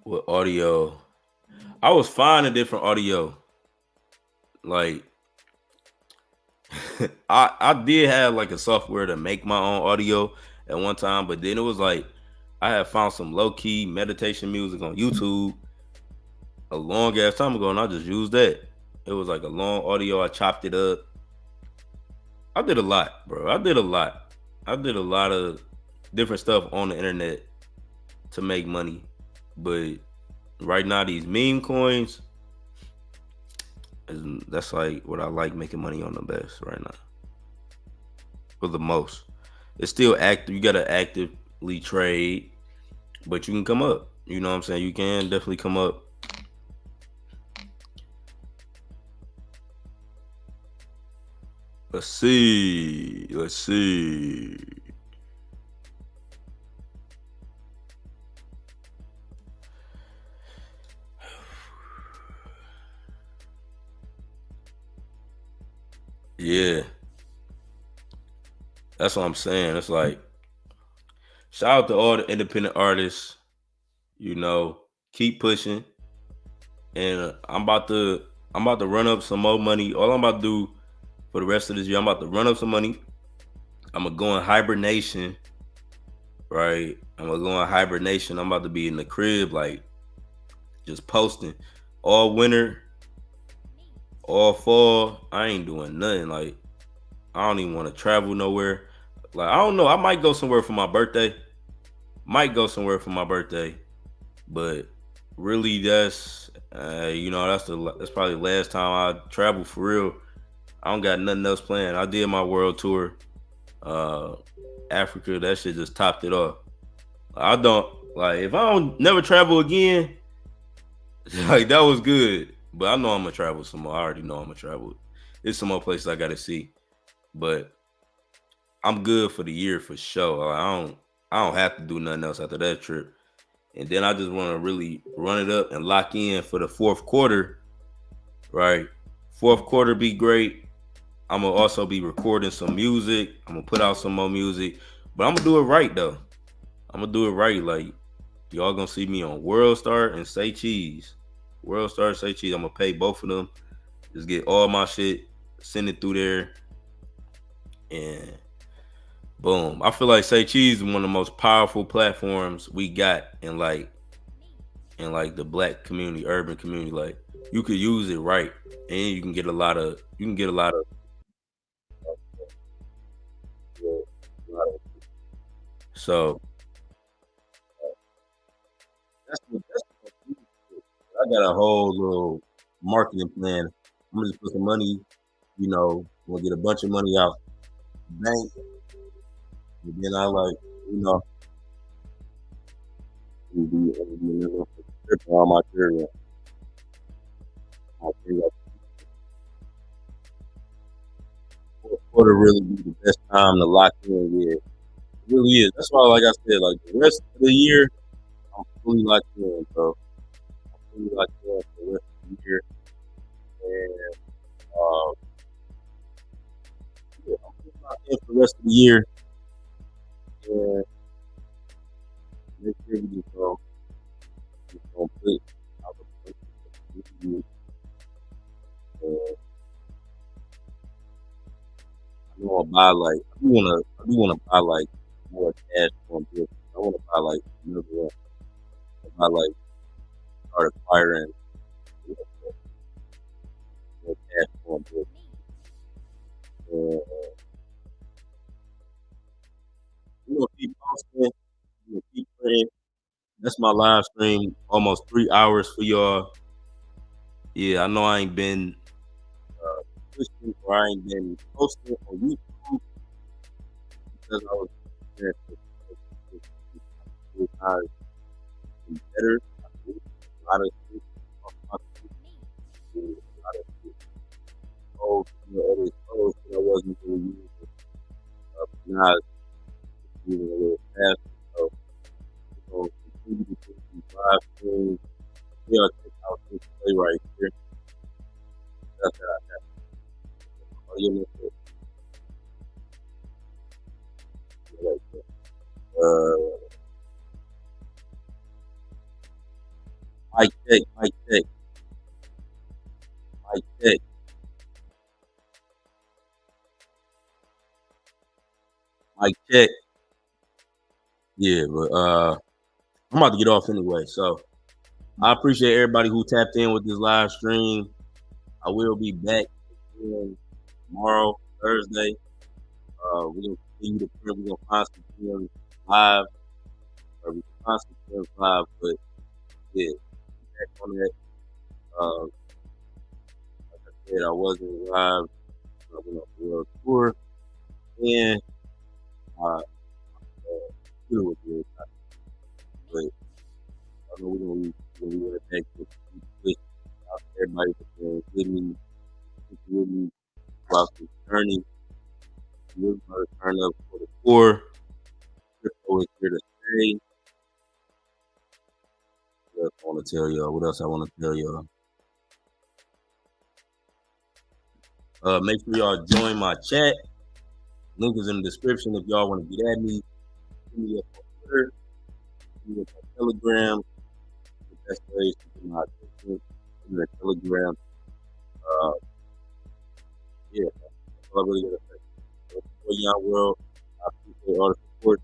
With audio, I was finding different audio. Like I did have like a software to make my own audio at one time, but then it was like I had found some low key meditation music on YouTube a long ass time ago, and I just used that. It was like a long audio. I chopped it up. I did a lot, bro. I did a lot. I did a lot of different stuff on the internet to make money, but right now these meme coins, that's like what I like making money on the best right now, for the most. It's still active. You gotta actively trade, but you can come up. You know what I'm saying? You can definitely come up. Let's see. Let's see. Yeah, that's what I'm saying. It's like shout out to all the independent artists. You know, keep pushing. And I'm about to run up some more money. All I'm about to do for the rest of this year, I'm about to run up some money. I'm gonna go in hibernation, right? I'm gonna go in hibernation. I'm about to be in the crib, like just posting all winter, all fall. I ain't doing nothing. Like I don't even want to travel nowhere. Like I don't know. I might go somewhere for my birthday. Might go somewhere for my birthday, but really, that's probably the last time I travel for real. I don't got nothing else planned. I did my world tour, uh, Africa. That shit just topped it off. I don't like if I don't never travel again. Like that was good, but I know I'm gonna travel some more. I already know I'm gonna travel. There's some more places I gotta see, but I'm good for the year for sure. Like, I don't have to do nothing else after that trip. And then I just want to really run it up and lock in for the fourth quarter, right? Fourth quarter be great. I'm gonna also be recording some music. I'm gonna put out some more music, but I'm gonna do it right though. I'm gonna do it right. Like y'all gonna see me on World Star and Say Cheese. World Star, Say Cheese. I'm gonna pay both of them. Just get all my shit, send it through there, and boom. I feel like Say Cheese is one of the most powerful platforms we got in like the black community, urban community. Like you could use it right, and you can get a lot of so that's I got a whole little marketing plan. I'm gonna just put some money, I'm gonna get a bunch of money out the bank, and then I like, you know, it'll be trip on my career. My career. Fourth quarter really be the best time to lock in. Yeah, it really is. That's why, like I said, like the rest of the year, I'm fully locked in, bro. I'm fully locked in for the rest of the year, and yeah, I'm fully locked in for the rest of the year, and next year we just gonna put out the and I do wanna buy like more cash on this. I wanna buy like another one. I like start acquiring more cash on this. And keep posting, keep playing. That's my live stream, almost 3 hours for y'all. Yeah, I know I ain't been pushing or I ain't been posting on YouTube because I was there to better. I do a lot of things, a lot of posts, other posts that I wasn't really using. Now it's moving a little faster. So continue to do these live streams. Y'all check out this play right here. That's how I got it. Mic check, mic check, mic check, mic check. Yeah, but I'm about to get off anyway. So I appreciate everybody who tapped in with this live stream. I will be back tomorrow, Thursday. We're gonna continue to print. We're gonna find some films live. Or we can find some films live, but yeah, back on that. Like I said, I wasn't live. I went on the world tour, and it was good. But I know we're gonna be right back with everybody that's been with me about this journey. We're gonna turn up for the tour. Crypto is here to stay. What else I want to tell y'all? What else I want to tell y'all? Make sure y'all join my chat. Link is in the description if y'all want to get at me. Hit me up on Twitter. Hit me up on Telegram. The best way is to get my attention. Hit me on Telegram. Yeah, that's all I really got to say. So, Yon World, I appreciate all the support.